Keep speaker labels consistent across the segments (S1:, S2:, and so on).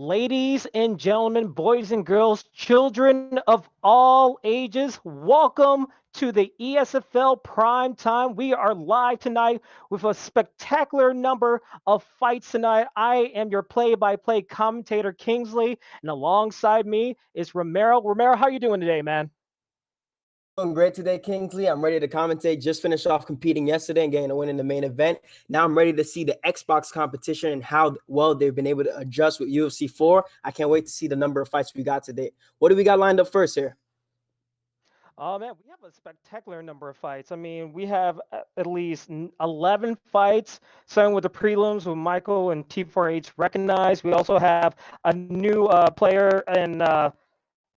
S1: Ladies and gentlemen, boys and girls, children of all ages, welcome to the ESFL Prime Time. We are live tonight with a spectacular number of fights tonight. I am your play-by-play commentator, Kingsley, and alongside me is Romero. Romero, how are you doing today, man?
S2: Doing great today, Kingsley. I'm ready to commentate. Just finished off competing yesterday and getting a win in the main event. Now I'm ready to see the Xbox competition and how well they've been able to adjust with UFC 4. I can't wait to see the number of fights we got today. What do we got lined up first here?
S1: Oh man, we have a spectacular number of fights. I mean, we have at least 11 fights, starting with the prelims with Michael and T4H recognized. We also have a new player in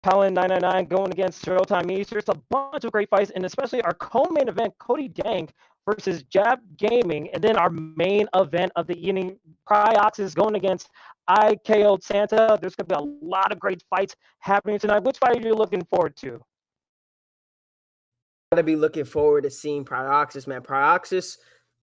S1: Palin 999 going against Showtime East. There's a bunch of great fights, and especially our co-main event, Cody Dank versus Jab Gaming, and then our main event of the evening, Pryoxes going against IKO Santa. There's going to be a lot of great fights happening tonight. Which fight are you looking forward to?
S2: I'm going to be looking forward to seeing Pryoxis, man. Pryoxis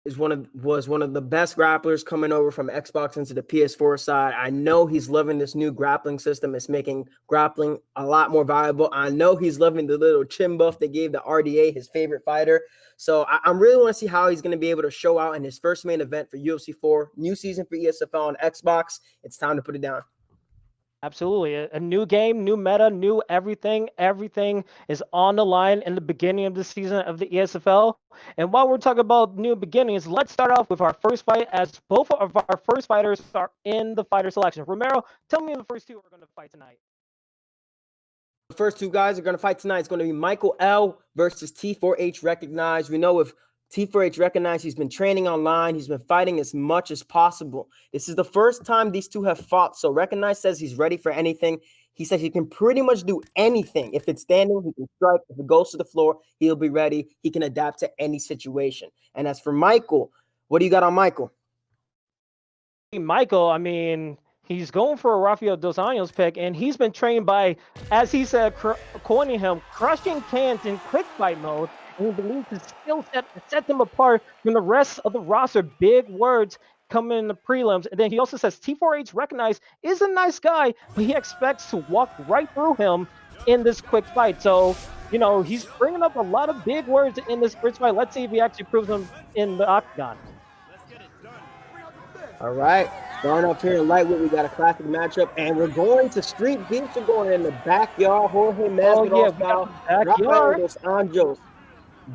S2: was one of the best grapplers coming over from Xbox into the PS4 side. I know he's loving this new grappling system. It's making grappling a lot more valuable. I know he's loving the little chin buff they gave the RDA, his favorite fighter. So I really want to see how he's going to be able to show out in his first main event for UFC 4. New season for ESFL on Xbox. It's time to put it down.
S1: Absolutely. A new game, new meta, new everything. Everything is on the line in the beginning of the season of the ESFL. And while we're talking about new beginnings, let's start off with our first fight, as both of our first fighters are in the fighter selection. Romero, tell me the first two are going to fight tonight.
S2: The first two guys are going to fight tonight. It's going to be Michael L versus T4H recognized. We know if T4H recognized, he's been training online. He's been fighting as much as possible. This is the first time these two have fought. So recognized says he's ready for anything. He says he can pretty much do anything. If it's standing, he can strike. If it goes to the floor, he'll be ready. He can adapt to any situation. And as for Michael, what do you got on Michael?
S1: Michael, I mean, he's going for a Rafael Dos Anjos pick, and he's been trained by, as he said, coining him, crushing cans in quick fight mode. And he believes his skill set sets him apart from the rest of the roster. Big words coming in the prelims. And then he also says T4H recognized is a nice guy, but he expects to walk right through him in this quick fight. So, you know, he's bringing up a lot of big words in this first fight. Let's see if he actually proves them in the octagon.
S2: All right, starting up here in lightweight, we got a classic matchup, and we're going to street beats. We're going in the backyard. Jorge Masvidal style. Rafael Dos Anjos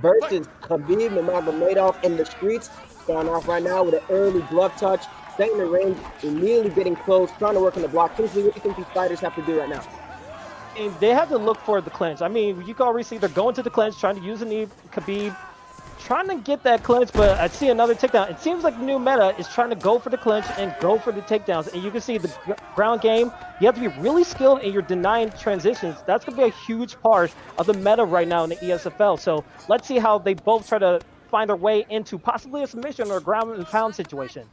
S2: versus Khabib Nurmagomedov in the streets. Starting off right now with an early glove touch, staying in range, immediately getting close, trying to work on the block. Kingsley, what do you think these fighters have to do right now?
S1: And they have to look for the clinch. I mean, you can already see they're going to the clinch, trying to use the knee. Khabib trying to get that clinch, but I see another takedown. It seems like the new meta is trying to go for the clinch and go for the takedowns. And you can see the ground game, you have to be really skilled in your denying transitions. That's going to be a huge part of the meta right now in the ESFL. So let's see how they both try to find their way into possibly a submission or a ground and pound situation.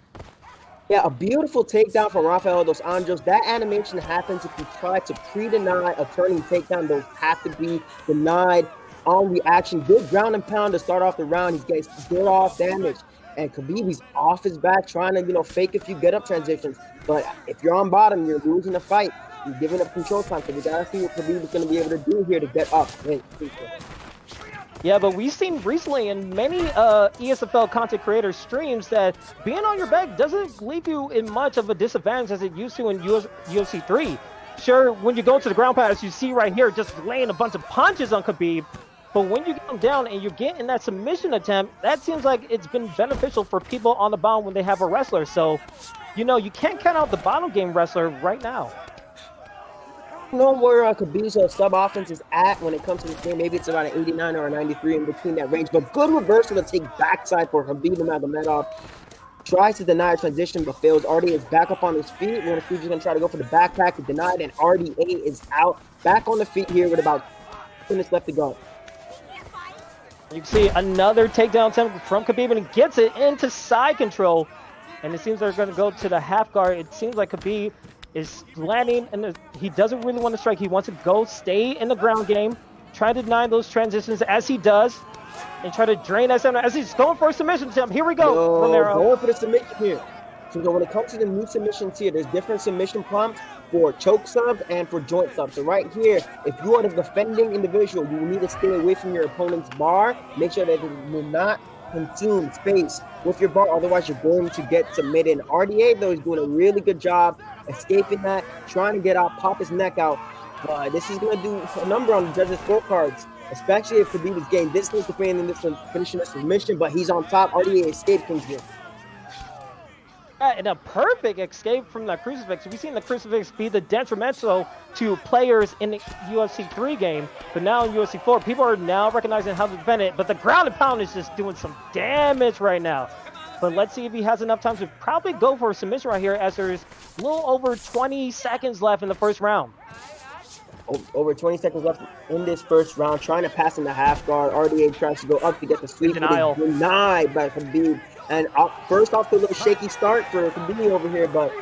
S2: Yeah, a beautiful takedown from Rafael Dos Anjos. That animation happens if you try to pre-deny a turning takedown. Those have to be denied on reaction. Good ground and pound to start off the round. He's getting good off damage. And Khabib, he's off his back trying to, fake a few get-up transitions. But if you're on bottom, you're losing the fight. You're giving up control time. So we got to see what Khabib is going to be able to do here to get up.
S1: Yeah, but we've seen recently in many ESFL content creators streams that being on your back doesn't leave you in much of a disadvantage as it used to in UFC 3. Sure, when you go to the ground pound, as you see right here, just laying a bunch of punches on Khabib. But when you get him down and you get in that submission attempt, that seems like it's been beneficial for people on the bottom when they have a wrestler. So, you can't count out the bottom game wrestler right now.
S2: I don't know where Khabib's sub-offense is at when it comes to this game. Maybe it's about an 89 or a 93 in between that range. But good reversal to take backside for Khabib Nurmagomedov. Tries to deny a transition but fails. RDA is back up on his feet. We're going to see if he's going to try to go for the backpack. He denied, and RDA is out. Back on the feet here with about 2 minutes left to go.
S1: You can see another takedown attempt from Khabib, and he gets it into side control. And it seems they're going to go to the half guard. It seems like Khabib is landing, and he doesn't really want to strike. He wants to go stay in the ground game, try to deny those transitions as he does, and try to drain that center as he's going for a submission attempt. Here we go, Romero.
S2: Going for the submission here. So when it comes to the new submissions here, there's different submission prompts. for choke subs and for joint subs. So right here, if you are the defending individual, you need to stay away from your opponent's bar. Make sure that it will not consume space with your bar, otherwise you're going to get submitted. And RDA, though, is doing a really good job escaping that, trying to get out, pop his neck out. But this is going to do a number on the judges' scorecards, especially if Khabib is getting distance to finishing this submission, but he's on top. RDA escaped things here.
S1: And a perfect escape from the crucifix. We've seen the crucifix be the detrimental to players in the UFC 3 game, but now in UFC 4, people are now recognizing how to defend it. But the ground and pound is just doing some damage right now. But let's see if he has enough time to probably go for a submission right here, as there's a little over 20 seconds left in the first round.
S2: Over 20 seconds left in this first round, trying to pass in the half guard. RDA tries to go up to get the sweep.
S1: Denial.
S2: Denied by Khabib. And first off to a little shaky start for Khabib over here, but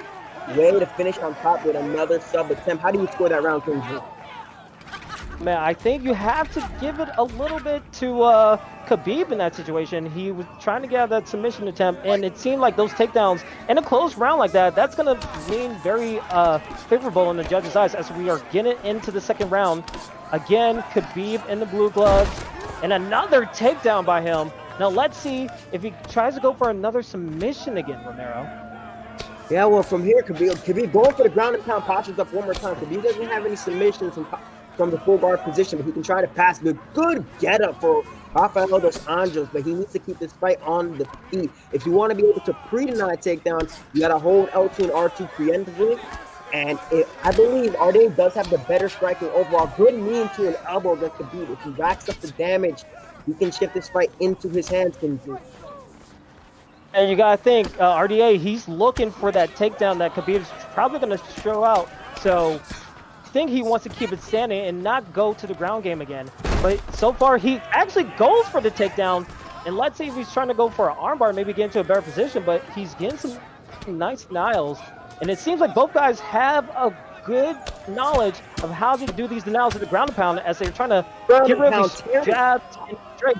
S2: way to finish on top with another sub attempt. How do you score that round, Kingsley?
S1: Man, I think you have to give it a little bit to Khabib in that situation. He was trying to get out that submission attempt, and it seemed like those takedowns in a close round like that, that's going to mean very favorable in the judges' eyes as we are getting into the second round. Again, Khabib in the blue gloves, and another takedown by him. Now let's see if he tries to go for another submission again, Romero.
S2: Yeah, well, from here, Khabib going for the ground and pound, postures up one more time. Khabib doesn't have any submissions from the full guard position, but he can try to pass. Good get up for Rafael dos Anjos, but he needs to keep this fight on the feet. If you want to be able to pre-deny takedowns, you got to hold L2 and R2 preemptively. And I believe RDA does have the better striking overall. Good knee into an elbow against Khabib. If he racks up the damage, he can shift this fight into his hands.
S1: And you got to think, RDA, he's looking for that takedown that Khabib's probably going to show out. So I think he wants to keep it standing and not go to the ground game again. But so far, he actually goes for the takedown. And let's see if he's trying to go for an armbar, maybe get into a better position. But he's getting some nice denials. And it seems like both guys have a good knowledge of how to do these denials at the ground and pound as they're trying to get rid of these jabs and straights.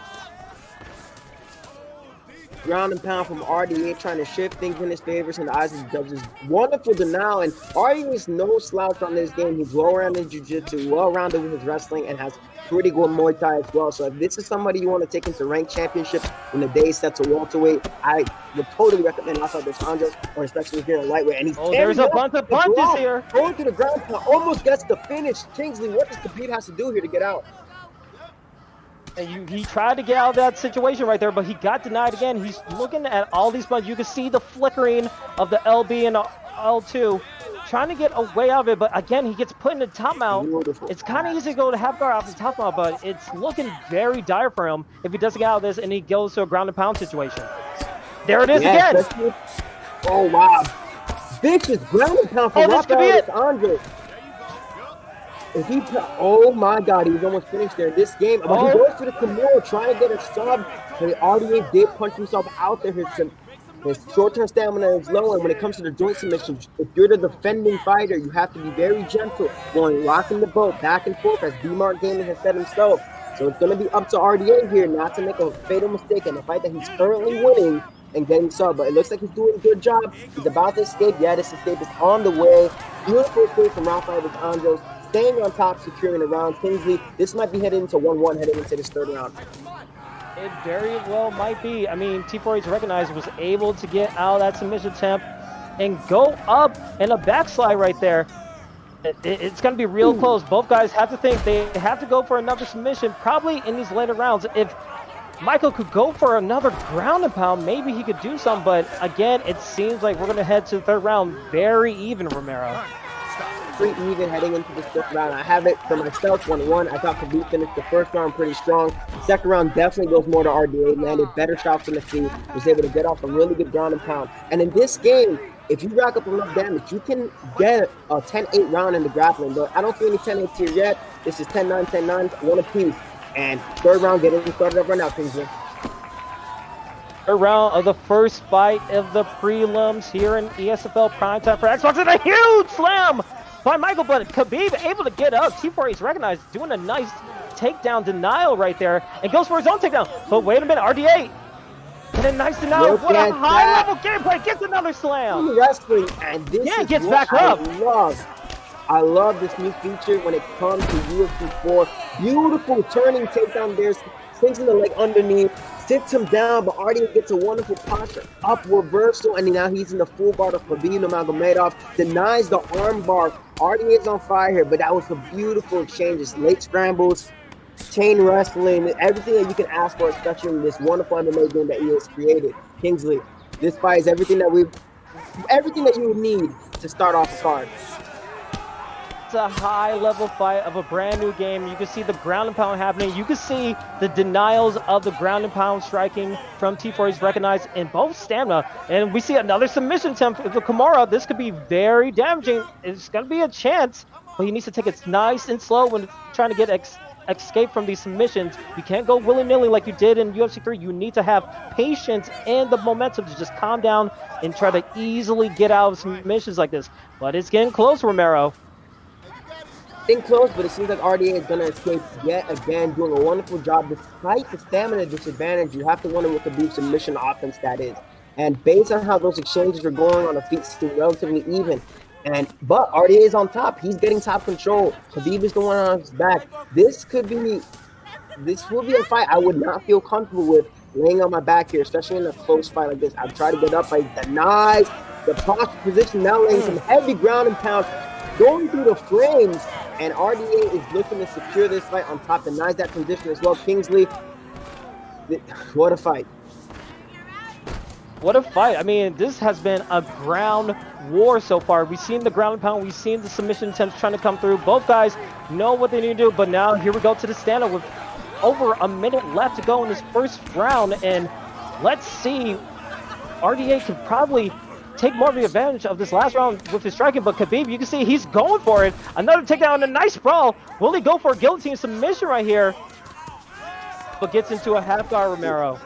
S2: Ground and pound from RDA, trying to shift things in his favors in the eyes of the judges. Wonderful denial, and RDA is no slouch on this game. He's well-rounded in jiu-jitsu, well-rounded with his wrestling, and has pretty good Muay Thai as well. So if this is somebody you want to take into ranked championship when the day sets a welterweight, I would totally recommend Rafael dos Anjos, or especially here in lightweight. And he's
S1: there's a bunch of punches here.
S2: Going to the ground, almost gets the finish. Kingsley, what does Khabib has to do here to get out?
S1: And he tried to get out of that situation right there, but he got denied again. He's looking at all these punches. You can see the flickering of the LB and the L2, trying to get a way out of it. But again, he gets put in the top mount.
S2: Beautiful.
S1: It's kind of easy to go to half guard off the top mount, but it's looking very dire for him if he doesn't get out of this and he goes to a ground and pound situation. There it is again.
S2: Oh, wow. Vicious ground and pound for Rafael dos Anjos. Oh my God, he was almost finished there in this game. But he goes to the Kimura, trying to get a sub. But the RDA did punch himself out there. His short-term stamina is low, and when it comes to the joint submissions, if you're the defending fighter, you have to be very gentle, going rocking the boat back and forth, as D-Mark Gaming has said himself. So it's going to be up to RDA here not to make a fatal mistake in a fight that he's currently winning and getting sub. But it looks like he's doing a good job. He's about to escape. Yeah, this escape is on the way. Beautiful escape from Rafael dos Anjos. Staying on top, securing the round. Kingsley, this might be heading into 1-1 heading into this third round.
S1: It very well might be. I mean, T4H recognized was able to get out of that submission attempt and go up in a backslide right there. It's going to be real close. Both guys have to think they have to go for another submission probably in these later rounds. If Michael could go for another ground and pound, maybe he could do something. But again, it seems like we're going to head to the third round very even, Romero.
S2: Pretty even heading into the fifth round. I have it for myself 1-1. I thought Khabib finished the first round pretty strong. Second round definitely goes more to RDA. Landed better shots on the feet. Was able to get off a really good ground and pound. And in this game, if you rack up enough damage, you can get a 10-8 round in the grappling. But I don't see any 10-8s here yet. This is 10-9, 10-9, one apiece. And third round getting started up right now, Kingsley.
S1: Third round of the first fight of the prelims here in ESFL primetime for Xbox, and a huge slam by Michael, but Khabib able to get up. T4H recognized, doing a nice takedown denial right there, and goes for his own takedown. But wait a minute, RDA, and a nice denial. What a high-level gameplay, gets another slam.
S2: Wrestling, and this is
S1: gets
S2: what
S1: back up.
S2: I love. I love this new feature when it comes to UFC 4. Beautiful turning takedown there, sinks in the leg underneath, sits him down, but RDA gets a wonderful posture up reversal, and now he's in the full guard of Khabib Nurmagomedov, denies the arm bar. RDA is on fire here, but that was a beautiful exchanges, late scrambles, chain wrestling, everything that you can ask for, especially in this wonderful MMA game that EA has created. Kingsley, this fight is everything that you would need to start off the card.
S1: It's a high-level fight of a brand new game. You can see the ground and pound happening. You can see the denials of the ground and pound striking from T4H recognized in both stamina. And we see another submission attempt with Kimura. This could be very damaging. It's going to be a chance, but he needs to take it nice and slow when trying to get escape from these submissions. You can't go willy-nilly like you did in UFC 3. You need to have patience and the momentum to just calm down and try to easily get out of submissions like this. But it's getting close, Romero.
S2: Getting close, but it seems like RDA is going to escape yet again, doing a wonderful job. Despite the stamina disadvantage, you have to wonder what Khabib's submission offense that is. And based on how those exchanges are going on the feet, seem relatively even. But RDA is on top. He's getting top control. Khabib is the one on his back. This will be a fight I would not feel comfortable with laying on my back here, especially in a close fight like this. I've tried to get up, like denies the posture position, now laying some heavy ground and pound, going through the frames, and RDA is looking to secure this fight on top, denies that position as well. Kingsley, what a fight.
S1: What a fight. I mean, this has been a ground war so far. We've seen the ground and pound. We've seen the submission attempts trying to come through. Both guys know what they need to do, but now here we go to the stand-up with over a minute left to go in this first round, and let's see. RDA can probably take more of the advantage of this last round with his striking, but Khabib, you can see he's going for it. Another takedown and a nice brawl. Will he go for a guillotine submission right here? But gets into a half guard, Romero.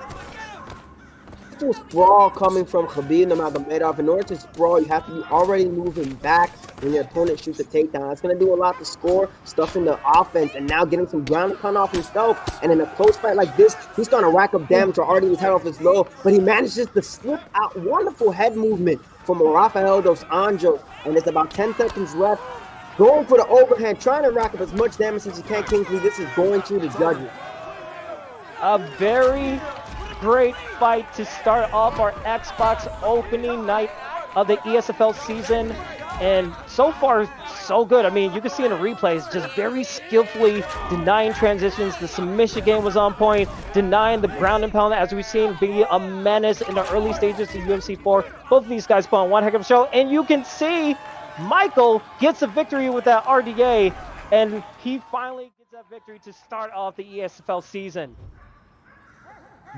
S2: Sprawl coming from Khabib Nurmagomedov. In order to sprawl, you have to be already moving back when your opponent shoots a takedown. It's going to do a lot to score, stuffing the offense, and now getting some ground and pound off himself. And in a close fight like this, he's going to rack up damage or already his head off his low, but he manages to slip out. Wonderful head movement from Rafael dos Anjos, and it's about 10 seconds left. Going for the overhand, trying to rack up as much damage as he can. Kingsley, this is going to the judges.
S1: A very great fight to start off our Xbox opening night of the ESFL season, and so far so good. I mean, you can see in the replays, just very skillfully denying transitions. The submission game was on point, denying the ground and pound, as we've seen be a menace in the early stages of UFC 4. Both of these guys put on one heck of a show, and you can see Michael gets a victory with that RDA, and he finally gets that victory to start off the ESFL season.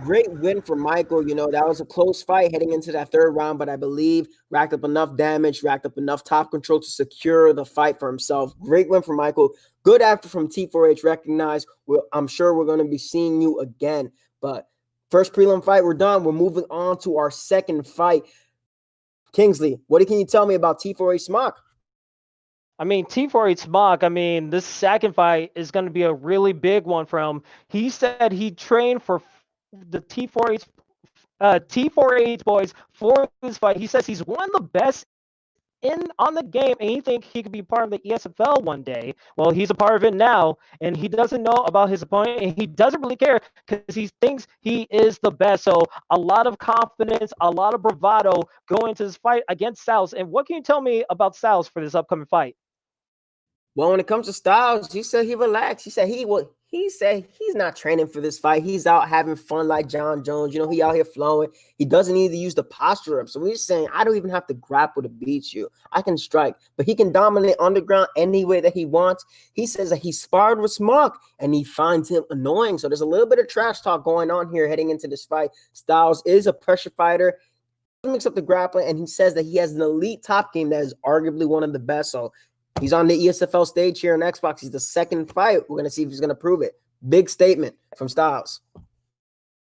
S2: Great win for Michael. You know, that was a close fight heading into that third round, but I believe racked up enough damage, racked up enough top control to secure the fight for himself. Great win for Michael. Good after from T4H recognized. I'm sure we're going to be seeing you again. But first prelim fight, we're done. We're moving on to our second fight. Kingsley, what can you tell me about T4H Smock?
S1: I mean, T4H Smock, I mean, this second fight is going to be a really big one for him. He said he trained for the T4H boys for this fight. He says he's one of the best on the game, and he thinks he could be part of the ESFL one day. Well, he's a part of it now, and he doesn't know about his opponent, and he doesn't really care because he thinks he is the best. So a lot of confidence, a lot of bravado going into this fight against Styles. And what can you tell me about Styles for this upcoming fight?
S2: Well, when it comes to Styles, he said he relaxed. He said he's not training for this fight. He's out having fun like John Jones. You know, he out here flowing. He doesn't need to use the posture up. So he's saying, I don't even have to grapple to beat you. I can strike. But he can dominate underground any way that he wants. He says that he sparred with Smock, and he finds him annoying. So there's a little bit of trash talk going on here heading into this fight. Styles is a pressure fighter. He mix up the grappling, and he says that he has an elite top game that is arguably one of the best. So he's on the ESFL stage here on Xbox. He's the second fight. We're going to see if he's going to prove it. Big statement from Styles.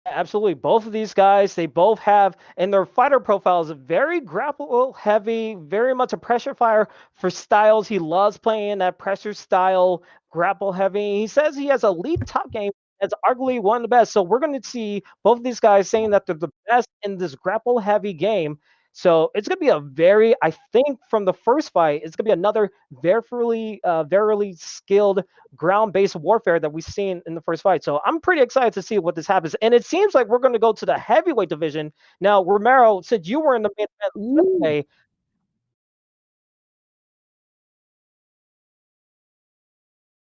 S1: Absolutely. Both of these guys, they both have, and their fighter profiles, very grapple heavy, very much a pressure fire for Styles. He loves playing that pressure style, grapple heavy. He says he has a elite top game that's arguably one of the best. So we're going to see both of these guys saying that they're the best in this grapple heavy game. So it's going to be a very, I think from the first fight, it's going to be another very skilled ground-based warfare that we've seen in the first fight. So I'm pretty excited to see what this happens. And it seems like we're going to go to the heavyweight division. Now, Romero, since you were in the main event today,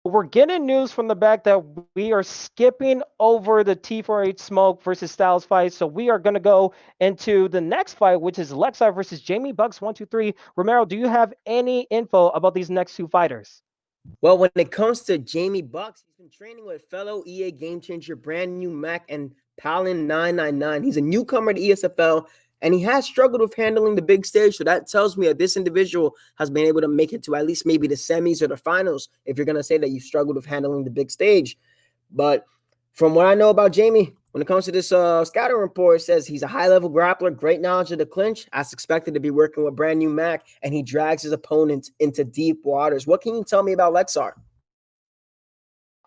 S1: we're getting news from the back that we are skipping over the T4H Smoke versus Styles fight. So we are going to go into the next fight, which is Lexar versus Jamie Bucks 123. Romero, do you have any info about these next two fighters?
S2: Well, when it comes to Jamie Bucks, he's been training with fellow EA Game Changer, brand new Mac and Palin 999. He's a newcomer to ESFL, and he has struggled with handling the big stage. So that tells me that this individual has been able to make it to at least maybe the semis or the finals, if you're going to say that you've struggled with handling the big stage. But from what I know about Jamie, when it comes to this scouting report, it says he's a high-level grappler, great knowledge of the clinch, as expected to be working with brand new Mac, and he drags his opponents into deep waters. What can you tell me about Lexar?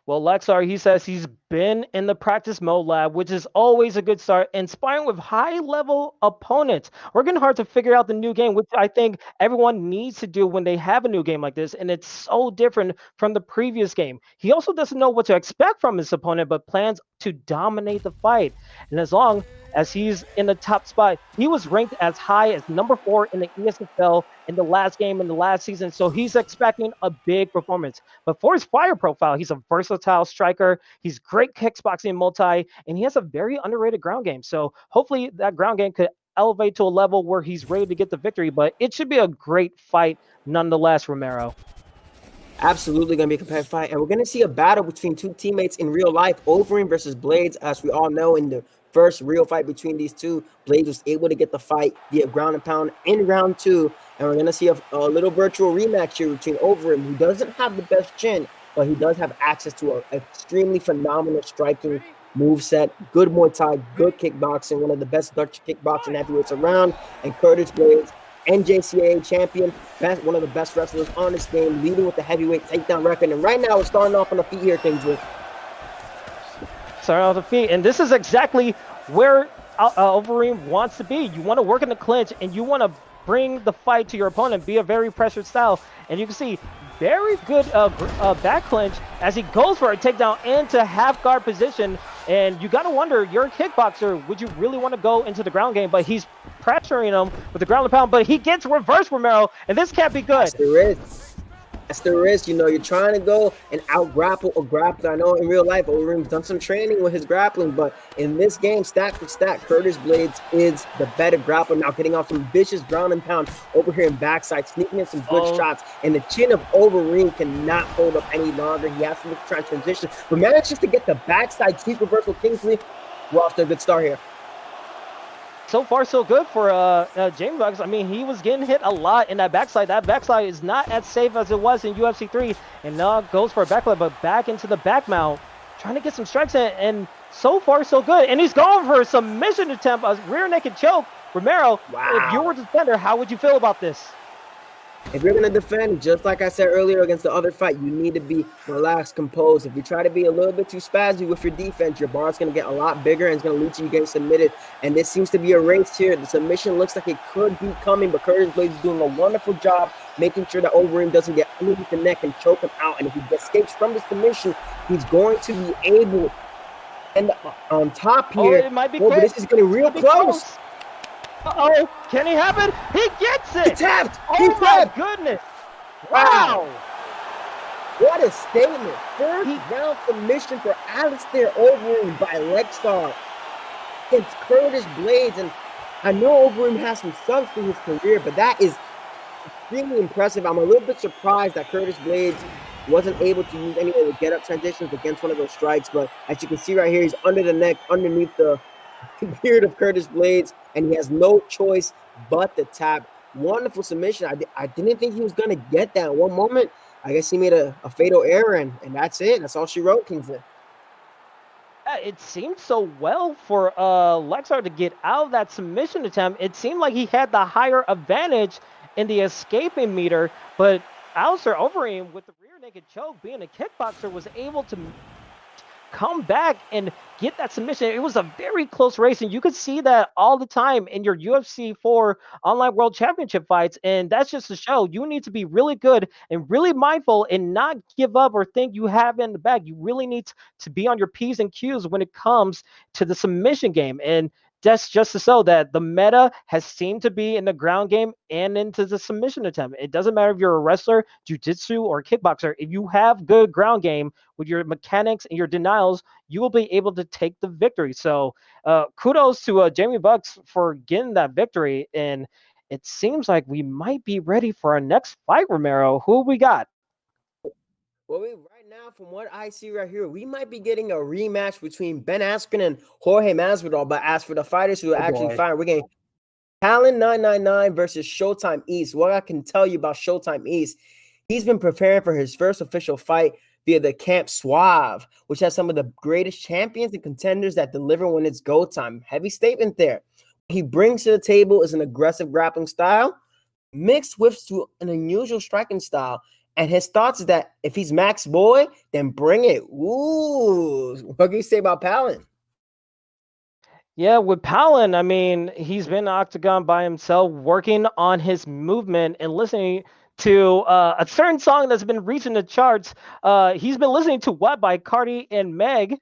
S1: Well, Lexar, he says he's been in the practice mode lab, which is always a good start, and sparring with high-level opponents. Working hard to figure out the new game, which I think everyone needs to do when they have a new game like this, and it's so different from the previous game. He also doesn't know what to expect from his opponent, but plans to dominate the fight. And as long as he's in the top spot, he was ranked as high as number 4 in the ESFL in the last game in the last season, so he's expecting a big performance. But for his fire profile, he's a versatile striker. He's great kickboxing multi, and he has a very underrated ground game. So hopefully that ground game could elevate to a level where he's ready to get the victory. But it should be a great fight nonetheless, Romero.
S2: Absolutely going to be a competitive fight. And we're going to see a battle between two teammates in real life, Overeem versus Blades. As we all know, in the first real fight between these two, Blades was able to get the fight via ground and pound in round 2. And we're going to see a little virtual rematch here between Overeem, who doesn't have the best chin, but he does have access to an extremely phenomenal striking moveset, good Muay Thai, good kickboxing, one of the best Dutch kickboxing heavyweights around, and Curtis Blades, NJCAA champion, one of the best wrestlers on this game, leading with the heavyweight takedown record. And right now, we're starting off on the feet here, Kingswood.
S1: Starting off the feet, and this is exactly where Overeem wants to be. You want to work in the clinch, and you want to bring the fight to your opponent, be a very pressured style. And you can see very good back clinch as he goes for a takedown into half guard position. And you got to wonder, you're a kickboxer, would you really want to go into the ground game? But he's pressuring him with the ground and pound, but he gets reverse, Romero, and this can't be good.
S2: That's the risk. That's the risk. You know, you're trying to go and out-grapple a grappler. I know in real life, Overeem's done some training with his grappling, but in this game, stat for stat, Curtis Blades is the better grappler. Now getting off some vicious ground and pound over here in backside, sneaking in some good shots, and the chin of Overeem cannot hold up any longer. He has to look to try and transition, but manages to get the backside sweep reversal. Kingsley, we're off to a good start here.
S1: So far, so good for Jamie Bucks. I mean, he was getting hit a lot in that backside. That backside is not as safe as it was in UFC 3. And now goes for a backline, but back into the back mount, trying to get some strikes in. And so far, so good. And he's going for a submission attempt, a rear naked choke. Romero, if you were the defender, how would you feel about this?
S2: If you're going to defend, just like I said earlier against the other fight, you need to be relaxed, composed. If you try to be a little bit too spazzy with your defense, your bar is going to get a lot bigger and it's going to lead to you getting submitted. And this seems to be a race here. The submission looks like it could be coming, but Curtis Blades is doing a wonderful job making sure that Overeem doesn't get underneath the neck and choke him out. And if he escapes from the submission, he's going to be able. And on top here,
S1: it might be
S2: but this is getting real close.
S1: Uh-oh, can he have it? He gets it!
S2: He tapped!
S1: Oh my goodness! Wow!
S2: What a statement. Third round submission for Alistair Overeem by Lexar. It's Curtis Blades, and I know Overeem has some subs through his career, but that is extremely impressive. I'm a little bit surprised that Curtis Blades wasn't able to use any of the get-up transitions against one of those strikes, but as you can see right here, he's under the neck, underneath the beard of Curtis Blades, and he has no choice but to tap. Wonderful submission. I didn't think he was going to get that. One moment, I guess he made a fatal error, and that's it. That's all she wrote, Kingsley.
S1: It seemed so well for Lexar to get out of that submission attempt. It seemed like he had the higher advantage in the escaping meter, but Alistair Overeem, with the rear naked choke, being a kickboxer, was able to come back and get that submission. It was a very close race, and you could see that all the time in your UFC 4 Online World Championship fights. And that's just to show you need to be really good and really mindful and not give up or think you have it in the bag. You really need to be on your P's and Q's when it comes to the submission game. And that's just to show that the meta has seemed to be in the ground game and into the submission attempt. It doesn't matter if you're a wrestler, jiu-jitsu, or kickboxer. If you have good ground game with your mechanics and your denials, you will be able to take the victory. So kudos to Jamie Bucks for getting that victory. And it seems like we might be ready for our next fight, Romero. Who we got?
S2: Well, right now, from what I see right here, we might be getting a rematch between Ben Askren and Jorge Masvidal. But as for the fighters who are actually fighting, we're getting Palin 999 versus Showtime East. What I can tell you about Showtime East, he's been preparing for his first official fight via the Camp Suave, which has some of the greatest champions and contenders that deliver when it's go time. Heavy statement there. What he brings to the table is an aggressive grappling style mixed with an unusual striking style. And his thoughts is that if he's Max Boy, then bring it. Ooh, what can you say about Palin?
S1: Yeah, with Palin, I mean, he's been in the octagon by himself, working on his movement and listening to a certain song that's been reaching the charts. He's been listening to What by Cardi and Meg,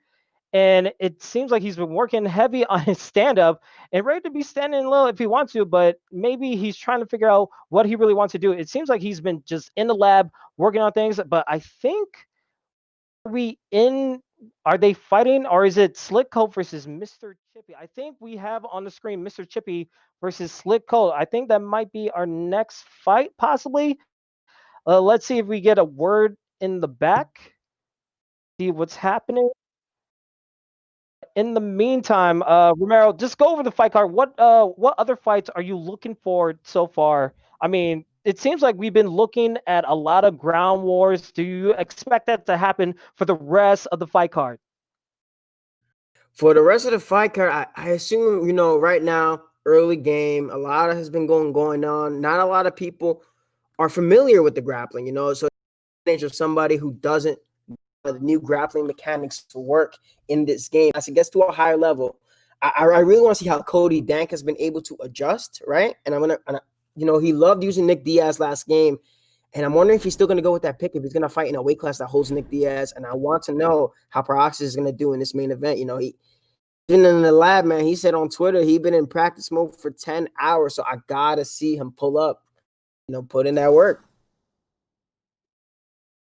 S1: and it seems like he's been working heavy on his stand-up and ready to be standing low if he wants to, but maybe he's trying to figure out what he really wants to do. It seems like he's been just in the lab working on things, but I think are they fighting, or is it Slick Colt versus Mr. Chippy? I think we have on the screen Mr. Chippy versus Slick Colt. I think that might be our next fight, possibly. Let's see if we get a word in the back. See what's happening. In the meantime, Romero, just go over the fight card. What other fights are you looking for so far? I mean, it seems like we've been looking at a lot of ground wars. Do you expect that to happen for the rest of the fight card?
S2: For the rest of the fight card, I assume, right now, early game, a lot has been going on. Not a lot of people are familiar with the grappling, so of somebody who doesn't the new grappling mechanics to work in this game as it gets to a higher level. I really want to see how Cody Dank has been able to adjust, right? And he loved using Nick Diaz last game, and I'm wondering if he's still going to go with that pick, if he's going to fight in a weight class that holds Nick Diaz. And I want to know how Pryoxis is going to do in this main event. He been in the lab, man. He said on Twitter he's been in practice mode for 10 hours, so I gotta see him pull up, put in that work.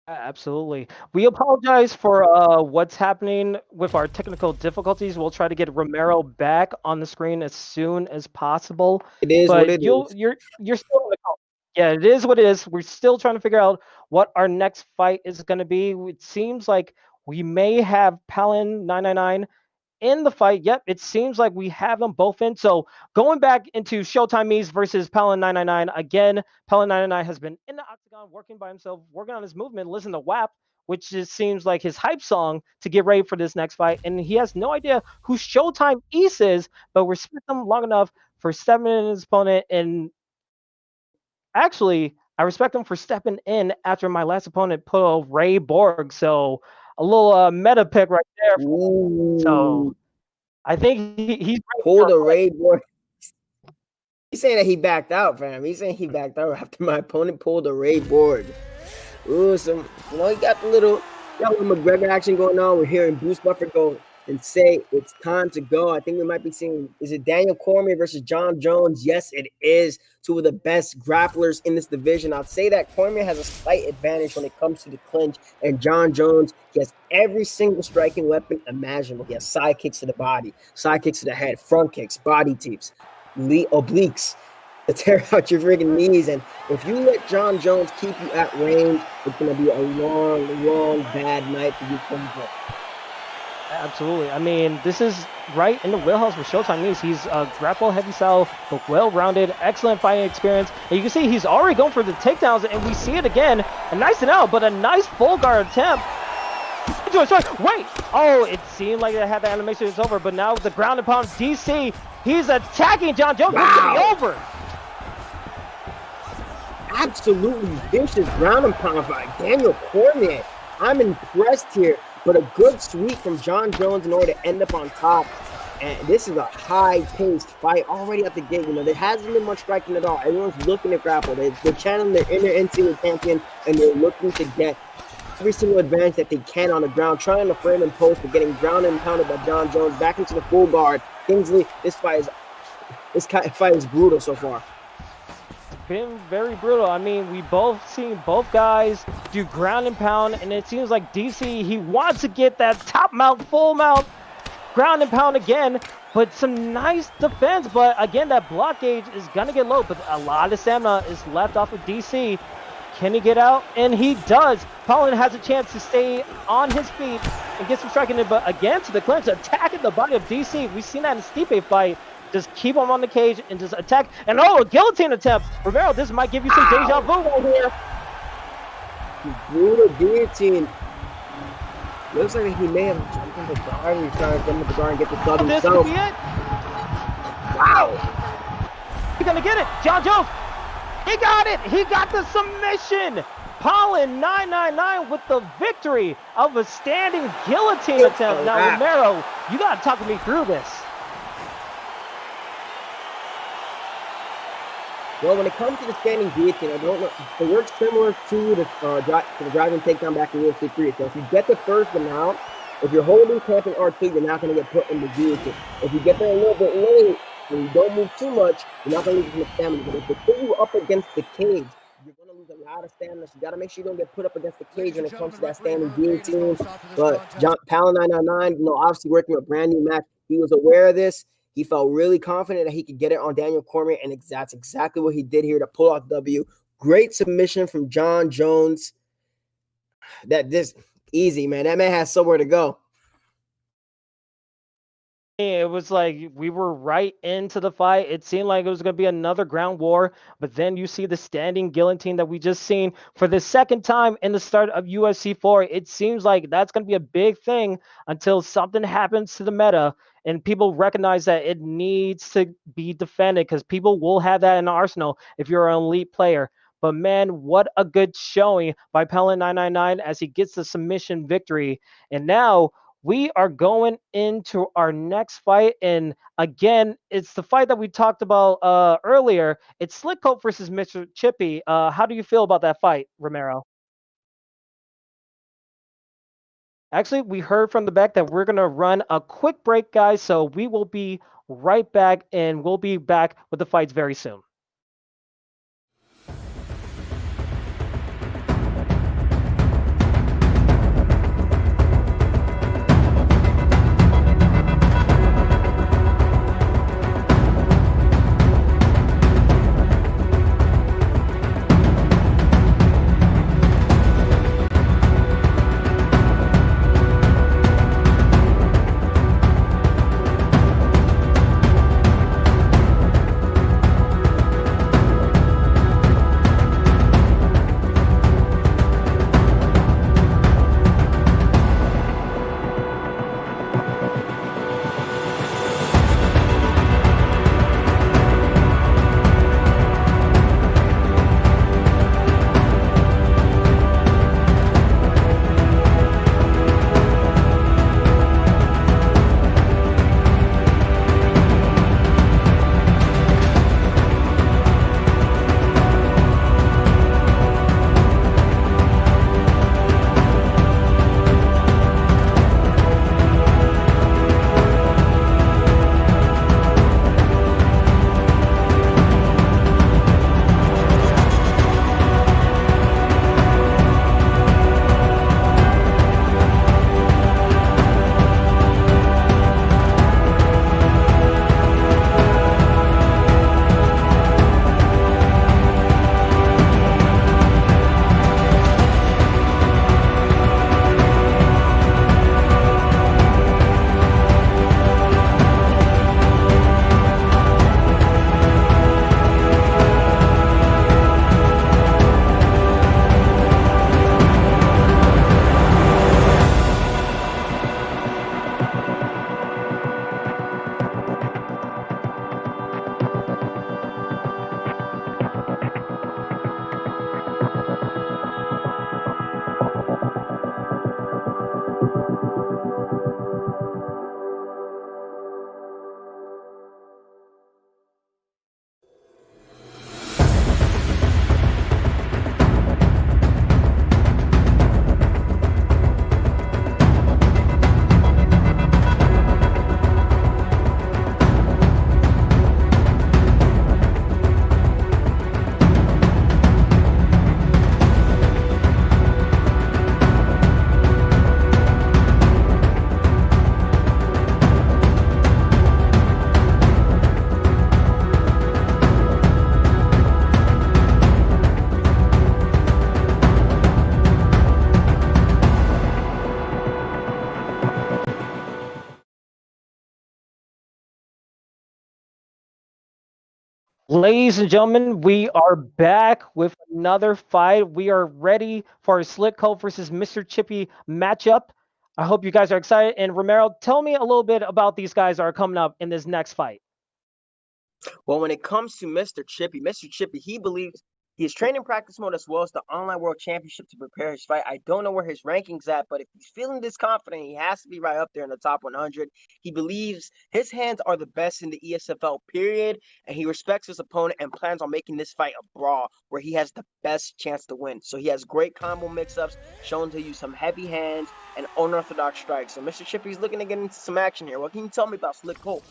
S1: Absolutely. We apologize for what's happening with our technical difficulties. We'll try to get Romero back on the screen as soon as possible.
S2: It is
S1: but
S2: what it is.
S1: You're still on the call. Yeah, it is what it is. We're still trying to figure out what our next fight is going to be. It seems like we may have Palin 999 in the fight. Yep, it seems like we have them both in. So going back into Showtime East versus Palin 999, again, Palin 999 has been in the octagon working by himself, working on his movement, listen to WAP, which just seems like his hype song to get ready for this next fight. And he has no idea who Showtime East is, but we're spending him long enough for stepping in his opponent. And actually, I respect him for stepping in after my last opponent put a Ray Borg. So a little meta pick right there. So I think he's
S2: pulled a Ray Borg. He's saying that he backed out, fam. He's saying he backed out after my opponent pulled a Ray Borg. Ooh, so he got a little McGregor action going on. We're hearing Bruce Buffer go and say it's time to go. I think we might be seeing, is it Daniel Cormier versus John Jones? Yes, it is. Two of the best grapplers in this division. I'd say that Cormier has a slight advantage when it comes to the clinch, and John Jones, he has every single striking weapon imaginable. He has side kicks to the body, side kicks to the head, front kicks, body teeps, obliques to tear out your friggin' knees. And if you let John Jones keep you at range, it's going to be a long, bad night for you.
S1: Absolutely. I mean, this is right in the wheelhouse with Showtime East. He's a grapple heavy style, but well-rounded, excellent fighting experience. And you can see he's already going for the takedowns, and we see it again. A nice and out, but a nice full guard attempt. Wait! Oh, it seemed like it had the animation is over, but now the ground and pound DC, he's attacking John Jones. Wow. It's going to be over.
S2: Absolutely vicious ground and pound by Daniel Cormier. I'm impressed here. but a good sweep from Jon Jones in order to end up on top. And this is a high-paced fight already at the gate. You know, there hasn't been much striking at all. Everyone's looking to grapple. They're channeling their inner NCAA champion, and they're looking to get every single advantage that they can on the ground, trying to frame and post, but getting ground and pounded by Jon Jones back into the full guard. Kingsley, this fight is brutal so far.
S1: Been very brutal. I mean, we both seen both guys do ground and pound, and it seems like DC, he wants to get that top mount, full mount, ground and pound again, but some nice defense. But again, that block gauge is gonna get low, but a lot of stamina is left off of DC. Can he get out? And he does. Palin has a chance to stay on his feet and get some striking in, but again, to the clinch, attacking the body of DC. We've seen that in Stipe fight. Just keep him on the cage and just attack. And oh, a guillotine attempt. Romero, this might give you some deja vu right here.
S2: Brutal guillotine. Looks like he may have jumped in the guard. He's trying to jump in the guard and get the club
S1: This
S2: himself.
S1: could be it.
S2: Wow.
S1: He's gonna get it. Jon Jones. He got it. He got the submission. Palin 999 with the victory of a standing guillotine attempt. Now, Romero, you gotta talk me through this.
S2: Well, when it comes to the standing guillotine, I don't know. It works similar to the driving takedown back in UFC 3. So if you get the first amount, if you're holding champion R2, you're not going to get put in the guillotine. If you get there a little bit late and you don't move too much, you're not going to lose as much stamina. But if they put you up against the cage, you're going to lose a lot of stamina. So you got to make sure you don't get put up against the cage when it comes to that standing guillotine. But Palin 999, obviously working with a brand new match, he was aware of this. He felt really confident that he could get it on Daniel Cormier, and that's exactly what he did here to pull off W. Great submission from Jon Jones. Easy, man. That man has somewhere to go.
S1: It was like we were right into the fight. It seemed like it was going to be another ground war, but then you see the standing guillotine that we just seen for the second time in the start of UFC 4. It seems like that's going to be a big thing until something happens to the meta and people recognize that it needs to be defended, because people will have that in the arsenal if you're an elite player. But man, what a good showing by Palin 999 as he gets the submission victory. And now we are going into our next fight, and again, it's the fight that we talked about earlier. It's Slickcoat versus Mr. Chippy. How do you feel about that fight, Romero? Actually, we heard from the back that we're going to run a quick break, guys, so we will be right back, and we'll be back with the fights very soon. Ladies and gentlemen, we are back with another fight. We are ready for a Slick Colt versus Mr. Chippy matchup. I hope you guys are excited. And Romero, tell me a little bit about these guys that are coming up in this next fight.
S2: Well, when it comes to Mr. Chippy, he believes he is training practice mode as well as the online world championship to prepare his fight. I don't know where his ranking's at, but if he's feeling this confident, he has to be right up there in the top 100. He believes his hands are the best in the ESFL period, and he respects his opponent and plans on making this fight a brawl where he has the best chance to win. So he has great combo mix-ups, shown to use some heavy hands and unorthodox strikes. So Mr. Chippy's looking to get into some action here. What can you tell me about Slick Colt?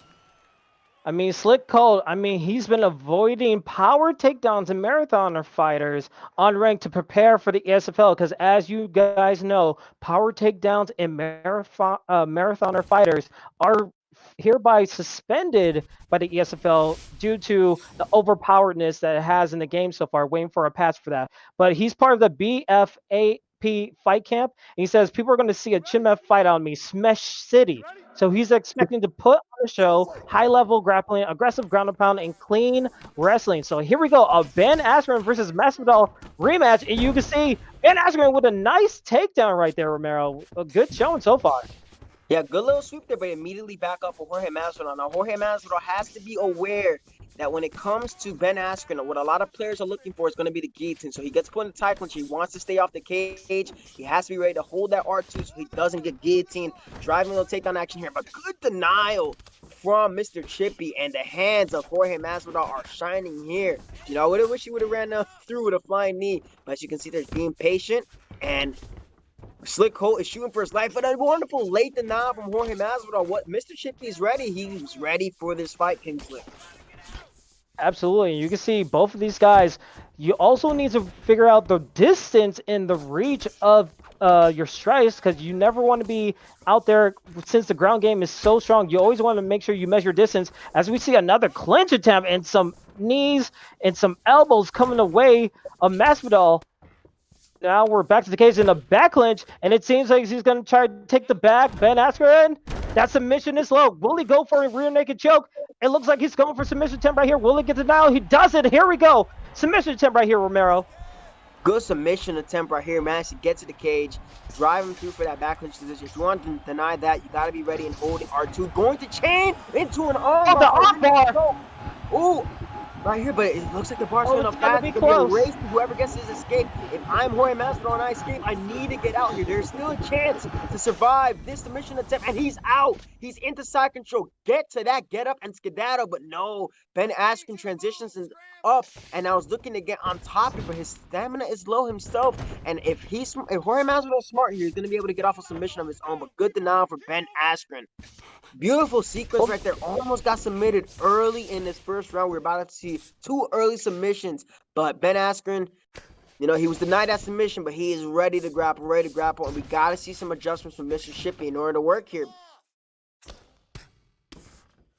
S1: I mean, Slick Colt, he's been avoiding power takedowns and marathoner fighters on rank to prepare for the ESFL because, as you guys know, power takedowns and marathoner fighters are hereby suspended by the ESFL due to the overpoweredness that it has in the game so far, waiting for a patch for that. But he's part of the BFAP fight camp, and he says people are going to see a Chimef fight on me, Smesh City. So he's expecting to put on a show, high-level grappling, aggressive ground and pound, and clean wrestling. So here we go, a Ben Askren versus Masvidal rematch, and you can see Ben Askren with a nice takedown right there, Romero. A good showing so far.
S2: Yeah, good little sweep there, but immediately back up for Jorge Masvidal. Now, Jorge Masvidal has to be aware that when it comes to Ben Askren, what a lot of players are looking for is going to be the guillotine. So he gets put in the tight clinch. He wants to stay off the cage. He has to be ready to hold that R2 so he doesn't get guillotined. Driving a little takedown action here, but good denial from Mr. Chippy, and the hands of Jorge Masvidal are shining here. You know, I would have wished he would have ran through with a flying knee, but as you can see, there's being patient, and Slick Colt is shooting for his life, but a wonderful late denial from Jorge Masvidal. What Mr. Chippy is ready. He's ready for this fight, Kingsley.
S1: Absolutely. You can see both of these guys. You also need to figure out the distance and the reach of your strikes because you never want to be out there since the ground game is so strong. You always want to make sure you measure distance. As we see another clinch attempt and some knees and some elbows coming away of Masvidal. Now we're back to the cage in the back clinch, and it seems like he's going to try to take the back. Ben Askren, that submission is low. Will he go for a rear naked choke? It looks like he's going for submission attempt right here. Will he get the denial? He does it. Here we go. Submission attempt right here, Romero.
S2: Good submission attempt right here. Managed to get to the cage, drive him through for that back clinch position. If you want to deny that, you got to be ready and holding R2. Going to chain into an arm.
S1: Oh, the arm bar.
S2: Ooh. Right here, but it looks like the bar's going to pass. It's going to be a race to whoever gets his escape. If I'm Jorge Masvidal and I escape, I need to get out here. There's still a chance to survive this submission attempt, and he's out. He's into side control. Get to that, get up and skedaddle, but no. Ben Askren transitions up, and I was looking to get on top of him, but his stamina is low himself. And if Jorge Masvidal is smart here, he's going to be able to get off a submission of his own, but good denial for Ben Askren. Beautiful sequence right there. Almost got submitted early in this first round. We're about to see two early submissions, but Ben Askren, you know, he was denied that submission, but he is ready to grapple, and we got to see some adjustments from Mr. Chippy in order to work here.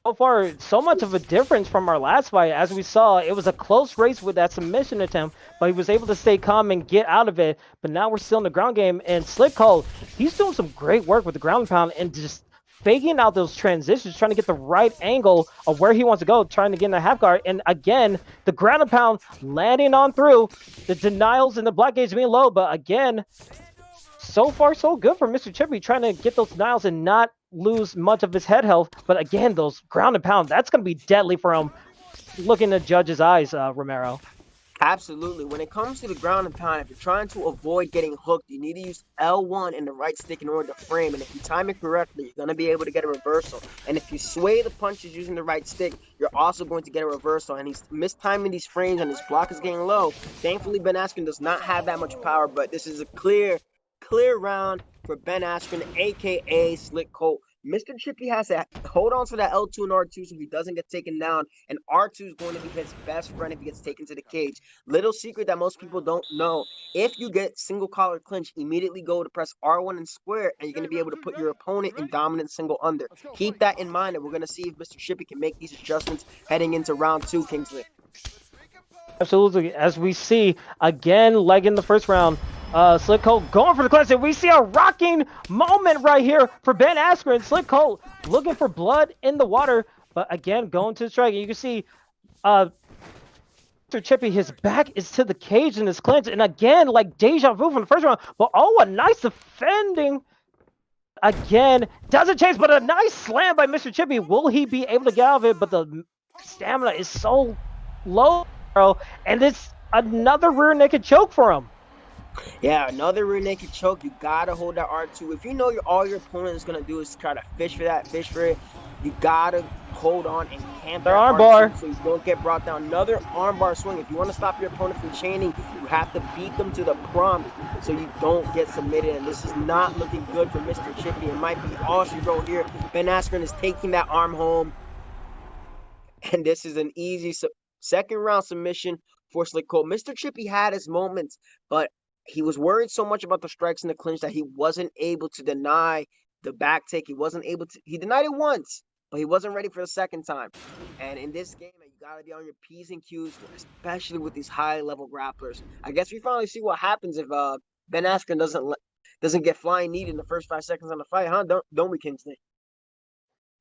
S1: So far, so much of a difference from our last fight. As we saw, it was a close race with that submission attempt, but he was able to stay calm and get out of it. But now we're still in the ground game, and Slick Colt, he's doing some great work with the ground and pound and just faking out those transitions, trying to get the right angle of where he wants to go, trying to get in the half guard. And again, the ground and pound landing on through, the denials and the block gauge being low. But again, so far so good for Mr. Chippy, trying to get those denials and not lose much of his head health. But again, those ground and pound, that's going to be deadly for him. Looking at Judge's eyes, Romero.
S2: Absolutely. When it comes to the ground and pound, if you're trying to avoid getting hooked, you need to use L1 in the right stick in order to frame. And if you time it correctly, you're going to be able to get a reversal. And if you sway the punches using the right stick, you're also going to get a reversal. And he's mistiming these frames, and his block is getting low. Thankfully, Ben Askren does not have that much power, but this is a clear round for Ben Askren, a.k.a. Slick Colt. Mr. Chippy has to hold on to that L2 and R2 so he doesn't get taken down, and R2 is going to be his best friend if he gets taken to the cage. Little secret that most people don't know, if you get single collar clinch, immediately go to press R1 and square, and you're going to be able to put your opponent in dominant single under. Keep that in mind, and we're going to see if Mr. Chippy can make these adjustments heading into round 2, Kingsley.
S1: Absolutely. As we see, again, leg in the first round, Slick Colt going for the clinch, and we see a rocking moment right here for Ben Askren. Slick Colt looking for blood in the water, but again, going to the strike. And you can see Mr. Chippy, his back is to the cage in his clinch. And again, like deja vu from the first round. But oh, a nice defending. Again, doesn't chase, but a nice slam by Mr. Chippy. Will he be able to get out of it? But the stamina is so low, bro. And it's another rear naked choke for him.
S2: Yeah, another rear naked choke. You gotta hold that R2. If you know all your opponent is gonna do is try to fish for it, you gotta hold on and camp
S1: Their
S2: that
S1: armbar
S2: R2 so you don't get brought down. Another armbar swing. If you want to stop your opponent from chaining, you have to beat them to the prompt so you don't get submitted. And this is not looking good for Mr. Chippy. It might be all she wrote here. Ben Askren is taking that arm home. And this is an easy second round submission for Slick Colt. Mr. Chippy had his moments, but he was worried so much about the strikes in the clinch that he wasn't able to deny the back take. He denied it once, but he wasn't ready for the second time. And in this game, you got to be on your P's and Q's, especially with these high-level grapplers. I guess we finally see what happens if Ben Askren doesn't get flying kneed in the first 5 seconds on the fight, huh? Don't we, Kingsley?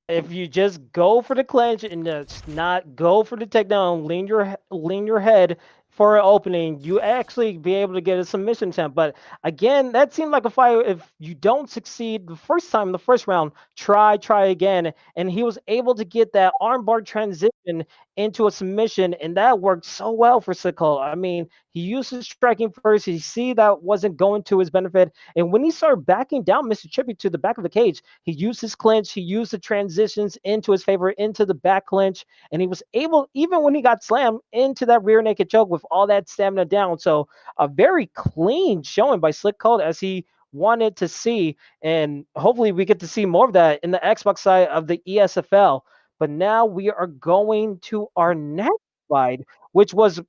S1: If you just go for the clinch and just not go for the takedown, lean your head for an opening, you actually be able to get a submission attempt. But again, that seemed like a fight. If you don't succeed the first time in the first round, try again. And he was able to get that armbar transition into a submission, and that worked so well for Sickle. I mean, he used his striking first. He see that wasn't going to his benefit, and when he started backing down Mr. Chippy to the back of the cage, he used his clinch. He used the transitions into his favor, into the back clinch, and he was able, even when he got slammed, into that rear naked choke with all that stamina down. So a very clean showing by Slick Colt as he wanted to see, and hopefully we get to see more of that in the Xbox side of the ESFL. But now we are going to our next fight, which was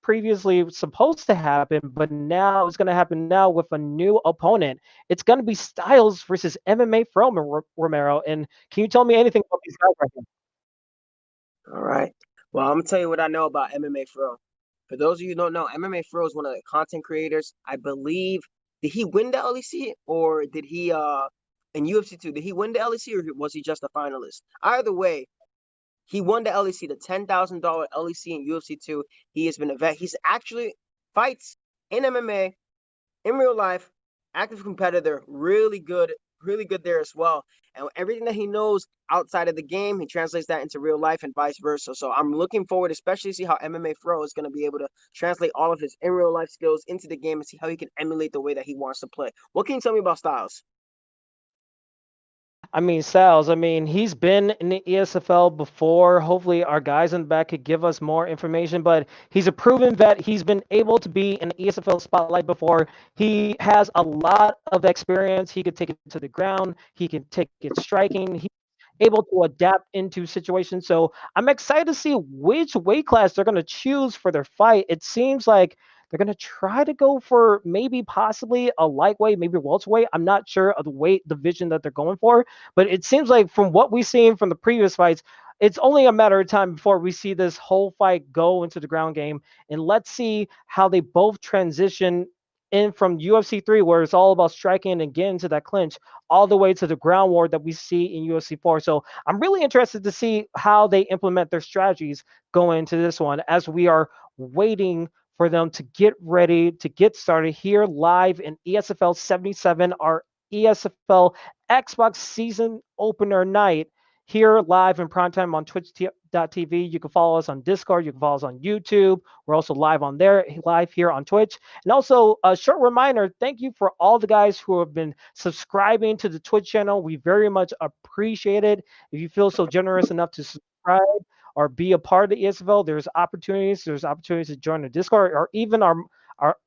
S1: previously supposed to happen, but now it's going to happen now with a new opponent. It's going to be Styles versus MMA Fro Romero. And can you tell me anything about these guys right now?
S2: All right. Well, I'm gonna tell you what I know about MMA Fro. For those of you who don't know, MMA Fro is one of the content creators. I believe, did he win the LEC or did he in UFC 2? Did he win the LEC or was he just a finalist? Either way, he won the LEC, the $10,000 LEC in UFC 2. He has been a vet. He's actually fights in MMA in real life, active competitor, really good there as well. And everything that he knows outside of the game, he translates that into real life and vice versa. So I'm looking forward, especially to see how MMA Fro is going to be able to translate all of his in real life skills into the game and see how he can emulate the way that he wants to play. What can you tell me about Styles?
S1: I mean, Styles, I mean, he's been in the ESFL before. Hopefully, our guys in the back could give us more information, but he's a proven vet. He's been able to be in the ESFL spotlight before. He has a lot of experience. He could take it to the ground, he can take it striking. He's able to adapt into situations. So I'm excited to see which weight class they're going to choose for their fight. It seems like they're going to try to go for maybe possibly a lightweight, maybe welterweight. I'm not sure of the weight division that they're going for, but it seems like from what we've seen from the previous fights, it's only a matter of time before we see this whole fight go into the ground game. And let's see how they both transition in from UFC 3, where it's all about striking and getting to that clinch, all the way to the ground war that we see in UFC 4. So I'm really interested to see how they implement their strategies going into this one as we are waiting for them to get ready to get started here live in ESFL 77, our ESFL Xbox season opener night here live in primetime on twitch.tv. You can follow us on Discord. You can follow us on YouTube. We're also live on there, live here on Twitch. And also a short reminder, thank you for all the guys who have been subscribing to the Twitch channel. We very much appreciate it. If you feel so generous enough to subscribe or be a part of the ESFL, there's opportunities. There's opportunities to join the Discord or even our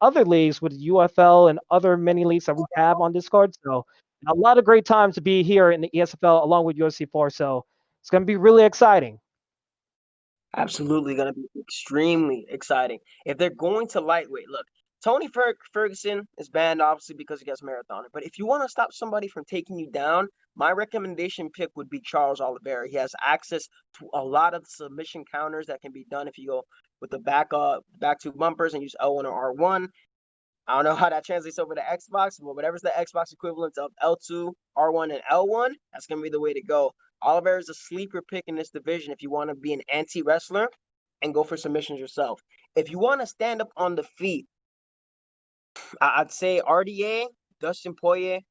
S1: other leagues with UFL and other many leagues that we have on Discord. So a lot of great times to be here in the ESFL along with UFC 4. So it's going to be really exciting.
S2: Absolutely going to be extremely exciting. If they're going to lightweight, look, Tony Ferguson is banned obviously because he gets marathoner. But if you want to stop somebody from taking you down, my recommendation pick would be Charles Oliveira. He has access to a lot of submission counters that can be done if you go with the back two bumpers and use L1 or R1. I don't know how that translates over to Xbox, but whatever's the Xbox equivalent of L2, R1, and L1, that's going to be the way to go. Oliveira is a sleeper pick in this division if you want to be an anti-wrestler and go for submissions yourself. If you want to stand up on the feet, I'd say RDA, Dustin Poirier.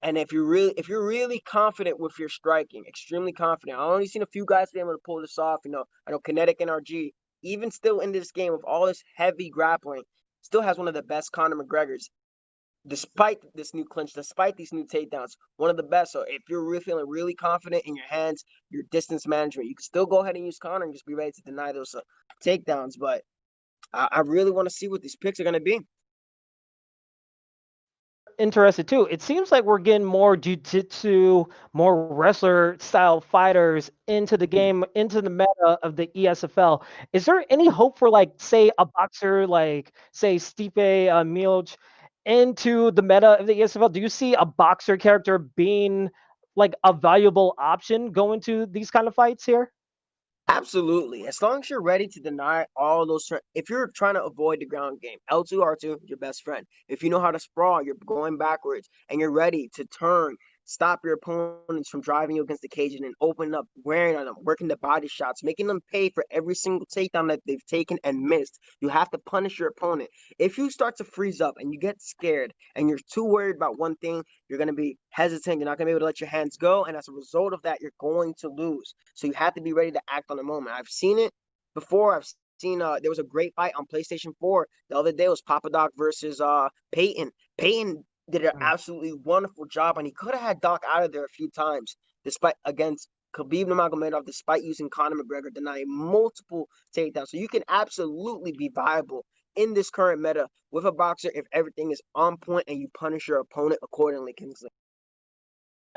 S2: And if you're really confident with your striking, extremely confident. I've only seen a few guys be able to pull this off. I know Kinetic NRG, even still in this game with all this heavy grappling, still has one of the best Conor McGregor's. Despite this new clinch, despite these new takedowns, one of the best. So if you're really feeling really confident in your hands, your distance management, you can still go ahead and use Conor and just be ready to deny those takedowns. But I really want to see what these picks are going to be.
S1: Interested too. It seems like we're getting more jiu-jitsu, more wrestler style fighters into the game, into the meta of the ESFL. Is there any hope for, like, say, a boxer like, say, Stipe Miocic into the meta of the ESFL? Do you see a boxer character being like a valuable option going to these kind of fights here?
S2: Absolutely. As long as you're ready to deny all those, if you're trying to avoid the ground game, L2, R2, your best friend. If you know how to sprawl, you're going backwards and you're ready to turn, stop your opponents from driving you against the cage and then open up, wearing on them, working the body shots, making them pay for every single takedown that they've taken and missed. You have to punish your opponent. If you start to freeze up and you get scared and you're too worried about one thing, you're going to be hesitant. You're not going to be able to let your hands go. And as a result of that, you're going to lose. So you have to be ready to act on the moment. I've seen it before. I've seen there was a great fight on PlayStation 4 the other day. It was Papadoc versus Peyton. Peyton did an absolutely wonderful job, and he could have had Doc out of there a few times, despite against Khabib Nurmagomedov, despite using Conor McGregor, denying multiple takedowns. So you can absolutely be viable in this current meta with a boxer if everything is on point and you punish your opponent accordingly, Kingsley.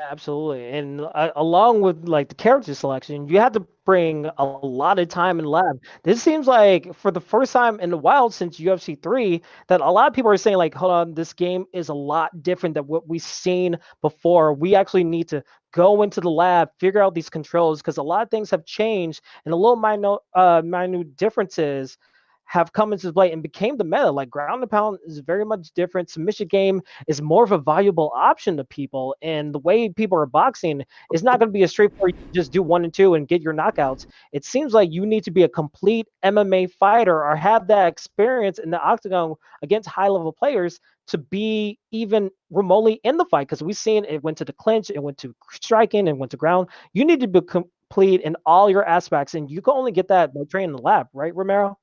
S1: Absolutely. And along with like the character selection, you have to bring a lot of time in lab. This seems like for the first time in a while since UFC 3 that a lot of people are saying like, hold on, this game is a lot different than what we've seen before. We actually need to go into the lab, figure out these controls because a lot of things have changed and a little minute differences have come into play and became the meta. Like ground and pound is very much different. Submission game is more of a valuable option to people. And the way people are boxing is not going to be a straightforward, just do 1 and 2 and get your knockouts. It seems like you need to be a complete MMA fighter or have that experience in the octagon against high level players to be even remotely in the fight. Because we've seen it went to the clinch, it went to striking, and went to ground. You need to be complete in all your aspects. And you can only get that by training in the lab, right, Romero?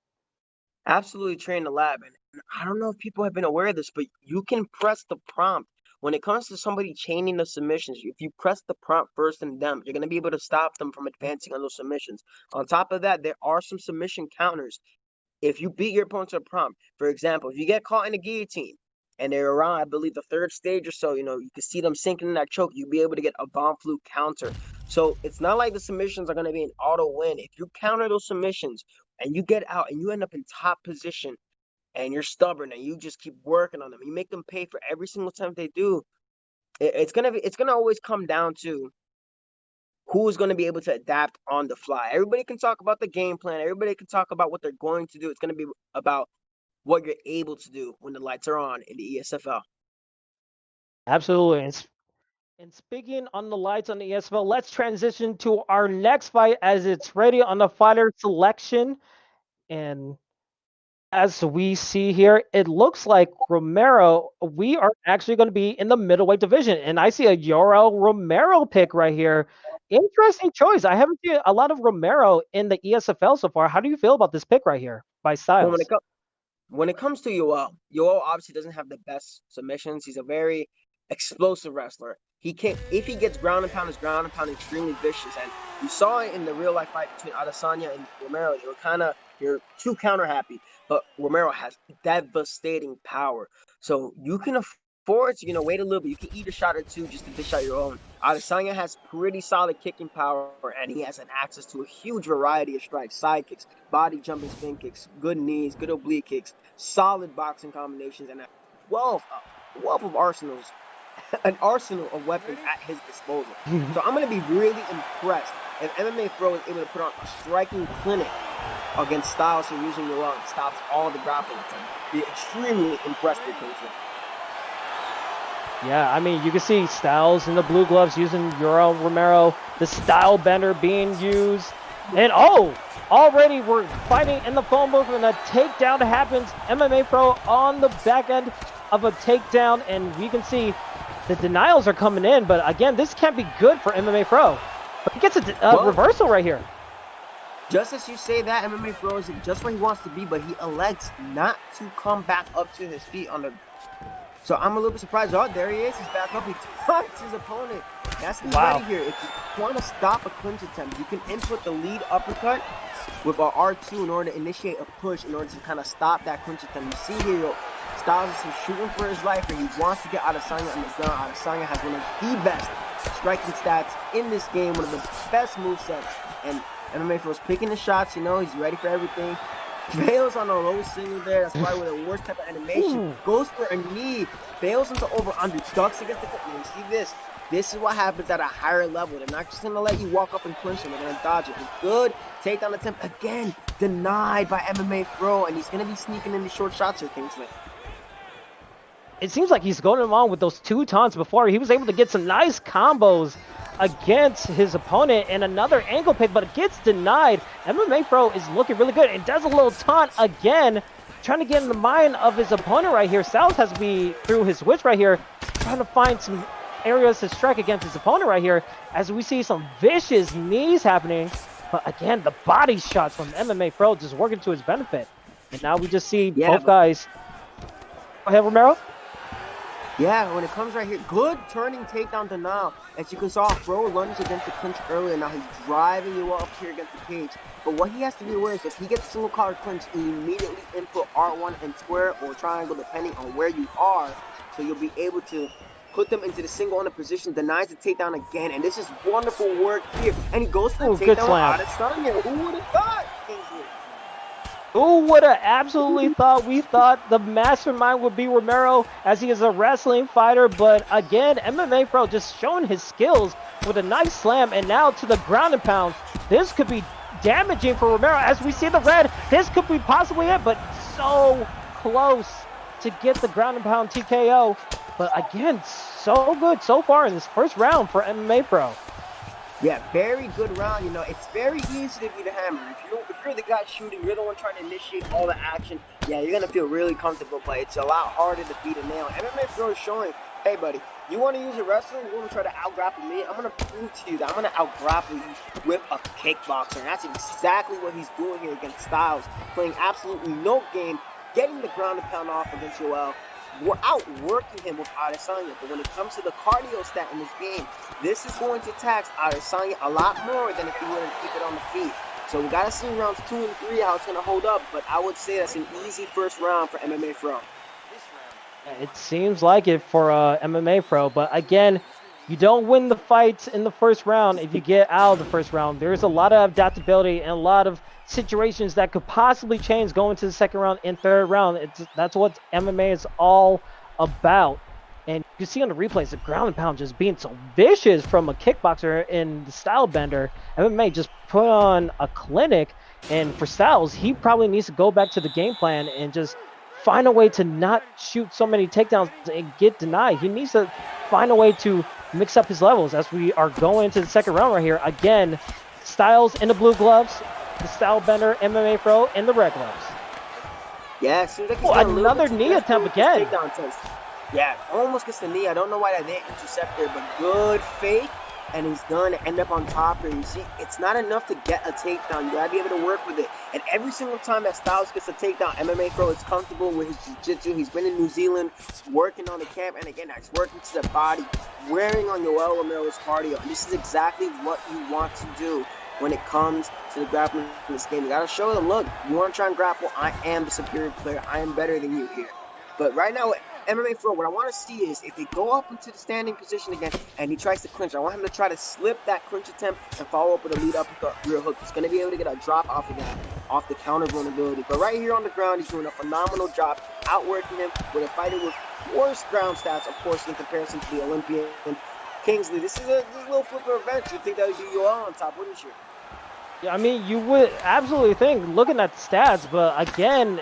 S2: Absolutely train the lab. And I don't know if people have been aware of this, but you can press the prompt. When it comes to somebody chaining the submissions, if you press the prompt first in them, you're going to be able to stop them from advancing on those submissions. On top of that, there are some submission counters. If you beat your opponent to a prompt, for example, if you get caught in a guillotine and they're around, I believe, the 3rd stage or so, you can see them sinking in that choke, you'll be able to get a bomb fluke counter. So it's not like the submissions are going to be an auto win. If you counter those submissions and you get out and you end up in top position and you're stubborn and you just keep working on them, you make them pay for every single time they do. It's gonna always come down to who is going to be able to adapt on the fly. Everybody can talk about the game plan. Everybody can talk about what they're going to do. It's going to be about what you're able to do when the lights are on in the ESFL.
S1: Absolutely. And speaking on the lights on the ESFL, let's transition to our next fight as it's ready on the fighter selection. And as we see here, it looks like Romero, we are actually going to be in the middleweight division. And I see a Yoel Romero pick right here. Interesting choice. I haven't seen a lot of Romero in the ESFL so far. How do you feel about this pick right here by
S2: Well,
S1: Styles?
S2: when it comes to Yoel obviously doesn't have the best submissions. He's a very explosive wrestler. If he gets ground and pound, his ground and pound extremely vicious. And you saw it in the real life fight between Adesanya and Romero. You're too counter happy, but Romero has devastating power. So you can afford to, wait a little bit. You can eat a shot or two just to dish out your own. Adesanya has pretty solid kicking power, and he has an access to a huge variety of strikes, side kicks, body jumping spin kicks, good knees, good oblique kicks, solid boxing combinations, and a wealth of arsenals, an arsenal of weapons at his disposal. So I'm going to be really impressed if MMA Pro is able to put on a striking clinic against Styles and using Yoel and stops all the grappling. Be extremely impressed with him.
S1: Yeah, I mean, you can see Styles in the blue gloves using Yoel Romero, the style bender being used. And already we're fighting in the phone booth and a takedown happens. MMA Pro on the back end of a takedown, and we can see the denials are coming in. But again, this can't be good for MMA Pro. But he gets a reversal right here.
S3: Just as you say that, MMA Pro is just where he wants to be, but he elects not to come back up to his feet on the... So I'm a little bit surprised. Oh, there he is. He's back up. He taunts his opponent. That's the ready here. If you want to stop a clinch attempt, you can input the lead uppercut with a R2 in order to initiate a push in order to kind of stop that clinch attempt. You see here, Styles is shooting for his life, and he wants to get Adesanya on the ground. Adesanya has one of the best striking stats in this game, one of the best movesets. And MMA Pro's picking the shots, you know, he's ready for everything. Fails on a low single there. That's probably with the worst type of animation. Goes for a knee. Fails into over-under. Ducks against the... You see this? This is what happens at a higher level. They're not just going to let you walk up and clinch them. They're going to dodge it. It's good. Takedown attempt. Again, denied by MMA Pro. And he's going to be sneaking in the short shots here, Kingsley.
S1: It seems like he's going along with those 2 taunts before. He was able to get some nice combos against his opponent and another ankle pick, but it gets denied. MMA Pro is looking really good and does a little taunt again, trying to get in the mind of his opponent right here. Styles has to be through his switch right here, trying to find some areas to strike against his opponent right here, as we see some vicious knees happening. But again, the body shots from MMA Pro just working to his benefit. And now we just see both guys. Go ahead, Romero.
S3: Yeah, when it comes right here, good turning takedown denial. As you can saw, Pro lunged against the clinch earlier. Now he's driving you up here against the cage. But what he has to be aware is if he gets a single collar clinch, he immediately input R1 and square or triangle depending on where you are. So you'll be able to put them into the single under position, denies the takedown again. And this is wonderful work here. And he goes for a takedown out of Adesanya. Who would have thought, Kingsley?
S1: Who would have absolutely thought? We thought the mastermind would be Romero, as he is a wrestling fighter. But again, MMA Pro just showing his skills with a nice slam. And now to the ground and pound. This could be damaging for Romero. As we see the red, this could be possibly it. But so close to get the ground and pound TKO. But again, so good so far in this first round for MMA Pro.
S3: Yeah, very good round. You know, it's very easy to be the hammer. If you're the guy shooting, you're the one trying to initiate all the action. Yeah, you're gonna feel really comfortable, but it's a lot harder to beat a nail. MMA Pro is showing, hey buddy, you want to use a wrestling? You want to try to out-grapple me? I'm gonna prove to you that I'm gonna out-grapple you with a kickboxer. And that's exactly what he's doing here against Styles, playing absolutely no game, getting the ground and pound off against Yoel. We're outworking him with Adesanya, but when it comes to the cardio stat in this game, this is going to tax Adesanya a lot more than if he were to keep it on the feet. So we gotta see rounds 2 and 3 how it's gonna hold up, but I would say that's an easy first round for MMA Pro.
S1: It seems like it for MMA Pro, but again, you don't win the fights in the first round if you get out of the first round. There's a lot of adaptability and a lot of situations that could possibly change going to the second round and third round. That's what MMA is all about. And you see on the replays, the ground and pound just being so vicious from a kickboxer in the style bender. MMA just put on a clinic, and for Styles, he probably needs to go back to the game plan and just find a way to not shoot so many takedowns and get denied. He needs to find a way to mix up his levels as we are going into the second round right here. Again, Styles in the blue gloves, the style bender, MMA Pro in the red gloves.
S3: Yeah, it seems like he's
S1: another knee attempt again.
S3: Yeah, almost gets the knee. I don't know why that didn't intercept there, but good fake, and he's going to end up on top here. You see, it's not enough to get a takedown. You got to be able to work with it. And every single time that Styles gets a takedown, MMA Pro is comfortable with his jiu-jitsu. He's been in New Zealand working on the camp, and again, he's working to the body, wearing on Yoel Romero's cardio. And this is exactly what you want to do when it comes to the grappling in this game. You got to show them, look, you want to try and grapple, I am the superior player. I am better than you here. But right now, MMA Pro, what I want to see is if they go up into the standing position again and he tries to clinch, I want him to try to slip that clinch attempt and follow up with a lead uppercut rear hook. He's going to be able to get a drop off of that, off the counter vulnerability. But right here on the ground, he's doing a phenomenal job outworking him with a fighter with worse ground stats, of course, in comparison to the Olympian Kingsley. This is a little flipper event. You'd think that would be Yoel on top, wouldn't you?
S1: Yeah, I mean, you would absolutely think, looking at the stats, but again,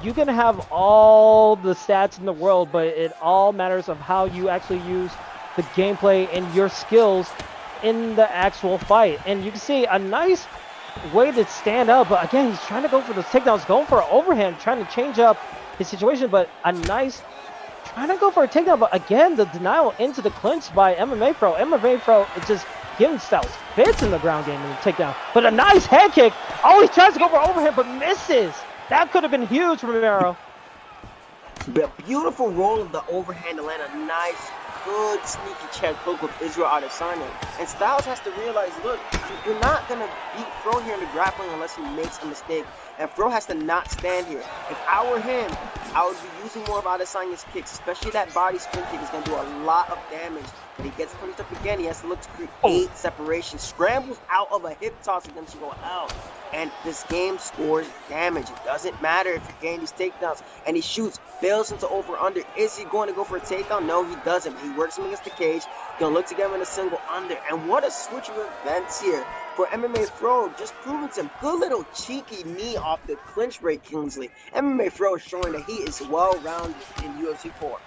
S1: you can have all the stats in the world, but it all matters of how you actually use the gameplay and your skills in the actual fight. And you can see a nice way to stand up, but again, he's trying to go for those takedowns, going for an overhand, trying to change up his situation, but trying to go for a takedown, but again, the denial into the clinch by MMA Pro. MMA Pro is just giving Styles fits in the ground game in the takedown, but a nice head kick. Oh, he tries to go for overhand, but misses. That could have been huge, Romero.
S3: The beautiful roll of the overhand to land a nice, good sneaky check hook with Israel Adesanya. And Styles has to realize, look, you're not going to beat Fro here in the grappling unless he makes a mistake. And Fro has to not stand here. If I were him, I would be using more of Adesanya's kicks, especially that body spin kick is going to do a lot of damage. When he gets punched up again, he has to look to create separation. Scrambles out of a hip toss against you go out. And this game scores damage. It doesn't matter if you're getting these takedowns. And he shoots, bails into over-under. Is he going to go for a takedown? No, he doesn't. He works him against the cage. He's going to look to get him in a single under. And what a switch of events here for MMA Fro. Just proving some good little cheeky knee off the clinch break, Kingsley. MMA Fro is showing that he is well-rounded in UFC 4.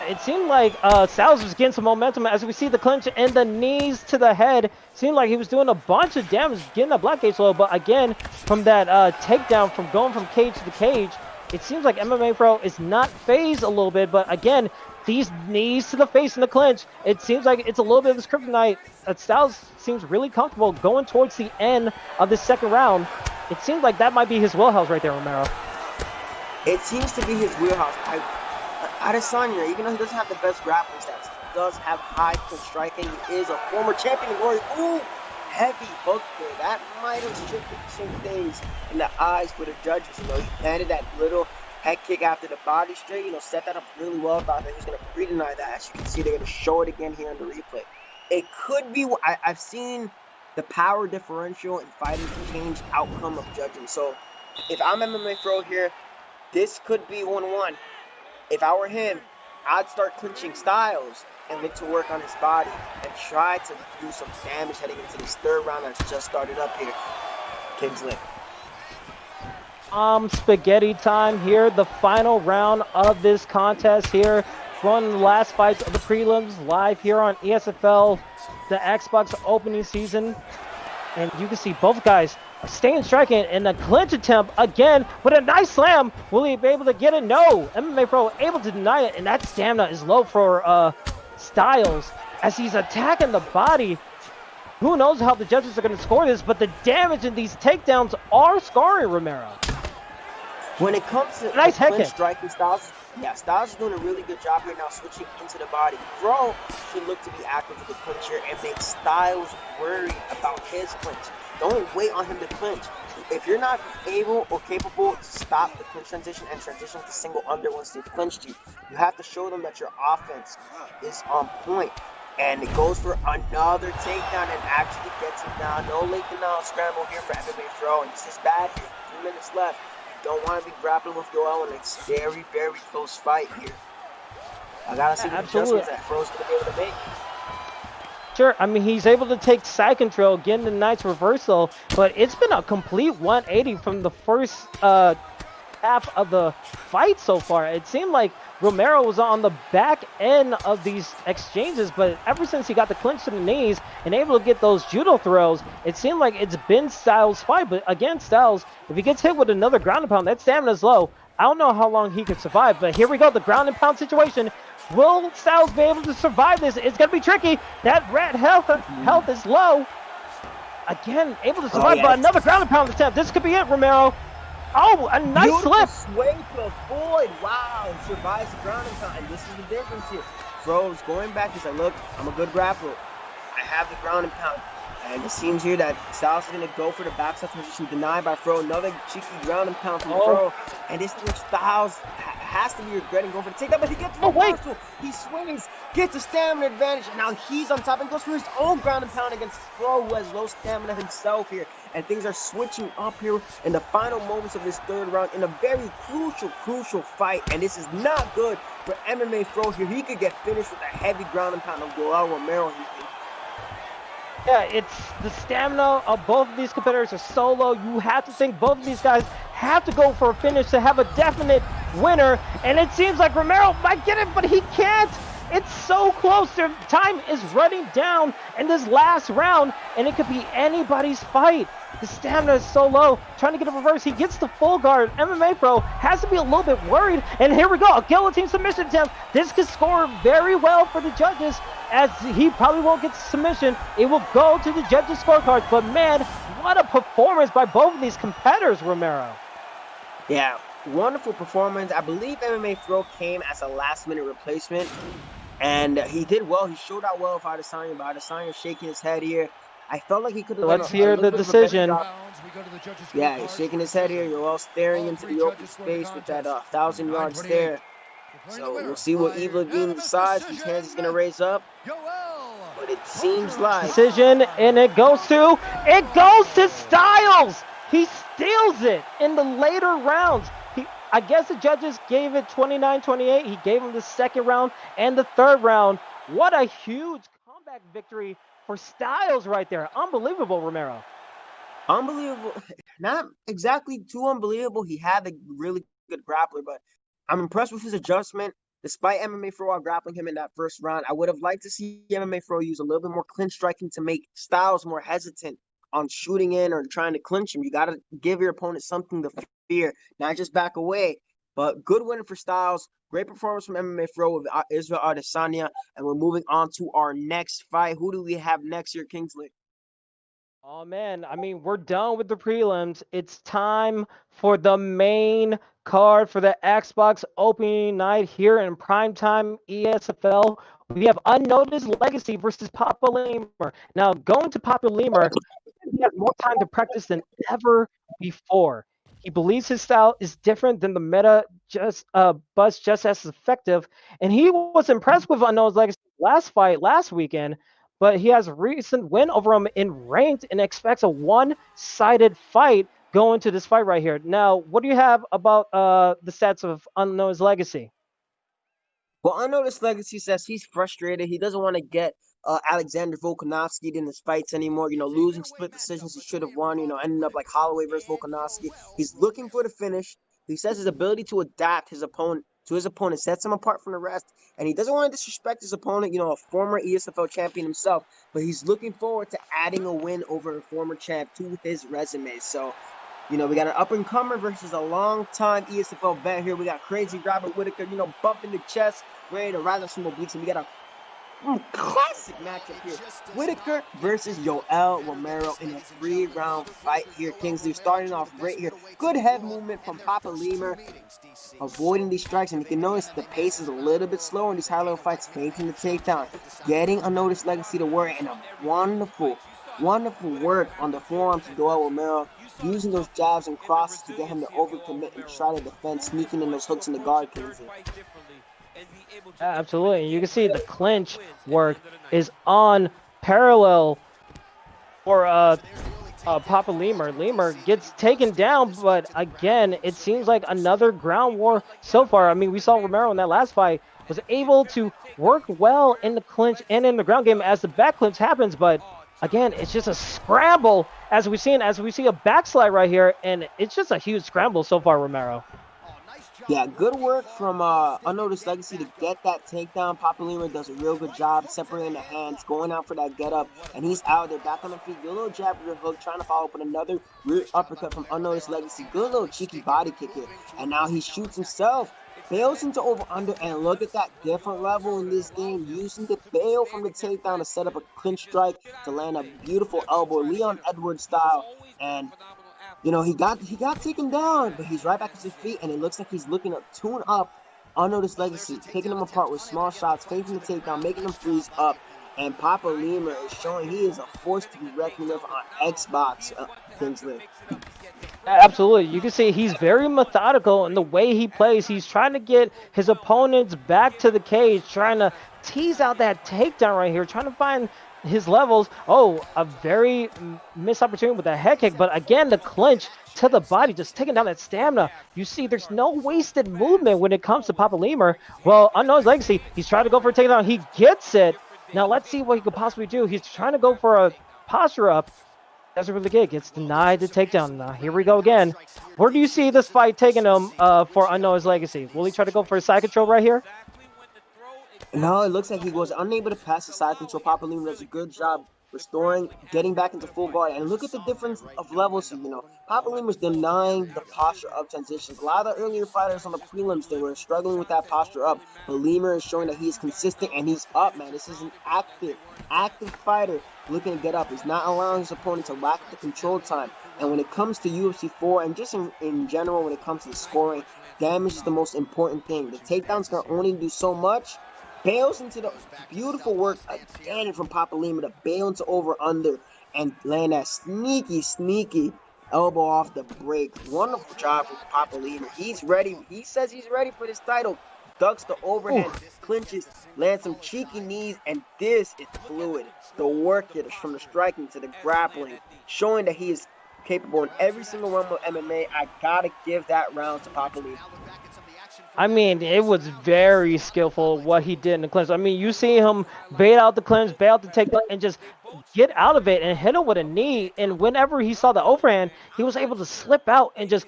S1: It seemed like Styles was getting some momentum as we see the clinch and the knees to the head. Seemed like he was doing a bunch of damage, getting that black cage low. But again, from that takedown, from going from cage to cage, it seems like MMA Pro is not phased a little bit. But again, these knees to the face in the clinch, it seems like it's a little bit of this kryptonite. Styles seems really comfortable going towards the end of the second round. It seems like that might be his wheelhouse right there, Romero.
S3: It seems to be his wheelhouse. Adesanya, even though he doesn't have the best grappling stats, he does have high clinch striking. He is a former champion in glory. Ooh, heavy hook there. That might have shifted some things in the eyes for the judges. You know, he landed that little head kick after the body straight. You know, set that up really well. Thought that he was going to pre-deny that. As you can see, they're going to show it again here on the replay. It could be. I've seen the power differential in fighting change outcome of judging. So, if I'm MMA Pro here, this could be 1-1. If I were him, I'd start clinching Styles and look to work on his body and try to do some damage heading into this third round that's just started up here. Kingsley.
S1: Spaghetti time here. The final round of this contest here. One of the last fights of the prelims live here on ESFL, the Xbox opening season. And you can see both guys staying striking in the clinch attempt again with a nice slam. Will he be able to get it? No. MMA Pro able to deny it, and that stamina is low for Styles as he's attacking the body. Who knows how the judges are going to score this, but the damage in these takedowns are scarring Romero.
S3: When it comes to
S1: nice head kick
S3: striking, Styles is doing a really good job here now switching into the body. Pro should look to be active with the clinch here and make Styles worry about his clinch. Don't wait on him to clinch. If you're not able or capable to stop the clinch transition and transition to single under once they've clinched you, you have to show them that your offense is on point. And it goes for another takedown and actually gets him down. No late denial scramble here for MMA Pro. And this is bad here. 3 minutes left. You don't want to be grappling with Yoel, and it's very, very close fight here. I gotta see the adjustments that Fro's gonna be able to make.
S1: Sure, I mean, he's able to take side control, getting the nice reversal, but it's been a complete 180 from the first half of the fight so far. It seemed like Romero was on the back end of these exchanges, but ever since he got the clinch to the knees and able to get those judo throws, it seemed like it's been Styles' fight. But again, Styles, if he gets hit with another ground and pound, that stamina's low. I don't know how long he can survive, but here we go, the ground and pound situation. Will Styles be able to survive this? It's going to be tricky. That red health is low. Again, able to survive, but another ground and pound attempt. This could be it, Romero. Oh, a nice slip.
S3: Sway to avoid. Wow, survives the ground and pound. And this is the difference here. Fro's going back. He's like, look, I'm a good grappler. I have the ground and pound. And it seems here that Styles is going to go for the backside position, denied by Fro. Another cheeky ground and pound from Fro. And this is where Styles has to be regretting going for the takedown, but he gets the reversal. He swings, gets a stamina advantage, and now he's on top and goes for his own ground and pound against Fro, who has low stamina himself here. And things are switching up here in the final moments of this third round in a very crucial fight. And this is not good for MMA Fro here. He could get finished with a heavy ground and pound of Yoel Romero.
S1: Yeah, it's the stamina of both of these competitors are so low. You have to think both of these guys have to go for a finish to have a definite winner. And it seems like Romero might get it, but he can't. It's so close. Their time is running down in this last round, and it could be anybody's fight. The stamina is so low. Trying to get a reverse. He gets the full guard. MMA Pro has to be a little bit worried. And here we go. A guillotine submission attempt. This could score very well for the judges, as he probably won't get the submission. It will go to the judges' scorecards. But man, what a performance by both of these competitors, Romero.
S3: Yeah, wonderful performance. I believe MMA Pro came as a last-minute replacement, and he did well. He showed out well with Adesanya, but Adesanya shaking his head here. I felt like he could have.
S1: Let's hear the decision.
S3: Yeah, he's shaking his head here. You're all staring into the open space with that 1,000-yard stare. So we'll see what Evil Levine decides. His hands is gonna raise up, but it seems like
S1: decision, and it goes to Styles. He steals it in the later rounds. I guess the judges gave it 29-28. He gave him the second round and the third round. What a huge comeback victory for Styles right there. Unbelievable, Romero.
S3: Unbelievable. Not exactly too unbelievable. He had a really good grappler, but I'm impressed with his adjustment. Despite MMA Pro grappling him in that first round, I would have liked to see MMA Pro use a little bit more clinch striking to make Styles more hesitant on shooting in or trying to clinch him. You got to give your opponent something to fear, not just back away. But good win for Styles. Great performance from MMA Pro with Israel Adesanya. And we're moving on to our next fight. Who do we have next here, Kingsley?
S1: Oh, man. I mean, we're done with the prelims. It's time for the main card for the Xbox opening night here in primetime ESFL. We have Unnoticed Legacy versus Papalemur. Now, going to Papalemur, he has more time to practice than ever before. He believes his style is different than the meta, but just as effective. And he was impressed with Unnoticed Legacy last weekend, but he has a recent win over him in ranked and expects a one-sided fight going to this fight right here. Now, what do you have about the stats of Unnoticed Legacy?
S3: Well, Unnoticed Legacy says he's frustrated. He doesn't want to get Alexander Volkanovski in his fights anymore. You know, losing split decisions he should have won. You know, ending up like Holloway versus Volkanovski. He's looking for the finish. He says his ability to adapt his opponent sets him apart from the rest. And he doesn't want to disrespect his opponent, you know, a former ESFL champion himself. But he's looking forward to adding a win over a former champ to his resume. So, you know, we got an up-and-comer versus a long-time ESFL vet here. We got Crazy Robert Whitaker, you know, bumping the chest, ready to rise up some obliques. And we got a classic matchup here. Whitaker versus Yoel Romero in a 3-round fight here. Kingsley starting off great here. Good head movement from Papalemur, avoiding these strikes. And you can notice the pace is a little bit slower in these high-level fights, faking the takedown, getting Unnoticed Legacy to work, and a wonderful work on the forearms of Yoel Romero, using those jabs and crosses to get him to overcommit and try to defend, sneaking in those hooks in the guard, Kingsley.
S1: Absolutely. You can see the clinch work is on parallel for Papalemur. Lemur gets taken down, but again, it seems like another ground war so far. I mean, we saw Romero in that last fight was able to work well in the clinch and in the ground game as the back clinch happens, but again, it's just a scramble as we see a backslide right here, and it's just a huge scramble so far, Romero.
S3: Yeah, good work from Unnoticed Legacy to get that takedown. Papalemur does a real good job separating the hands, going out for that get up, and he's out there back on the feet. Good little jab with a hook, trying to follow up with another rear uppercut from Unnoticed Legacy. Good little cheeky body kick here, and now he shoots himself. Bails into over-under, and look at that different level in this game, using the bail from the takedown to set up a clinch strike to land a beautiful elbow, Leon Edwards style, and you know, he got taken down, but he's right back to his feet, and it looks like he's looking to tune up Unnoticed Legacy, taking him apart with small shots, faking the takedown, making him freeze up, and Papalemur is showing he is a force to be reckoned with on Xbox, Kingsley.
S1: Absolutely. You can see he's very methodical in the way he plays. He's trying to get his opponents back to the cage, trying to tease out that takedown right here, trying to find his levels. Oh, a very missed opportunity with a head kick, but again, the clinch to the body, just taking down that stamina. You see, there's no wasted movement when it comes to Papalemur. Well, Unnoticed Legacy, he's trying to go for a takedown. He gets it. Now, let's see what he could possibly do. He's trying to go for a posture up. Doesn't really get, gets denied the takedown. Now, here we go again. Where do you see this fight taking him for Unnoticed Legacy? Will he try to go for a side control right here?
S3: No, it looks like he was unable to pass the side control. Papalemur does a good job restoring, getting back into full guard. And look at the difference of levels. Papalemur's denying the posture up transitions. A lot of the earlier fighters on the prelims, they were struggling with that posture up. But Lemur is showing that he is consistent and he's up, man. This is an active fighter looking to get up. He's not allowing his opponent to lack the control time. And when it comes to UFC 4 and just in general, when it comes to the scoring, damage is the most important thing. The takedowns can only do so much. Bails into the beautiful work again from Papalemur to bail into over-under and land that sneaky elbow off the break. Wonderful job from Papalemur. He's ready. He says he's ready for this title. Ducks the overhand, clinches, lands some cheeky knees, and this is fluid. The work here from the striking to the grappling, showing that he is capable in every single realm of MMA. I gotta give that round to Papalemur.
S1: I mean, it was very skillful what he did in the clinch. I mean, you see him bait out the clinch, bait out the takedown, and just get out of it and hit him with a knee. And whenever he saw the overhand, he was able to slip out and just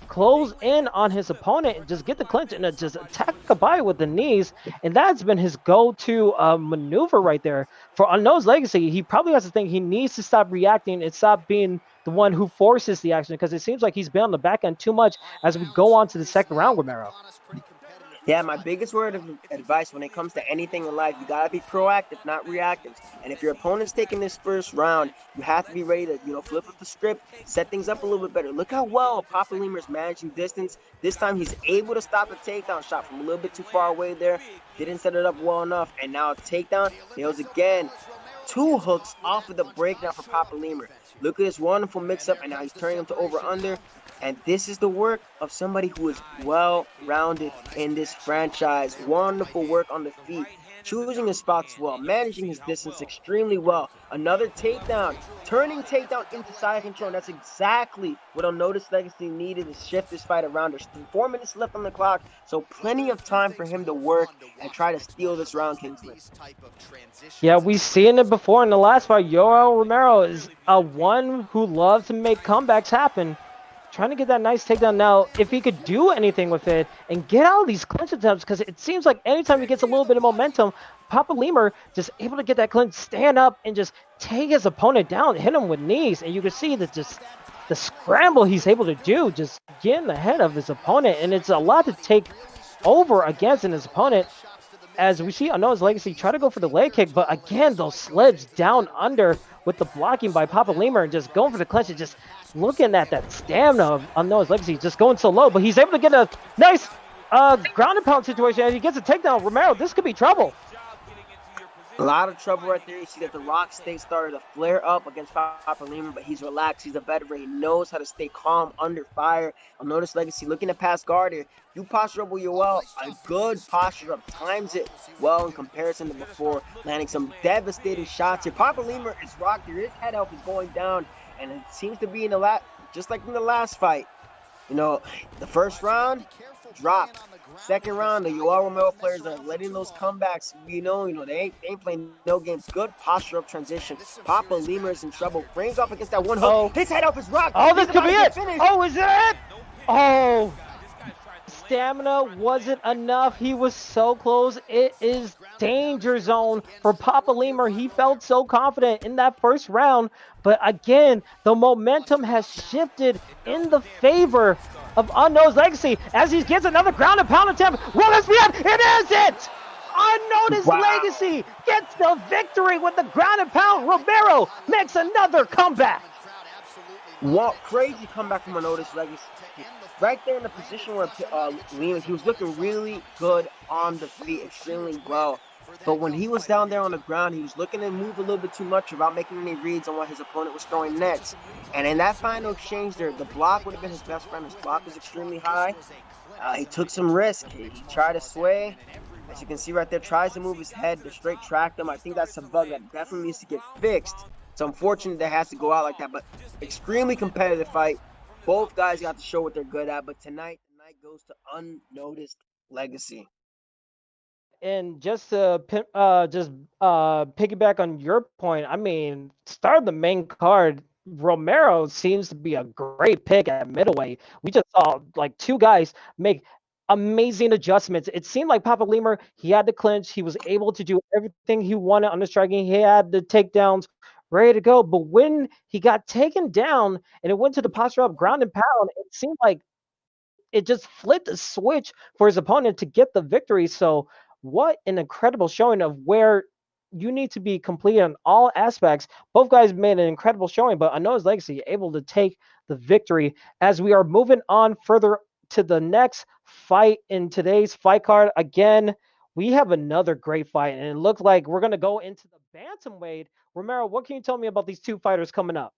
S1: close in on his opponent and just get the clinch and just attack a body with the knees. And that's been his go-to maneuver right there. For Unknown's legacy, he probably has to think he needs to stop reacting and stop being the one who forces the action, because it seems like he's been on the back end too much as we go on to the second round, Romero.
S3: Yeah, my biggest word of advice when it comes to anything in life, you got to be proactive, not reactive. And if your opponent's taking this first round, you have to be ready to, flip up the script, set things up a little bit better. Look how well Papalemur is managing distance. This time he's able to stop the takedown shot from a little bit too far away there. Didn't set it up well enough. And now a takedown, nails again. 2 hooks off of the breakdown for Papalemur. Look at this wonderful mix-up, and now he's turning him to over-under. And this is the work of somebody who is well-rounded in this franchise. Wonderful work on the feet, choosing his spots well, managing his distance extremely well. Another takedown, turning takedown into side control. And that's exactly what Unnoticed Legacy needed to shift this fight around. There's 4 minutes left on the clock, so plenty of time for him to work and try to steal this round, Kingsley.
S1: Yeah, we've seen it before in the last fight. Yoel Romero is one who loves to make comebacks happen. Trying to get that nice takedown now. If he could do anything with it and get out of these clinch attempts, because it seems like anytime he gets a little bit of momentum, Papalemur just able to get that clinch, stand up, and just take his opponent down, hit him with knees. And you can see that just the scramble he's able to do, just getting ahead of his opponent. And it's a lot to take over against in his opponent. As we see Unknown's Legacy try to go for the leg kick, but again, those slips down under with the blocking by Papalemur and just going for the clinch and just looking at that stamina of Unknown's Legacy, just going so low, but he's able to get a nice ground and pound situation, and he gets a takedown. Romero, this could be trouble.
S3: A lot of trouble right there. You see that the rock state started to flare up against Papalemur, but he's relaxed. He's a veteran. He knows how to stay calm under fire. Unnoticed Legacy looking to pass guard here. You posture up with Yoel. A good posture up. Times it well in comparison to before. Landing some devastating shots here. Papalemur is rocked here. His head health is going down. And it seems to be just like in the last fight. The first round dropped. Second round, the Yoel Romero players are letting those comebacks. They ain't playing no games. Good posture up transition. Papalemur is in trouble. Frames off against that one hook. His head off is rocked.
S1: Oh, this could be it. Oh, is it? Oh, stamina wasn't enough. He was so close. It is danger zone for Papalemur. He felt so confident in that first round, but again, the momentum has shifted in the favor of Unknown's Legacy as he gets another ground and pound attempt. Will this be it? It is it! Unnoticed Legacy gets the victory with the ground and pound. Romero makes another comeback.
S3: What crazy comeback from Unnoticed Legacy. Right there in the position where Liam, he was looking really good on the feet, extremely well. But when he was down there on the ground, he was looking to move a little bit too much without making any reads on what his opponent was throwing next. And in that final exchange there, the block would have been his best friend. His block was extremely high. He took some risk. He tried to sway. As you can see right there, tries to move his head to straight track them. I think that's a bug that definitely needs to get fixed. It's unfortunate that it has to go out like that, but extremely competitive fight. Both guys got to show what they're good at, but tonight, the night goes to Unnoticed Legacy.
S1: And just to piggyback on your point, I mean, start of the main card, Romero seems to be a great pick at middleweight. We just saw like 2 guys make amazing adjustments. It seemed like Papalemur, he had the clinch. He was able to do everything he wanted on the striking. He had the takedowns ready to go. But when he got taken down and it went to the posture up ground and pound, it seemed like it just flipped the switch for his opponent to get the victory. So what an incredible showing of where you need to be complete on all aspects. Both guys made an incredible showing, but Unnoticed Legacy able to take the victory. As we are moving on further to the next fight in today's fight card, again, we have another great fight, and it looks like we're going to go into the bantamweight. Romero, what can you tell me about these two fighters coming up?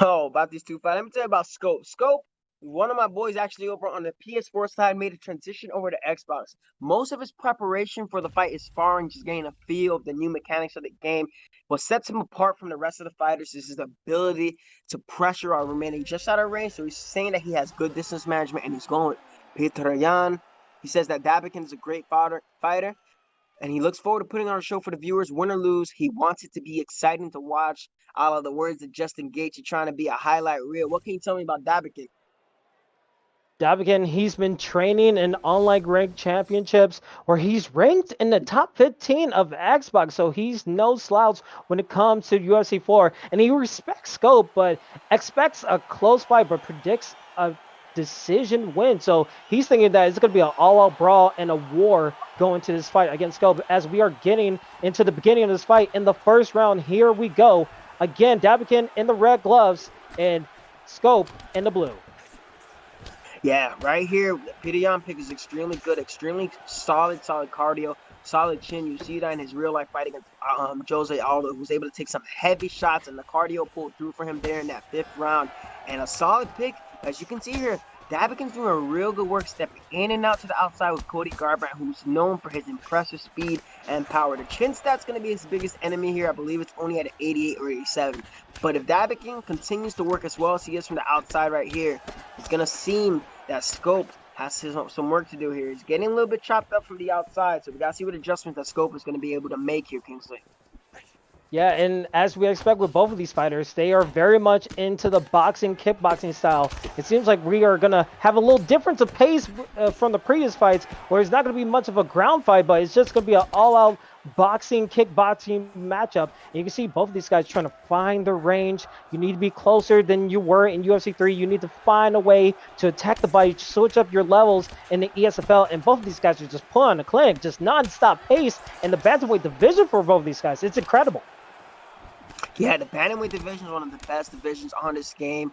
S3: Oh, about these two fights. Let me tell you about Scope. Scope, one of my boys actually over on the PS4 side made a transition over to Xbox. Most of his preparation for the fight is sparring, just getting a feel of the new mechanics of the game. What sets him apart from the rest of the fighters is his ability to pressure our remaining just out of range. So he's saying that he has good distance management and he's going with Peter Yan. He says that Dabikin is a great fighter. And he looks forward to putting on a show for the viewers, win or lose. He wants it to be exciting to watch. All of the words of Justin Gaethje trying to be a highlight reel. What can you tell me about Dabikin?
S1: Dabikin, he's been training in online ranked championships where he's ranked in the top 15 of Xbox. So he's no slouch when it comes to UFC 4. And he respects Scope, but expects a close fight, but predicts a decision win. So he's thinking that it's going to be an all-out brawl and a war going to this fight against Scope. As we are getting into the beginning of this fight in the first round, here we go. Again, Dabikin in the red gloves and Scope in the blue.
S3: Yeah, right here, Peter Yan pick is extremely good, extremely solid cardio, solid chin. You see that in his real life fight against Jose Aldo, who was able to take some heavy shots, and the cardio pulled through for him there in that 5th round. And a solid pick, as you can see here. Dabikin's doing a real good work stepping in and out to the outside with Cody Garbrandt, who's known for his impressive speed and power. The chin stat's going to be his biggest enemy here. I believe it's only at an 88 or 87. But if Dabikin continues to work as well as he is from the outside right here, it's going to seem that Scope has some work to do here. He's getting a little bit chopped up from the outside, so we got to see what adjustments that Scope is going to be able to make here, Kingsley.
S1: Yeah, and as we expect with both of these fighters, they are very much into the boxing, kickboxing style. It seems like we are going to have a little difference of pace from the previous fights, where it's not going to be much of a ground fight, but it's just going to be an all-out boxing, kickboxing matchup. And you can see both of these guys trying to find the range. You need to be closer than you were in UFC 3. You need to find a way to attack the body, switch up your levels in the ESFL. And both of these guys are just pulling the clinic, just non-stop pace. And the bantamweight division for both of these guys, it's incredible.
S3: Yeah, the bantamweight division is one of the best divisions on this game.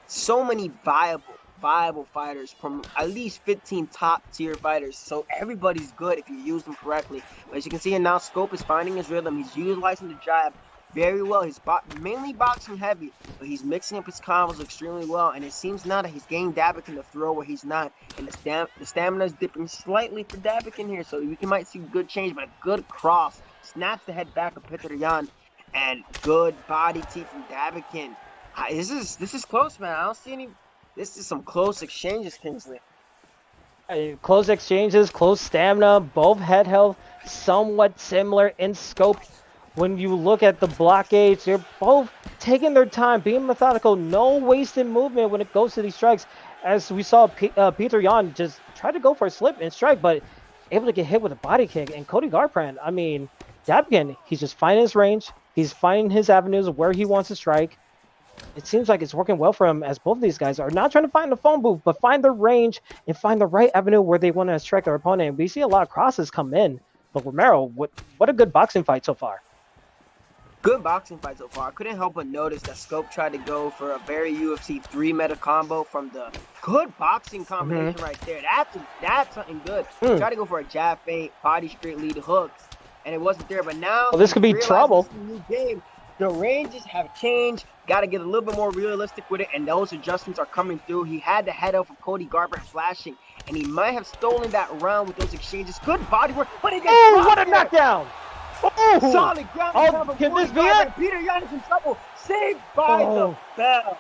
S3: So many viable fighters from at least 15 top-tier fighters. So everybody's good if you use them correctly. But as you can see, now Scope is finding his rhythm. He's utilizing the jab very well. He's mainly boxing heavy, but he's mixing up his combos extremely well. And it seems now that he's getting Dabikin to throw where he's not. And the stamina is dipping slightly for Dabikin here. So we might see good change, but a good cross. Snaps the head back of Peter Yan. And good body teeth from Dabikin. This is close, man. I don't see any. This is some close exchanges, Kingsley.
S1: Close exchanges, close stamina, both head health somewhat similar in scope. When you look at the blockades, they're both taking their time, being methodical, no wasted movement when it goes to these strikes. As we saw Peter Yan just try to go for a slip and strike, but able to get hit with a body kick. And Cody Garbrandt, I mean, Dabikin, he's just finding his range. He's finding his avenues of where he wants to strike. It seems like it's working well for him, as both of these guys are not trying to find the phone booth, but find their range and find the right avenue where they want to strike their opponent. We see a lot of crosses come in. But Romero, what a good boxing fight so far.
S3: Good boxing fight so far. I couldn't help but notice that Scope tried to go for a very UFC 3 meta combo from the good boxing combination right there. That's something good. Tried to go for a jab feint, body straight lead hooks, and it wasn't there. But now
S1: this could be trouble.
S3: This is a new game. The ranges have changed. Got to get a little bit more realistic with it, and those adjustments are coming through. He had the head up of Cody Garbrandt flashing, and he might have stolen that round with those exchanges. Good body work, but he gets
S1: what a knockdown!
S3: Oh, solid ground.
S1: Can this be it?
S3: Peter Yan is in trouble. Saved by the bell.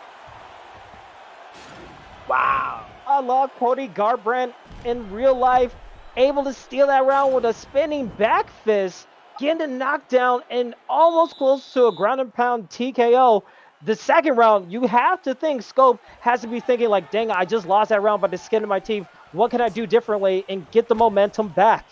S3: Wow.
S1: I love Cody Garbrandt in real life, able to steal that round with a spinning back fist, getting the knockdown and almost close to a ground and pound TKO. The second round, you have to think Scope has to be thinking like, dang, I just lost that round by the skin of my teeth. what can I do differently and get the momentum back?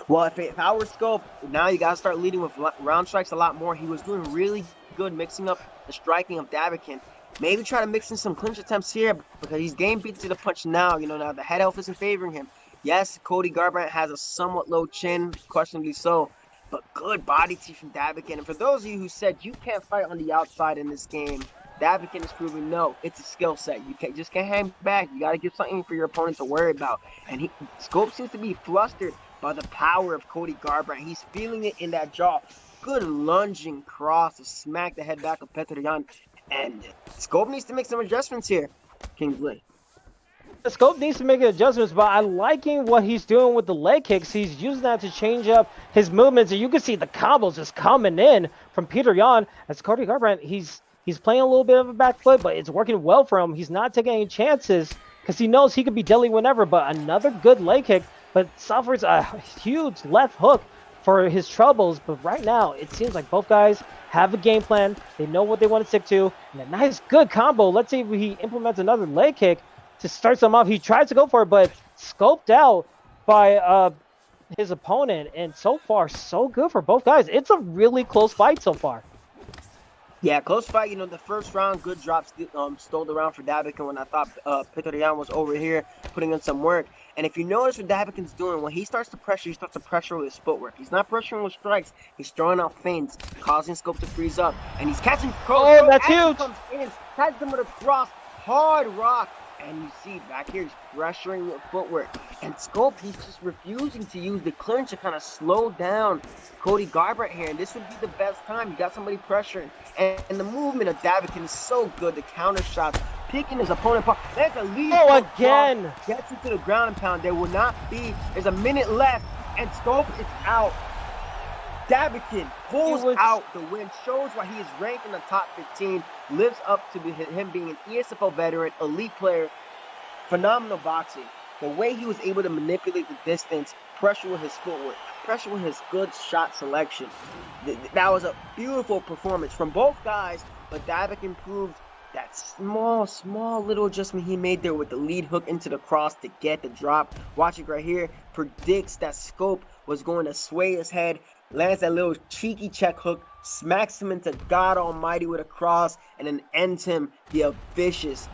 S3: Well, if I were Scope, now you got to start leading with round strikes a lot more. He was doing really good mixing up the striking of Dabikin. Maybe try to mix in some clinch attempts here because he's game beat to the punch now. You know, now the head health isn't favoring him. Yes, Cody Garbrandt has a somewhat low chin, questionably so, but good body teeth from Dabikin. And for those of you who said you can't fight on the outside in this game, Dabikin is proving no, it's a skill set. You just can't hang back. You got to give something for your opponent to worry about. And Scope seems to be flustered by the power of Cody Garbrandt. He's feeling it in that jaw. Good lunging cross to smack the head back of Petroyan. And Scope needs to make some adjustments here, Kingsley.
S1: The Scope needs to make adjustments, but I'm liking what he's doing with the leg kicks. He's using that to change up his movements, and you can see the combos just coming in from Petroyan. As Cody Garbrandt, he's playing a little bit of a back foot, but it's working well for him. He's not taking any chances because he knows he could be deadly whenever, but another good leg kick, but suffers a huge left hook for his troubles. But right now, it seems like both guys have a game plan. They know what they want to stick to. And a nice, good combo. Let's see if he implements another leg kick to start some off. He tried to go for it, but scoped out by his opponent. And so far, so good for both guys. It's a really close fight so far.
S3: Yeah, close fight. You know, the first round, good drops stole the round for Dabikin when I thought Petroyan was over here putting in some work. And if you notice what Dabikin's doing, when he starts to pressure with his footwork. He's not pressuring with strikes. He's throwing out feints, causing Scope to freeze up. And he's catching
S1: Oh, that's huge.
S3: Comes in, catches him with a cross, hard rock. And you see back here, he's pressuring with footwork. And Scope, he's just refusing to use the clinch to kind of slow down Cody Garbrandt here. And this would be the best time. You got somebody pressuring. And the movement of Dabikin is so good. The counter shots, picking his opponent apart. There's a lead.
S1: Oh, again.
S3: Gets into the ground and pound. There will not be. There's a minute left. And Scope is out. Dabikin pulls out the win, shows why he is ranked in the top 15, lives up to him being an ESFL veteran, elite player, phenomenal boxing. The way he was able to manipulate the distance, pressure with his footwork, pressure with his good shot selection. That was a beautiful performance from both guys, but Dabikin proved that small little adjustment he made there with the lead hook into the cross to get the drop. Watch it right here. Predicts that Scope was going to sway his head. Lands that little cheeky check hook, smacks him into God Almighty with a cross, and then ends him via vicious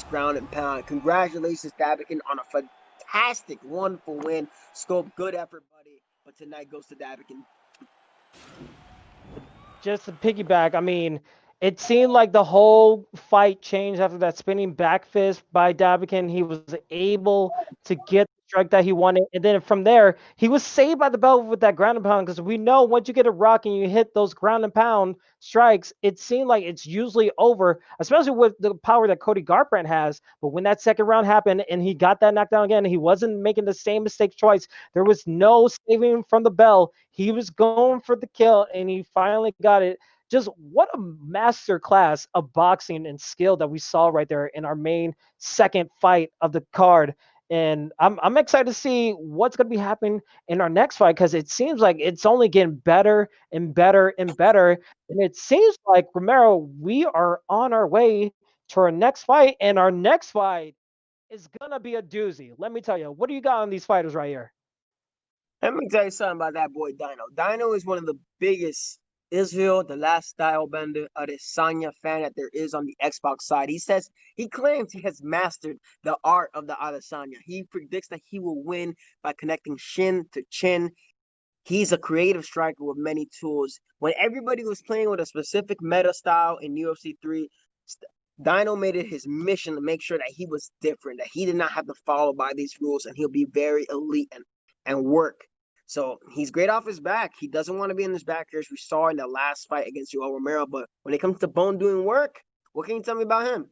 S3: ground and pound. Congratulations, Dabikin, on a fantastic, wonderful win. Scope, good effort, buddy. But tonight goes to Dabikin.
S1: Just to piggyback, I mean, it seemed like the whole fight changed after that spinning back fist by Dabikin. He was able to get the strike that he wanted. And then from there, he was saved by the bell with that ground and pound, because we know once you get a rock and you hit those ground and pound strikes, it seemed like it's usually over, especially with the power that Cody Garbrandt has. But when that second round happened and he got that knockdown again, he wasn't making the same mistake twice. There was no saving him from the bell. He was going for the kill, and he finally got it. Just what a master class of boxing and skill that we saw right there in our main second fight of the card. And I'm excited to see what's going to be happening in our next fight, because it seems like it's only getting better and better and better. And it seems like, Romero, we are on our way to our next fight, and our next fight is going to be a doozy. Let me tell you, what do you got on these fighters right here?
S3: Let me tell you something about that boy Dino. Dino is one of the biggest Israel, the last style bender, Adesanya fan that there is on the Xbox side. He claims he has mastered the art of the Adesanya. He predicts that he will win by connecting shin to chin. He's a creative striker with many tools. When everybody was playing with a specific meta style in UFC 3, Dino made it his mission to make sure that he was different, that he did not have to follow by these rules, and he'll be very elite and work. So he's great off his back. He doesn't want to be in his back here, as we saw in the last fight against Joel Romero. But when it comes to Bone doing work, what can you tell me about him?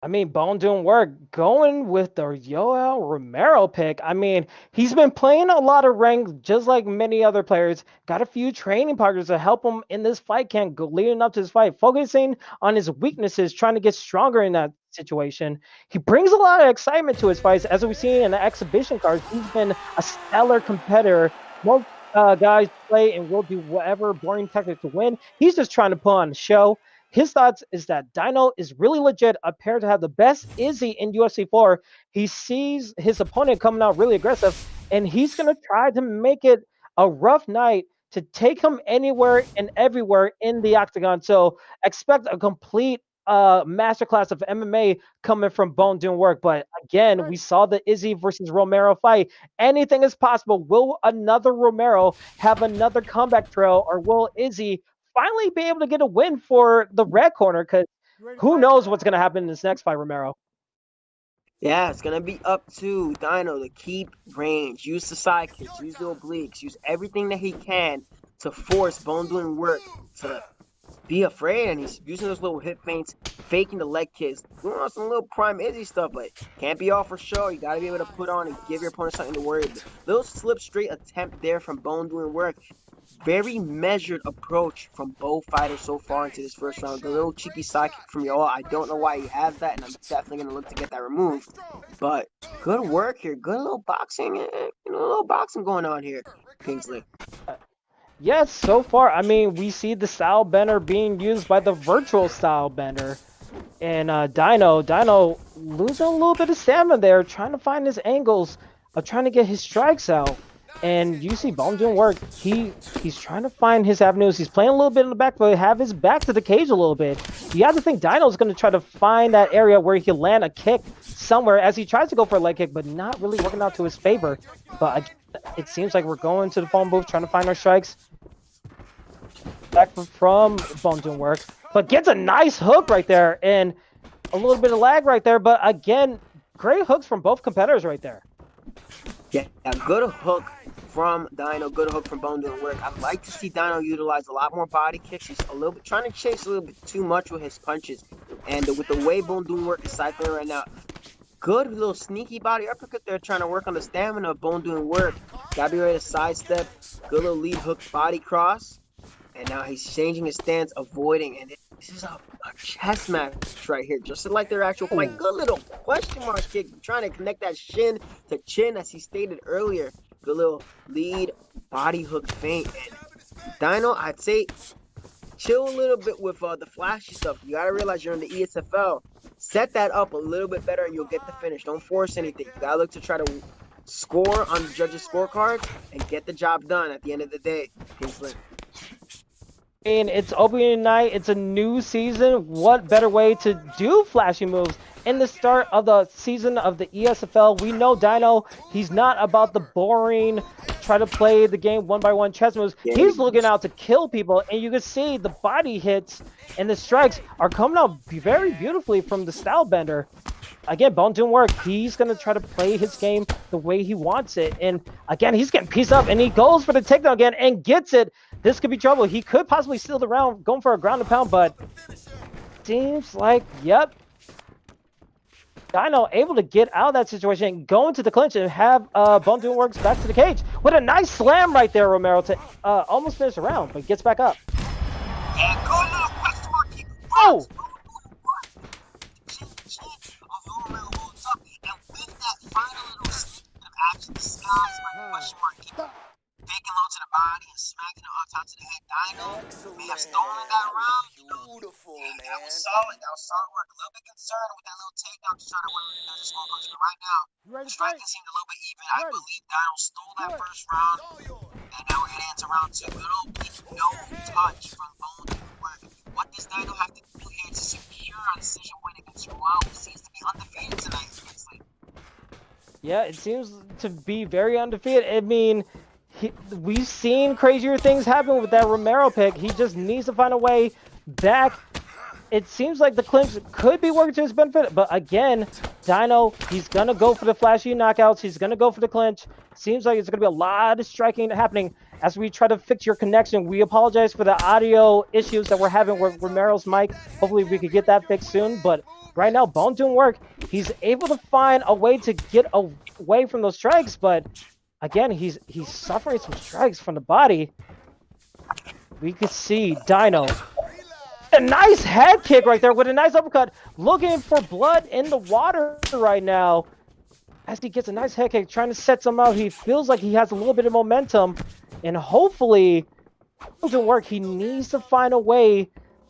S1: I mean, Bone doing work, going with the Yoel Romero pick. I mean, he's been playing a lot of ranks just like many other players. Got a few training partners to help him in this fight camp leading up to this fight, focusing on his weaknesses, trying to get stronger in that situation. He brings a lot of excitement to his fights. As we've seen in the exhibition cards, he's been a stellar competitor. Most guys play and will do whatever boring tactic to win. He's just trying to put on a show. his thoughts is that Dino is really legit, appeared to have the best Izzy in UFC 4. He sees his opponent coming out really aggressive, and he's going to try to make it a rough night to take him anywhere and everywhere in the octagon. So expect a complete masterclass of MMA coming from Bone doing work. But again, we saw the Izzy versus Romero fight. Anything is possible. Will another Romero have another comeback trail, or will Izzy finally be able to get a win for the red corner? Because who knows what's going to happen in this next fight, Romero.
S3: Yeah, it's going to be up to Dino to keep range, use the side kicks, use the obliques, use everything that he can to force Bone doing work to be afraid. And he's using those little hip feints, faking the leg kicks, doing on some little prime Izzy stuff, but can't be all for show. You got to be able to put on and give your opponent something to worry about. Little slip straight attempt there from Bone doing work. Very measured approach from both fighters so far into this first round. The little cheeky side kick from Ea, I don't know why he has that, and I'm definitely going to look to get that removed. But good work here. Good little boxing, little boxing going on here, Kingsley.
S1: Yes, so far, I mean, we see the style bender being used by the virtual style bender. And Dino losing a little bit of stamina there, trying to find his angles of trying to get his strikes out. And you see Bone doing work. He's trying to find his avenues. He's playing a little bit in the back, but have his back to the cage a little bit. You have to think Dino's going to try to find that area where he can land a kick somewhere as he tries to go for a leg kick, but not really working out to his favor. But it seems like we're going to the phone booth trying to find our strikes. Back from Bone doing work, but gets a nice hook right there and a little bit of lag right there. But again, great hooks from both competitors right there.
S3: Yeah, good hook from Dino, good hook from Bone doing work. I'd like to see Dino utilize a lot more body kicks. He's a little bit trying to chase a little bit too much with his punches. And with the way Bone doing work is cycling right now, good little sneaky body uppercut there, trying to work on the stamina of Bone doing work. Gotta be ready to sidestep. Good little lead hook body cross. And now he's changing his stance, avoiding. And this is a chess match right here, just like their actual fight. Good little question mark kick, trying to connect that shin to chin, as he stated earlier. Good little lead body hook feint. And Dino, I'd say, chill a little bit with the flashy stuff. You gotta realize you're in the ESFL. Set that up a little bit better, and you'll get the finish. Don't force anything. You gotta look to try to score on the judges' scorecard and get the job done at the end of the day. Kingsley.
S1: And it's opening night. It's a new season. What better way to do flashy moves in the start of the season of the ESFL? We know Dino, he's not about the boring, try to play the game one by one chess moves. He's looking out to kill people, and you can see the body hits and the strikes are coming out very beautifully from the style bender. Again, Bone doing work. He's going to try to play his game the way he wants it. And again, he's getting pieced up, and he goes for the takedown again and gets it. This could be trouble. He could possibly steal the round, going for a ground and pound, but seems like, yep. Dino able to get out of that situation, go into the clinch, and have Bone doing works back to the cage with a nice slam right there, Romero, to almost finish the round, but gets back up. Oh!
S3: Taking low to the body and smacking it on top of the head. Dino may have stolen that round.
S4: Beautiful, man.
S3: That was solid. That was solid work. A little bit concerned with that little takedown to try to win the scorecards. But right now, the striking seemed a little bit even. I believe Dino stole that first round. And now we're heading into round two. Little no touch from Bone doing work. What does Dino have to do here to secure a decision win against Joao, who seems to be undefeated tonight?
S1: Yeah, it seems to be very undefeated. I mean, we've seen crazier things happen with that Romero pick. He just needs to find a way back. It seems like the clinch could be working to his benefit, but again, Dino, he's going to go for the flashy knockouts. He's going to go for the clinch. Seems like it's going to be a lot of striking happening as we try to fix your connection. We apologize for the audio issues that we're having with Romero's mic. Hopefully we could get that fixed soon, but right now, Bone doing work. He's able to find a way to get away from those strikes, but again, he's suffering some strikes from the body. We could see Dino. A nice head kick right there with a nice uppercut. Looking for blood in the water right now. As he gets a nice head kick, trying to set some out. He feels like he has a little bit of momentum. And hopefully, to work, he needs to find a way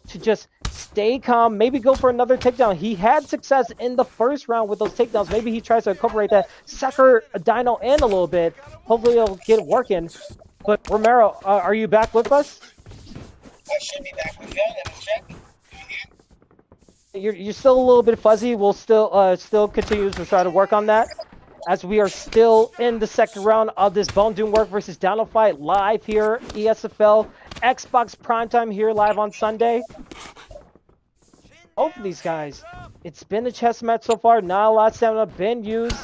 S1: to just stay calm, maybe go for another takedown. He had success in the first round with those takedowns. Maybe he tries to incorporate that, sucker Dino in a little bit. Hopefully he'll get it working. But Romero, are you back with us?
S3: I should be back with you. Let me check.
S1: You're still a little bit fuzzy. We'll still continue to try to work on that, as we are still in the second round of this Bone Doom Work versus Dino fight live here, ESFL, Xbox Primetime here live on Sunday. Both of these guys, it's been a chess match so far. Not a lot of stamina been used.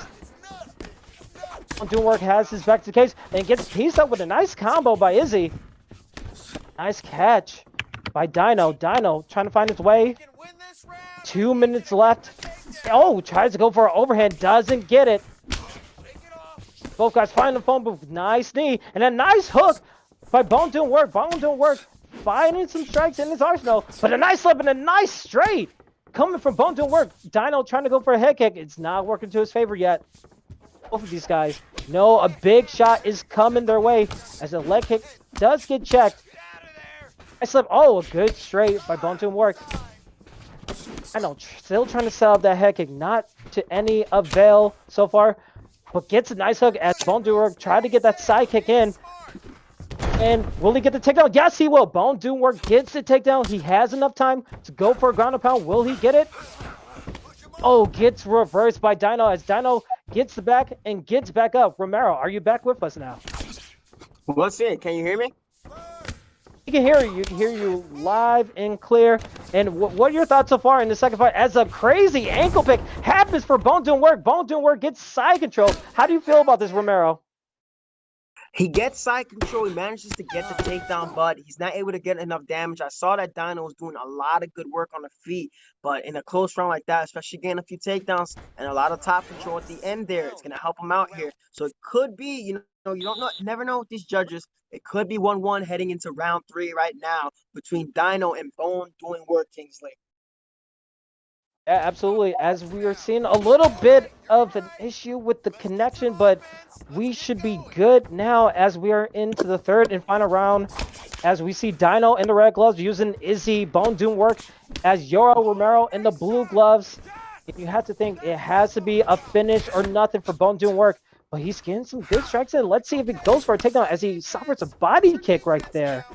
S1: Bone Doom Work has his back to the case and gets pieced up with a nice combo by Izzy. Nice catch by Dino. Dino trying to find his way. 2 minutes left. Oh, tries to go for an overhand, doesn't get it. Both guys find the phone booth. Nice knee and a nice hook by Bone Doom Work. Bone Doom Work finding some strikes in his arsenal, but a nice slip and a nice straight coming from Bone Doom Work. Dino trying to go for a head kick. It's not working to his favor yet. Both of these guys know a big shot is coming their way as a leg kick does get checked. I slip. Oh, a good straight by Bone Doom Work. I know, still trying to set up that head kick, not to any avail so far, but gets a nice hook as Bone Doom Work tried to get that side kick in. And will he get the takedown? Yes, he will. Bone Doom Work gets the takedown. He has enough time to go for a ground and pound. Will he get it? Oh, gets reversed by Dino as Dino gets the back and gets back up. Romero, are you back with us now?
S3: What's it? Can you hear me?
S1: You can hear you live and clear. And what are your thoughts so far in the second fight as a crazy ankle pick happens for Bone Doom Work? Bone Doom Work gets side control. How do you feel about this, Romero?
S3: He gets side control. He manages to get the takedown, but he's not able to get enough damage. I saw that Dino was doing a lot of good work on the feet, but in a close round like that, especially getting a few takedowns and a lot of top control at the end there, it's going to help him out here. So it could be, you don't know, never know with these judges. It could be 1-1 heading into round 3 right now between Dino and Bone Doing Work, Kingsley.
S1: Yeah, absolutely. As we are seeing a little bit of an issue with the connection, but we should be good now as we are into the third and final round. As we see Dino in the red gloves using Izzy Bone Doom Work as Yoel Romero in the blue gloves. If you have to think, it has to be a finish or nothing for Bone Doom Work. But he's getting some good strikes in. Let's see if he goes for a takedown as he suffers a body kick right there.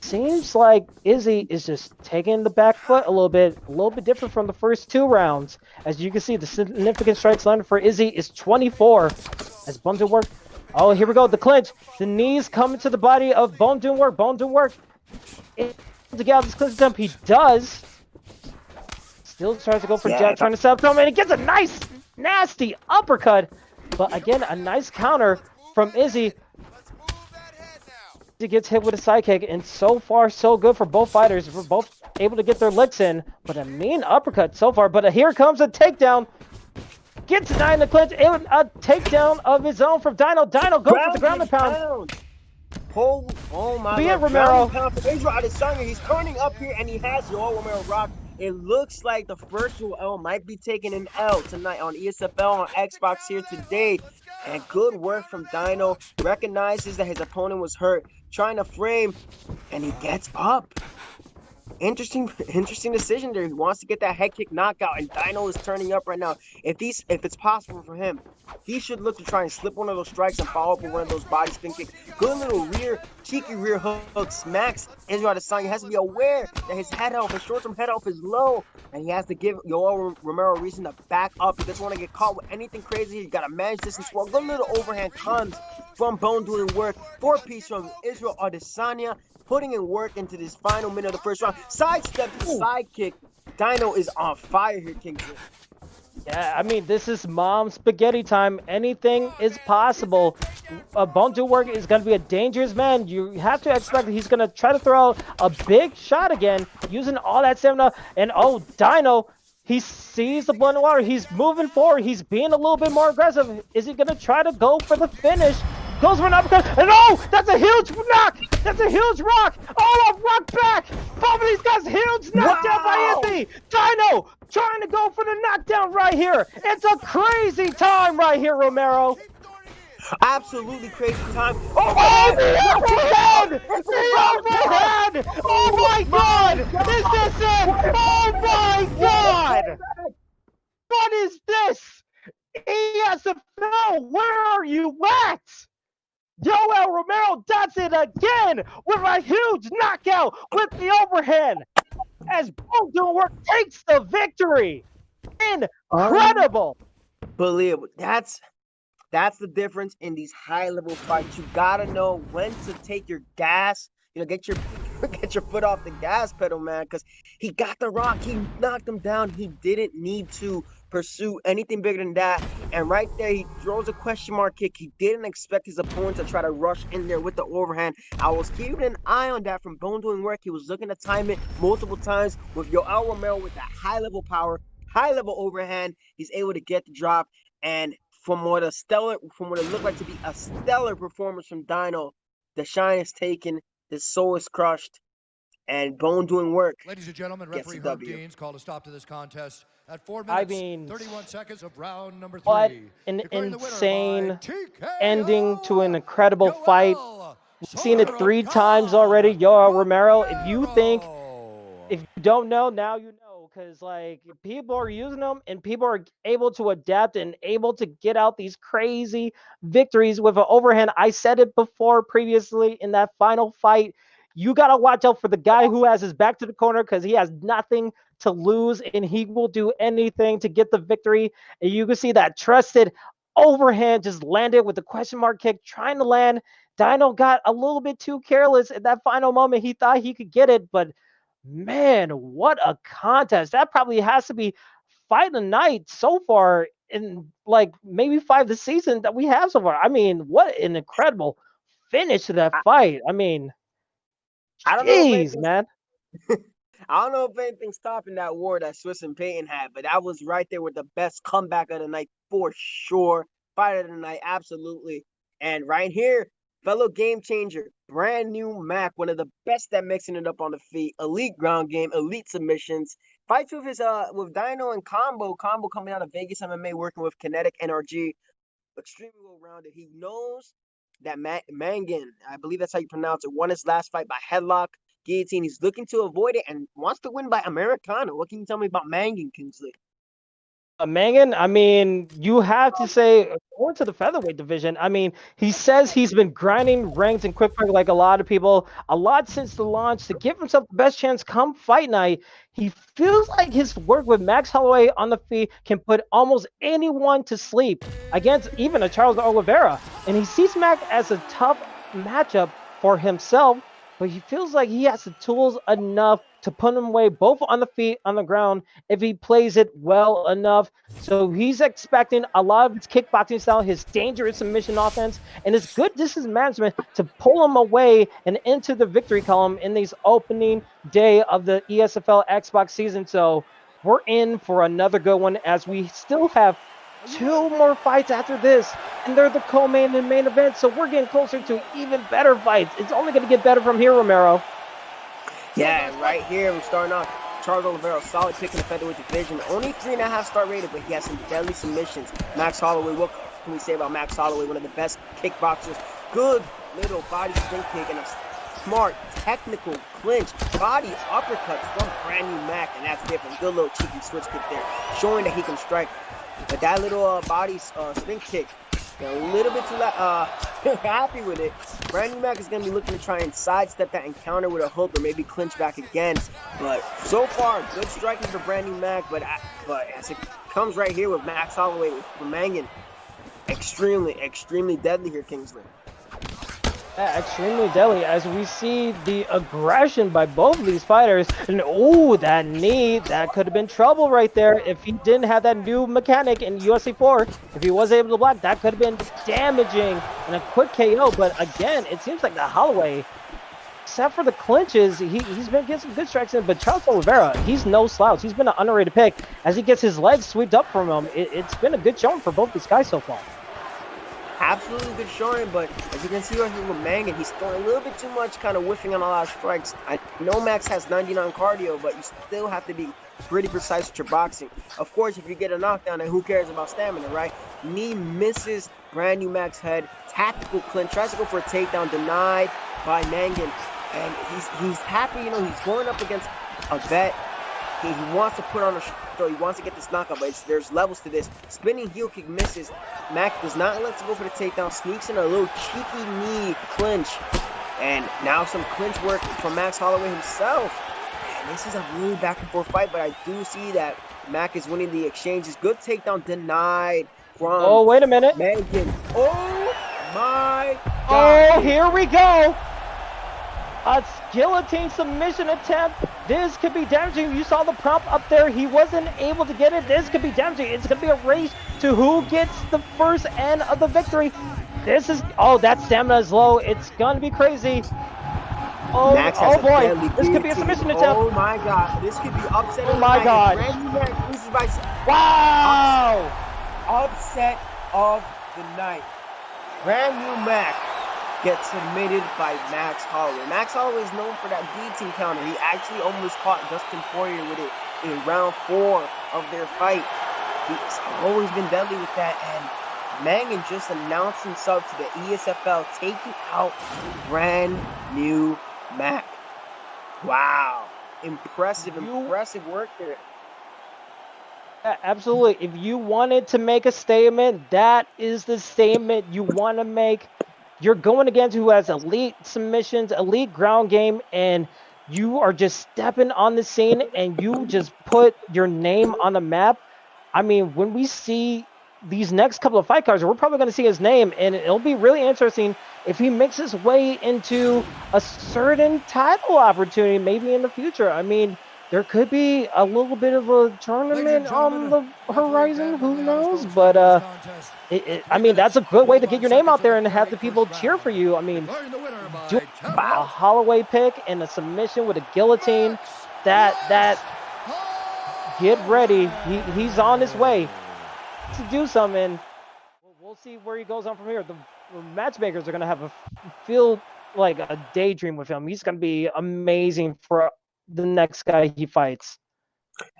S1: Seems like Izzy is just taking the back foot a little bit different from the first 2 rounds. As you can see, the significant strikes landed for Izzy is 24. As Bone Doom Work, oh, here we go, the clinch. The knees coming to the body of Bone Doom Work. Bone Doom Work to get out this clinch attempt. He does. Still tries to go for jab, trying to set up to him, and he gets a nice, nasty uppercut. But again, a nice counter from Izzy. He gets hit with a side kick, and so far, so good for both fighters. We're both able to get their licks in, but a mean uppercut so far. But here comes a takedown. Gets denied in the clinch, and a takedown of his own from Dino. Dino goes for the ground and pound.
S3: Oh my
S1: God. Romero.
S3: He's turning up here, and he has Yoel Romero rocked. It looks like the first L might be taking an L tonight on ESFL on Xbox here today. And good work from Dino. Recognizes that his opponent was hurt. Trying to frame. And he gets up. Interesting decision there. He wants to get that head kick knockout. And Dino is turning up right now. If it's possible for him, he should look to try and slip one of those strikes and follow up with one of those body spin kicks. Good little cheeky rear hook smacks Israel Adesanya. He has to be aware that his short-term head health is low. And he has to give Yoel Romero a reason to back up. He doesn't want to get caught with anything crazy. You got to manage distance well. Good little overhand comes from Bone Doing Work. 4-piece from Israel Adesanya. Putting in work into this final minute of the first round. Sidestep, side kick. Dino is on fire here, Kingsley.
S1: Yeah, I mean, this is mom spaghetti time. Anything is possible. Bone Doom Work is going to be a dangerous man. You have to expect that he's going to try to throw out a big shot again, using all that stamina. And oh, Dino, he sees the blood and water. He's moving forward. He's being a little bit more aggressive. Is he going to try to go for the finish? Goes for an uppercut, and oh, that's a huge knock! That's a huge rock! Oh, a rock back! Both of these guys huge knockdown by Anthony! Dino trying to go for the knockdown right here! It's a crazy time right here, Romero!
S3: Absolutely crazy time.
S1: Oh, the overhand! The overhand! Oh my God! Is this it? Oh my God! What is this? ESFL, where are you at? Yoel Romero does it again with a huge knockout with the overhand as Bone Doing Work takes the victory. Incredible.
S3: Unbelievable. That's the difference in these high-level fights. You gotta know when to take your gas. Get your foot off the gas pedal, man. Because he got the rock. He knocked him down. He didn't need to pursue anything bigger than that. And right there, he throws a question mark kick. He didn't expect his opponent to try to rush in there with the overhand. I was keeping an eye on that from Bone Doing Work. He was looking to time it multiple times with Yoel Romero with that high-level power, high-level overhand. He's able to get the drop. And from what it looked like to be a stellar performance from Dino, the shine is taken, the soul is crushed, and Bone Doing Work.
S4: Ladies and gentlemen, referee Herb Deans called a stop to this contest at 4 minutes, 31 seconds of round number 3.
S1: What an insane ending to an incredible fight. We've seen it 3 times already. Yoel Romero, if you don't know, now you know. Because like people are using them and people are able to adapt and able to get out these crazy victories with an overhand. I said it before previously in that final fight. You got to watch out for the guy who has his back to the corner because he has nothing to lose and he will do anything to get the victory. And you can see that trusted overhand just landed with the question mark kick trying to land. Dino got a little bit too careless at that final moment. He thought he could get it, but man, what a contest. That probably has to be fight of the night so far in like maybe 5 this season that we have so far. I mean, what an incredible finish to that fight. I mean,
S3: I don't
S1: geez, man.
S3: I don't know if anything's stopping that war that Swiss and Payton had, but that was right there with the best comeback of the night for sure. Fight of the night, absolutely. And right here, fellow game changer, brand new Mac, one of the best at mixing it up on the feet, elite ground game, elite submissions. Fights with his with Dino and Combo coming out of Vegas MMA, working with Kinetic NRG, extremely well rounded. He knows that Mangan, I believe that's how you pronounce it, won his last fight by headlock, guillotine. He's looking to avoid it and wants to win by Americano. What can you tell me about Mangan, Kingsley?
S1: Mangan, I mean, you have to say, going to the featherweight division, I mean, he says he's been grinding ranks and quick fight like a lot of people, a lot since the launch to give himself the best chance come fight night. He feels like his work with Max Holloway on the feet can put almost anyone to sleep against even a Charles Oliveira. And he sees Max as a tough matchup for himself, but he feels like he has the tools enough to put him away both on the feet, on the ground, if he plays it well enough. So he's expecting a lot of his kickboxing style, his dangerous submission offense, and his good distance management to pull him away and into the victory column in these opening day of the ESFL Xbox season. So we're in for another good one as we still have 2 more fights after this, and they're the co-main and main event, so we're getting closer to even better fights. It's only going to get better from here, Romero.
S3: Yeah, right here we're starting off. Charles Oliveira, solid pick in the featherweight division. Only 3.5 star rated, but he has some deadly submissions. Max Holloway, what can we say about Max Holloway? One of the best kickboxers. Good little body spin kick and a smart, technical clinch, body uppercuts from brand new Mac, and that's different. Good little cheeky switch kick there, showing that he can strike. But that little body spin kick, a little bit too happy with it. Brand new Mac is going to be looking to try and sidestep that encounter with a hook or maybe clinch back again. But so far, good striking for brand new Mac. But as it comes right here with Max Holloway from Mangan, extremely deadly here, Kingsley.
S1: Yeah, extremely deadly as we see the aggression by both of these fighters. And oh, that knee, that could have been trouble right there if he didn't have that new mechanic in UFC 4. If he was able to block, that could have been damaging and a quick KO. But again, it seems like the Holloway, except for the clinches, he's been getting some good strikes in. But Charles Oliveira, he's no slouch. He's been an underrated pick as he gets his legs swept up from him. It's been a good showing for both these guys so far.
S3: Absolutely good showing, but as you can see right here with Mangan, he's throwing a little bit too much, kind of whiffing on a lot of strikes. I know Max has 99 cardio, but you still have to be pretty precise with your boxing. Of course, if you get a knockdown, then who cares about stamina, right? Knee misses brand new Max head. Tactical clinch, tries to go for a takedown, denied. by Mangan. And he's happy, you know, he's going up against a vet. He wants to put on a show. He wants to get this knockout, but there's levels to this. Spinning heel kick misses. Mac does not let go for the takedown. Sneaks in a little cheeky knee clinch. And now some clinch work from Max Holloway himself. And this is a really back and forth fight, but I do see that Mac is winning the exchanges. Good takedown denied from
S1: Oh, wait a minute.
S3: Mangan. Oh my God.
S1: Oh, here we go. A guillotine submission attempt. This could be damaging. You saw the prompt up there. He wasn't able to get it. This could be damaging. It's going to be a race to who gets the first end of the victory. This is, oh, that stamina is low. It's going to be crazy. Oh, oh boy. This could be a submission attempt.
S3: Oh my God. This could be upsetting.
S1: Oh my God. Wow.
S3: Upset of the night. Brand new Mac gets submitted by Max Holloway. Max Holloway is known for that guillotine counter. He actually almost caught Dustin Poirier with it in round 4 of their fight. He's always been deadly with that, and Mangan just announced himself to the ESFL, taking out brand new Mac. Wow. Impressive work there.
S1: Absolutely. If you wanted to make a statement, that is the statement you want to make. You're going against who has elite submissions, elite ground game, and you are just stepping on the scene and you just put your name on the map. I mean, when we see these next couple of fight cards, we're probably going to see his name, and it'll be really interesting if he makes his way into a certain title opportunity maybe in the future. I mean, there could be a little bit of a tournament on the horizon, who knows? But I mean, that's a good way to get your name out there and have the people cheer for you. I mean, do a Holloway pick and a submission with a guillotine. That get ready. He's on his way to do something. We'll see where he goes on from here. The matchmakers are going to have feel like a daydream with him. He's going to be amazing for the next guy he fights.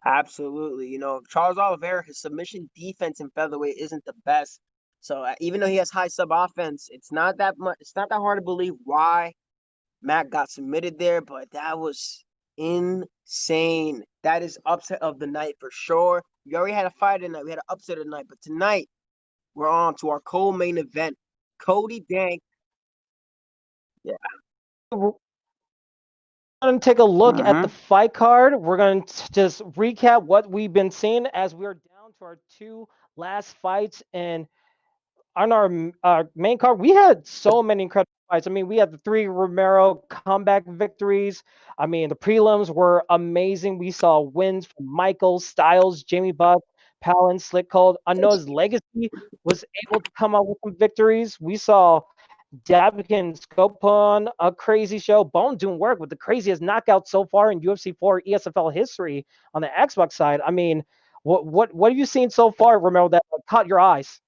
S3: Absolutely. You know, Charles Oliveira, his submission defense in featherweight isn't the best. So even though he has high sub offense, it's not that much. It's not that hard to believe why Mac got submitted there, but that was insane. That is upset of the night for sure. We already had a fight tonight. We had an upset of the night, but tonight we're on to our co-main event. Cody Dank. Yeah.
S1: We're going to take a look at the fight card. We're going to just recap what we've been seeing as we're down to our 2 last fights. And on our main card, we had so many incredible fights. I mean, we had the 3 Romero comeback victories. I mean, the prelims were amazing. We saw wins from Michael, Styles, Jamie Buck, Palin, Slick Cold. Unnoticed Legacy was able to come out with some victories. We saw Dabikin scope on a crazy show. Bone doing work with the craziest knockout so far in UFC 4 ESFL history on the Xbox side. I mean, what have you seen so far, Romero, that caught your eyes?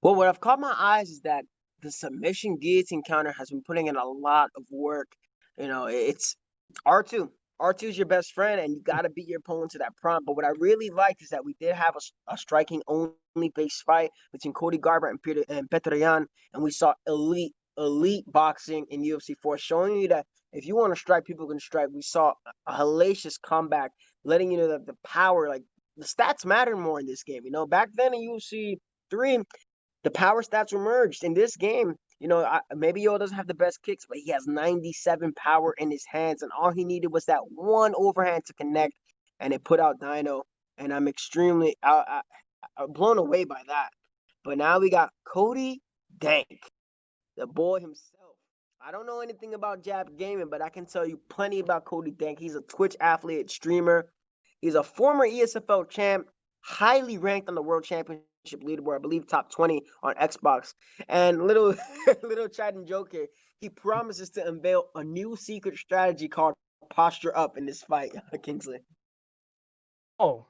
S3: Well, what I've caught my eyes is that the submission guillotine counter has been putting in a lot of work. You know, it's R2. R2 is your best friend, and you got to beat your opponent to that prompt. But what I really liked is that we did have a striking-only based fight between Cody Garbrandt and Petroyan, and we saw elite boxing in UFC 4, showing you that if you want to strike, people can strike. We saw a hellacious comeback, letting you know that the power, like the stats matter more in this game. You know, back then in UFC 3, the power stats were merged. In this game, you know, maybe Yo doesn't have the best kicks, but he has 97 power in his hands, and all he needed was that one overhand to connect, and it put out Dino. And I'm extremely blown away by that. But now we got Cody Dank, the boy himself. I don't know anything about jab gaming, but I can tell you plenty about Cody Dank. He's a Twitch athlete, streamer. He's a former ESFL champ, highly ranked on the World Championship leaderboard, I believe top 20 on Xbox. And little chat and joke here, he promises to unveil a new secret strategy called posture up in this fight, Kingsley.
S1: Oh,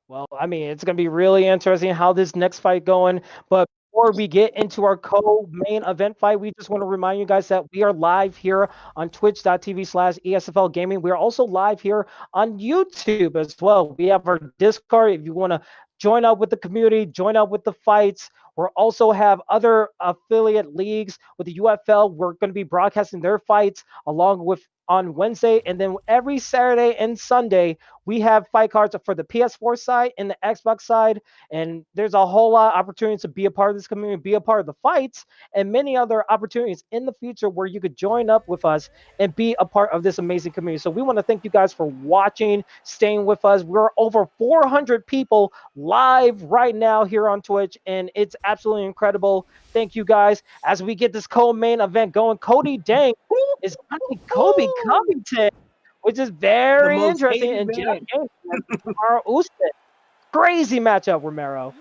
S1: well, I mean, it's going to be really interesting how this next fight going. But before we get into our co-main event fight, we just want to remind you guys that we are live here on twitch.tv/ESFL Gaming. We are also live here on YouTube as well. We have our Discord if you want to join up with the community, join up with the fights. We'll also have other affiliate leagues with the UFL. We're going to be broadcasting their fights along with on Wednesday, and then every Saturday and Sunday we have fight cards for the PS4 side and the Xbox side, and there's a whole lot of opportunities to be a part of this community, be a part of the fights, and many other opportunities in the future where you could join up with us and be a part of this amazing community. So we want to thank you guys for watching, staying with us. We're over 400 people live right now here on Twitch, and it's absolutely incredible. Thank you guys. As we get this co-main event going, Cody Dank is going to be Kobe Covington, which is very interesting. And Jeff James, Usman. Crazy matchup, Romero.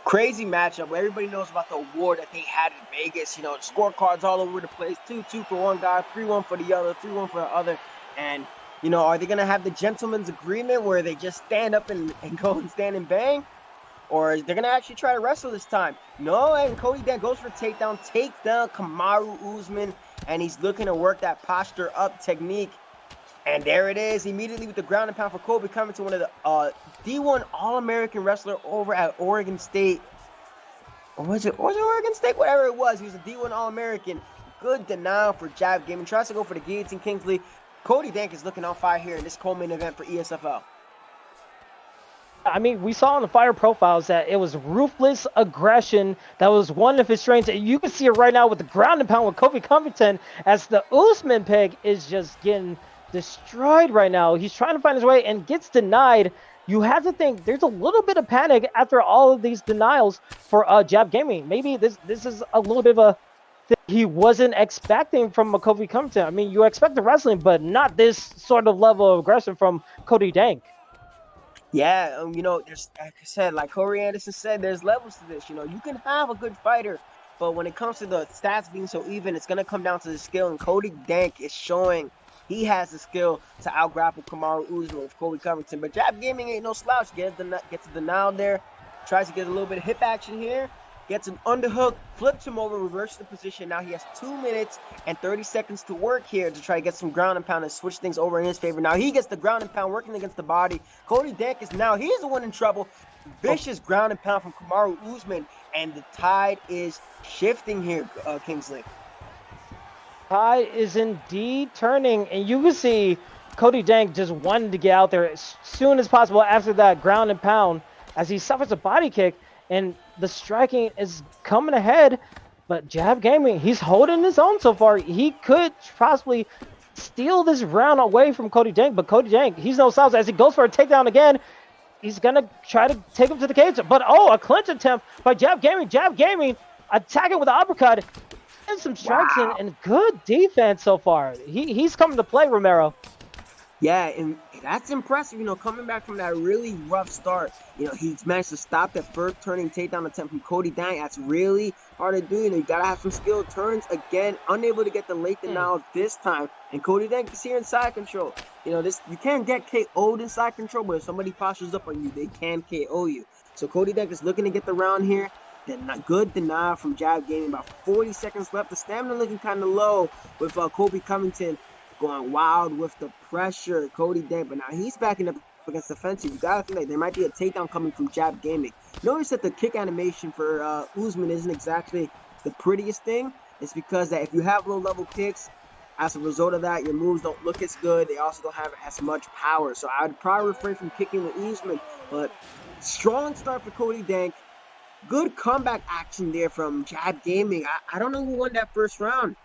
S3: Crazy matchup. Everybody knows about the war that they had in Vegas. You know, scorecards all over the place. 2-2 for one guy, 3-1 for the other, 3-1 for the other. And, you know, are they going to have the gentleman's agreement where they just stand up and go and stand and bang? Or they're going to actually try to wrestle this time? No, and Cody then goes for takedown. Takedown Kamaru Usman. And he's looking to work that posture up technique. And there it is, immediately with the ground and pound for Kobe Covington, one of the D1 All-American wrestler over at Oregon State. Or was it Oregon State? Whatever it was, he was a D1 All-American. Good denial for jab game. And tries to go for the guillotine Kingsley. Cody Dank is looking on fire here in this co-main event for ESFL.
S1: I mean, we saw in the fire profiles that it was ruthless aggression that was one of his strengths. And you can see it right now with the ground and pound with Kobe Covington as the Usman pick is just getting destroyed right now. He's trying to find his way and gets denied. You have to think there's a little bit of panic after all of these denials for Jab Gaming. Maybe this is a little bit of a thing he wasn't expecting from Kobe Covington. I mean, you expect the wrestling, but not this sort of level of aggression from Cody Dank.
S3: Yeah, you know, there's, like I said, like Corey Anderson said, there's levels to this. You know, you can have a good fighter, but when it comes to the stats being so even, it's going to come down to the skill. And Cody Dank is showing he has the skill to out-grapple Kamaru Usman with Kobe Covington. But Jab Gaming ain't no slouch. Gets a denial there. Tries to get a little bit of hip action here. Gets an underhook. Flips him over. Reverses the position. Now he has 2 minutes and 30 seconds to work here to try to get some ground and pound and switch things over in his favor. Now he gets the ground and pound working against the body. Cody Dank is now, he's the one in trouble. Vicious ground and pound from Kamaru Usman. And the tide is shifting here, Kingsley.
S1: Tide is indeed turning, and you can see Cody Dank just wanted to get out there as soon as possible after that ground and pound as he suffers a body kick, and the striking is coming ahead. But Jab Gaming, he's holding his own so far. He could possibly steal this round away from Cody Dank, but Cody Dank, he's no slouch as he goes for a takedown again. He's going to try to take him to the cage, but a clinch attempt by Jab Gaming. Jab Gaming attacking with the uppercut. And some strikes and good defense so far. He's coming to play, Romero.
S3: Yeah, and that's impressive. You know, coming back from that really rough start, you know, he's managed to stop that first turning takedown attempt from Cody Dank. That's really hard to do. You know, you gotta have some skill. Turns again, unable to get the late denial this time. And Cody Dank is here in side control. You know, you can't get KO'd in side control, but if somebody postures up on you, they can KO you. So Cody Dank is looking to get the round here. Good denial from Jab Gaming. About 40 seconds left. The stamina looking kind of low with Kobe Covington going wild with the pressure. Cody Dank, but now he's backing up against the fence. You gotta think like there might be a takedown coming from Jab Gaming. Notice that the kick animation for Usman isn't exactly the prettiest thing. It's because that if you have low level kicks, as a result of that, your moves don't look as good. They also don't have as much power. So I would probably refrain from kicking with Usman. But strong start for Cody Dank. Good comeback action there from Jab Gaming. I don't know who won that first round.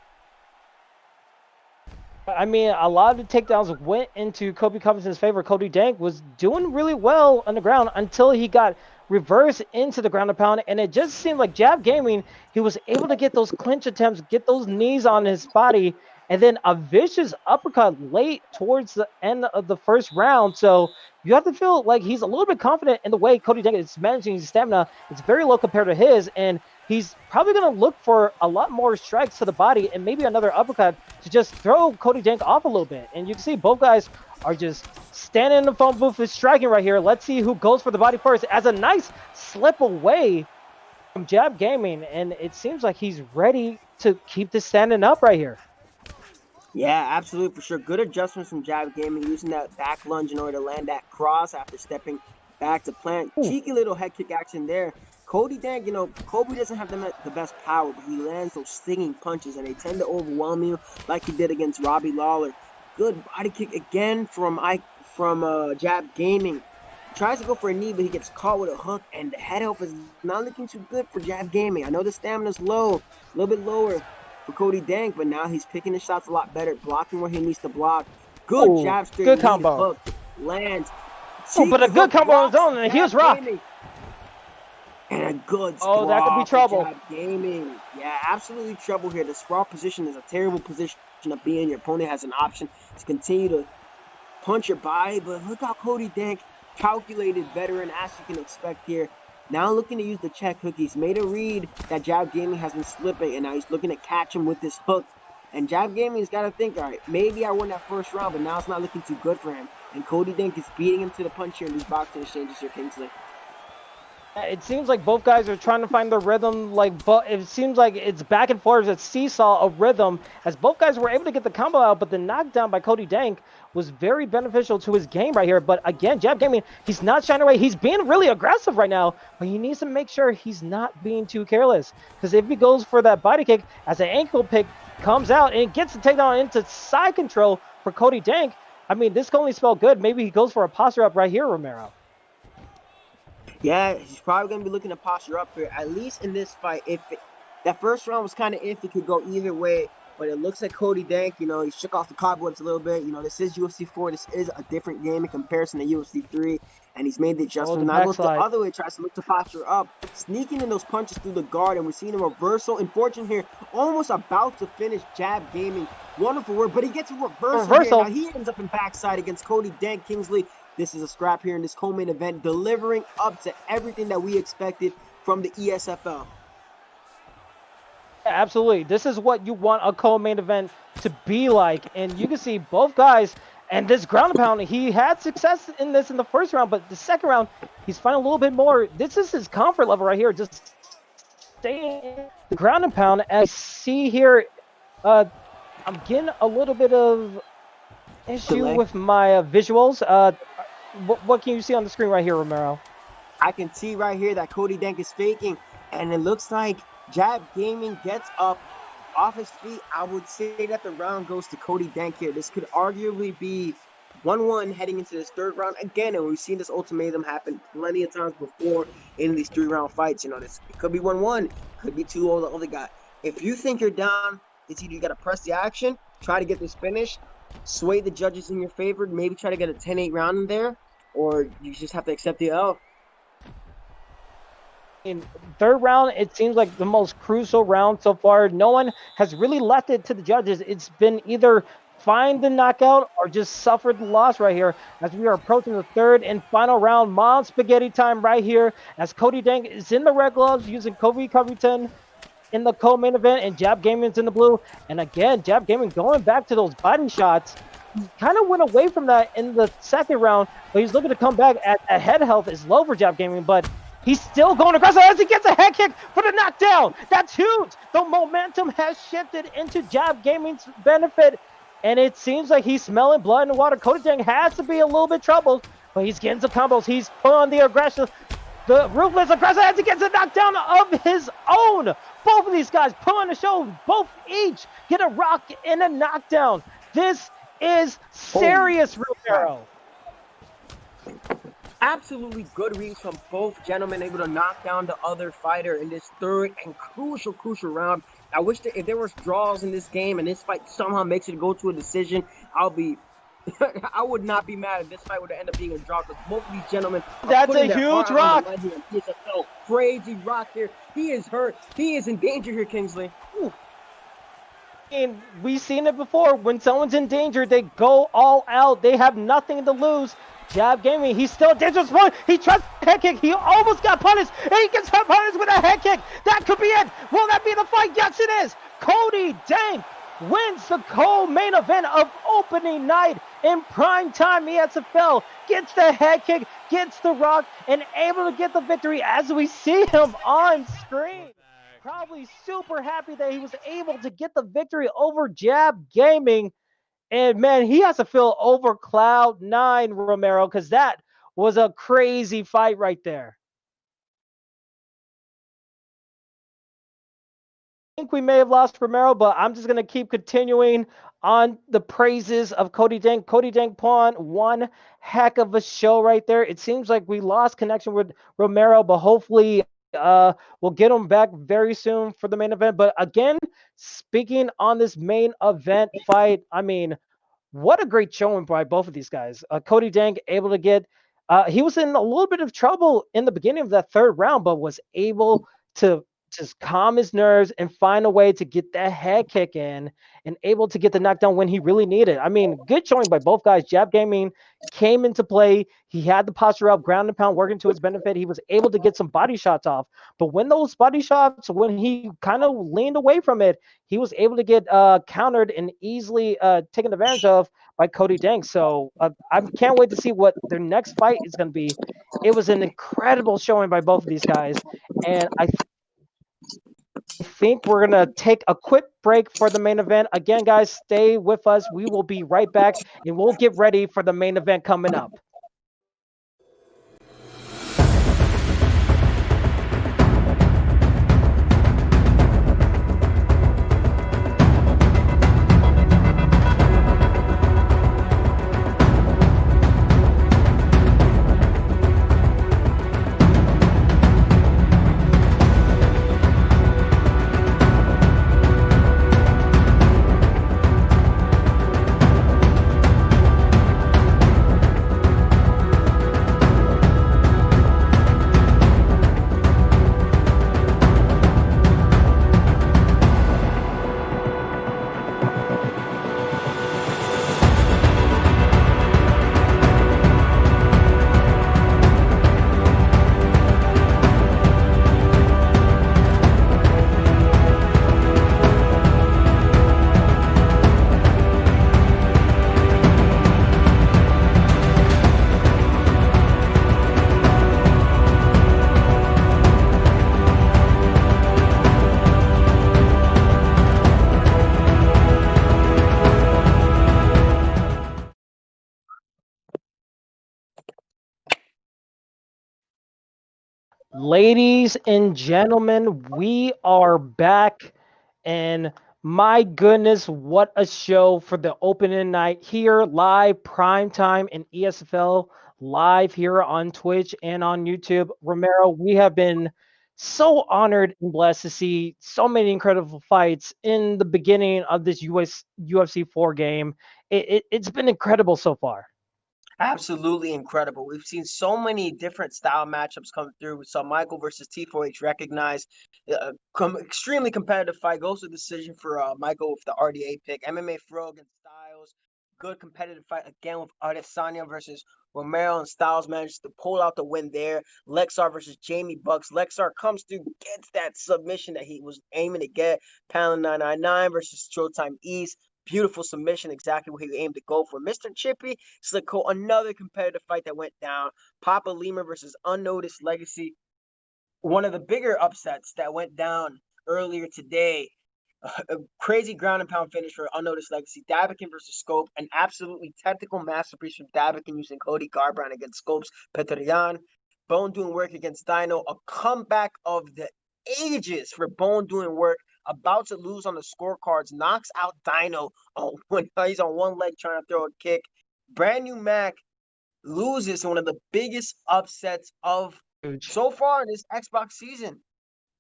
S1: I mean, a lot of the takedowns went into Kobe Covington's favor. Cody Dank was doing really well on the ground until he got reversed into the ground and pound, and it just seemed like Jab Gaming, he was able to get those clinch attempts, get those knees on his body, and then a vicious uppercut late towards the end of the first round. So you have to feel like he's a little bit confident in the way Cody Dank is managing his stamina. It's very low compared to his, and he's probably going to look for a lot more strikes to the body and maybe another uppercut to just throw Cody Dank off a little bit. And you can see both guys are just standing in the phone booth and striking right here. Let's see who goes for the body first as a nice slip away from Jab Gaming, and it seems like he's ready to keep this standing up right here.
S3: Yeah, absolutely, for sure. Good adjustments from Jab Gaming, using that back lunge in order to land that cross after stepping back to plant. Cheeky little head kick action there. Cody Dank, you know, Kobe doesn't have the best power, but he lands those stinging punches, and they tend to overwhelm you like he did against Robbie Lawler. Good body kick again from Jab Gaming. Tries to go for a knee, but he gets caught with a hook, and the head help is not looking too good for Jab Gaming. I know the stamina's low, a little bit lower for Cody Dank, but now he's picking his shots a lot better, blocking where he needs to block. Good jab, straight
S1: good
S3: lead
S1: combo.
S3: hook, lands.
S1: But a good combo on his own, and here's Rock.
S3: And a good
S1: squat. That could be trouble.
S3: Jab Gaming. Yeah, absolutely trouble here. The sprawl position is a terrible position to be in. Your opponent has an option to continue to punch your body, but look how Cody Dank, calculated veteran, as you can expect here. Now looking to use the check hook. He's made a read that Jab Gaming has been slipping, and now he's looking to catch him with this hook. And Jab Gaming's got to think, all right, maybe I won that first round, but now it's not looking too good for him. And Cody Dank is beating him to the punch here in these boxing exchanges here, Kingsley.
S1: It seems like both guys are trying to find the rhythm, but it seems like it's back and forth. It's seesaw of rhythm, as both guys were able to get the combo out, but the knockdown by Cody Dank was very beneficial to his game right here. But again, Jab Gaming, he's not shying away. He's being really aggressive right now, but he needs to make sure he's not being too careless, because if he goes for that body kick as an ankle pick comes out and gets the takedown into side control for Cody Dank, I mean, this can only spell good. Maybe he goes for a posture up right here, Romero.
S3: Yeah, he's probably going to be looking to posture up here, at least in this fight. That first round was kind of iffy, could go either way, but it looks like Cody Dank, you know, he shook off the cobwebs a little bit. You know, this is UFC 4. This is a different game in comparison to UFC 3, and he's made the adjustment. Now goes the other way, tries to look to posture up, sneaking in those punches through the guard, and we're seeing a reversal in fortune here, almost about to finish Jab Gaming. Wonderful work, but he gets a reversal here. Now he ends up in backside against Cody Dank. Kingsley, this is a scrap here in this co-main event, delivering up to everything that we expected from the ESFL.
S1: Yeah, absolutely. This is what you want a co-main event to be like. And you can see both guys, and this ground and pound, he had success in this in the first round, but the second round, he's finding a little bit more. This is his comfort level right here. Just staying the ground and pound. As I see here, I'm getting a little bit of issue with my visuals. What can you see on the screen right here, Romero?
S3: I can see right here that Cody Dank is faking, and it looks like Jab Gaming gets up off his feet. I would say that the round goes to Cody Dank here. This could arguably be 1-1 heading into this third round again, and we've seen this ultimatum happen plenty of times before in these 3-round fights. You know, it could be 1-1, could be 2-0 the other guy. If you think you're down, it's either you got to press the action, try to get this finish, sway the judges in your favor, maybe try to get a 10-8 round in there, or you just have to accept the L.
S1: In third round, it seems like the most crucial round so far. No one has really left it to the judges. It's been either find the knockout or just suffer the loss right here as we are approaching the third and final round. Mom spaghetti time right here as Cody Dank is in the red gloves using Kobe Covington in the co-main event, and Jab Gaming's in the blue. And again, Jab Gaming going back to those body shots. He kind of went away from that in the second round, but he's looking to come back. At head health is low for Jab Gaming, but he's still going aggressive as he gets a head kick for the knockdown. That's huge. The momentum has shifted into Jab Gaming's benefit, and it seems like he's smelling blood in the water. Cody Dank has to be a little bit troubled, but he's getting some combos. He's put on the aggression. The ruthless aggressive as he gets a knockdown of his own. Both of these guys put on the show. Both each get a rock and a knockdown. This is serious, Romero.
S3: Absolutely good reads from both gentlemen, able to knock down the other fighter in this third and crucial round. I wish that if there was draws in this game and this fight somehow makes it go to a decision, I would not be mad if this fight would end up being a draw, because both of these gentlemen
S1: that's a huge rock.
S3: Crazy rock here. He is hurt. He is in danger here, Kingsley.
S1: Ooh. And we've seen it before. When someone's in danger, they go all out. They have nothing to lose. Jab Gaming, he's still a dangerous point. He tries a head kick. He almost got punished, and he gets punished with a head kick. That could be it. Will that be the fight? Yes, it is. Cody Dank wins the co-main event of opening night in prime time ESFL. Gets the head kick, gets the rock, and able to get the victory as we see him on screen. Probably super happy that he was able to get the victory over Jab Gaming. And, man, he has to feel over cloud nine, Romero, because that was a crazy fight right there. we may have lost Romero, but I'm just going to keep continuing on the praises of Cody Dank. Cody Dank put on one heck of a show right there. It seems like we lost connection with Romero, but hopefully we'll get him back very soon for the main event. But again, speaking on this main event fight, I mean, what a great showing by both of these guys. Cody Dank able to get, he was in a little bit of trouble in the beginning of that third round, but was able to just calm his nerves and find a way to get that head kick in and able to get the knockdown when he really needed. I mean, good showing by both guys. Jab gaming came into play. He had the posture up, ground and pound working to his benefit. He was able to get some body shots off. But when those body shots, when he kind of leaned away from it, he was able to get countered and easily taken advantage of by Cody Dank. So I can't wait to see what their next fight is going to be. It was an incredible showing by both of these guys. And I think we're going to take a quick break for the main event. Again, guys, stay with us. We will be right back, and we'll get ready for the main event coming up. Ladies and gentlemen, we are back, and my goodness, what a show for the opening night here live, prime time in ESFL, live here on Twitch and on YouTube. Romero, we have been so honored and blessed to see so many incredible fights in the beginning of this UFC 4 game. It's been incredible so far.
S3: Absolutely incredible. We've seen so many different style matchups come through. We saw Michael versus T4H recognized. Extremely competitive fight. Goes to decision for Michael with the RDA pick. MMA Fro against Styles. Good competitive fight again with Adesanya versus Romero, and Styles managed to pull out the win there. Lexar versus Jamie Bucks. Lexar comes through, gets that submission that he was aiming to get. Palin 999 versus Showtime East. Beautiful submission, exactly what he aimed to go for. Mr. Chippy, Slicko, another competitive fight that went down. Papalemur versus Unnoticed Legacy. One of the bigger upsets that went down earlier today. A crazy ground and pound finish for Unnoticed Legacy. Dabikin versus Scope, an absolutely technical masterpiece from Dabikin using Cody Garbrandt against Scope's Petrian. Bone doing work against Dino. A comeback of the ages for Bone doing work. About to lose on the scorecards, knocks out Dino when he's on one leg trying to throw a kick. Brand new Mac loses in one of the biggest upsets of so far in this Xbox season.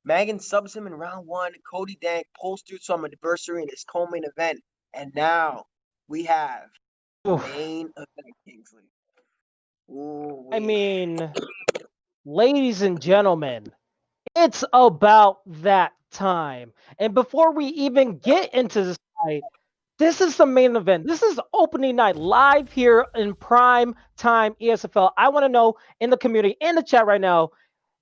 S3: Magan subs him in round one. Cody Dank pulls through some adversary in his co-main event. And now we have main event, Kingsley. Ooh,
S1: I mean, ladies and gentlemen, it's about that time. And before we even get into this fight, this is the main event. This is opening night live here in prime time ESFL. I want to know in the community, in the chat right now,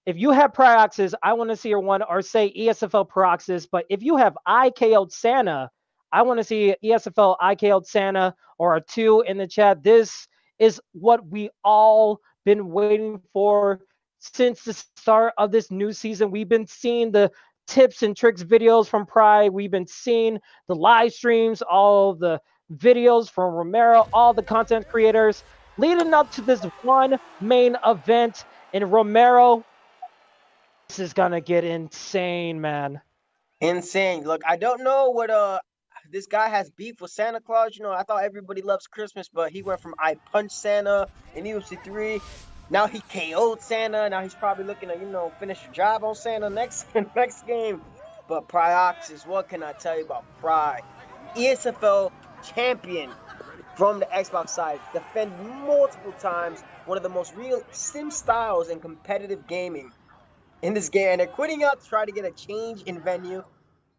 S1: if you have Pryoxes, I want to see your one, or say ESFL Pryoxes. But if you have IKO'd Santa, I want to see ESFL IKO'd Santa or a 2 in the chat. This is what we all been waiting for since the start of this new season. We've been seeing the tips and tricks videos from Pry. We've been seeing the live streams, all the videos from Romero, all the content creators leading up to this one main event. And Romero, this is going to get insane, man.
S3: Insane. Look, I don't know what this guy has beef with Santa Claus. You know, I thought everybody loves Christmas, but he went from I punched Santa in UFC 3. Now he KO'd Santa. Now he's probably looking to, finish the job on Santa next game. But Pryoxis, what can I tell you about Pry? ESFL champion from the Xbox side, defend multiple times, one of the most real sim styles in competitive gaming in this game, and they're quitting out to try to get a change in venue.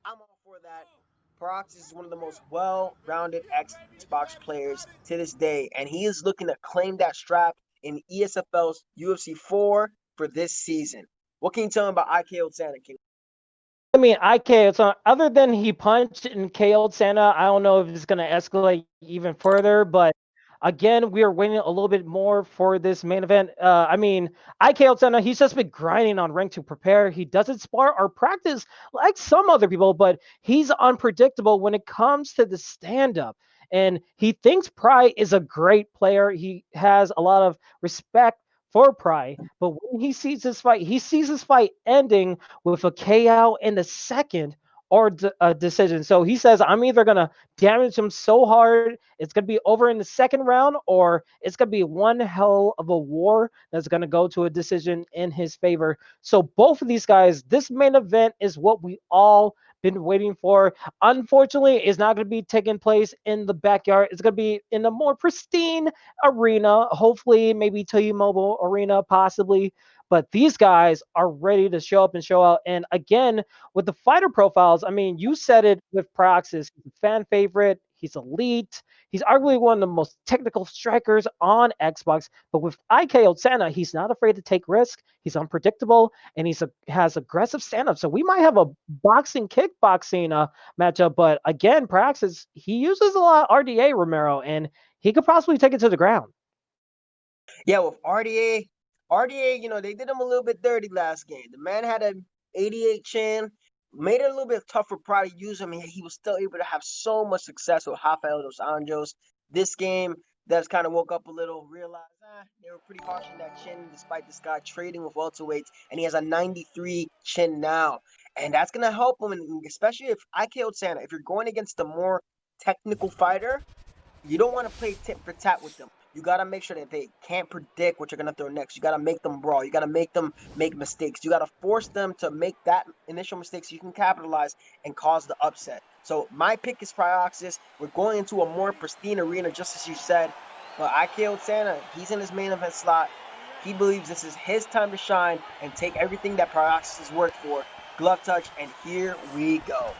S3: I'm all for that. Pryoxis is one of the most well-rounded Xbox players to this day, and he is looking to claim that strap in ESFL's UFC 4 for this season. What can you tell me about IKO Santa King?
S1: I mean, so other than he punched and KO'd Santa, I don't know if it's going to escalate even further, but again, we are waiting a little bit more for this main event. I mean, IKO Santa, he's just been grinding on rank to prepare. He doesn't spar or practice like some other people, but he's unpredictable when it comes to the stand-up. And he thinks Pry is a great player. He has a lot of respect for Pry, but when he sees this fight ending with a KO in the second or a decision. So he says, I'm either going to damage him so hard, it's going to be over in the second round, or it's going to be one hell of a war that's going to go to a decision in his favor. So both of these guys, this main event is what we all been waiting for. Unfortunately, it's not going to be taking place in the backyard. It's going to be in a more pristine arena, hopefully maybe T-Mobile Arena, possibly. But these guys are ready to show up and show out. And again, with the fighter profiles, I mean, you said it with Pryoxis. He's a fan favorite. He's elite. He's arguably one of the most technical strikers on Xbox. But with IKO Santa, he's not afraid to take risks. He's unpredictable, and has aggressive stand-up. So we might have a kickboxing matchup. But again, Pryoxis, he uses a lot of RDA, Romero, and he could possibly take it to the ground.
S3: Yeah, with RDA, they did him a little bit dirty last game. The man had an 88 chin, made it a little bit tough for Pride to use him. He was still able to have so much success with Rafael dos Anjos. This game, Devs kind of woke up a little, realized they were pretty harsh on that chin, despite this guy trading with welterweights, and he has a 93 chin now. And that's going to help him, and especially if IKO Santa, if you're going against a more technical fighter, you don't want to play tit for tat with them. You got to make sure that they can't predict what you're going to throw next. You got to make them brawl. You got to make them make mistakes. You got to force them to make that initial mistake so you can capitalize and cause the upset. So my pick is Pryoxis. We're going into a more pristine arena, just as you said. But IKO Santa, he's in his main event slot. He believes this is his time to shine and take everything that Pryoxis has worked for. Glove touch, and here we go.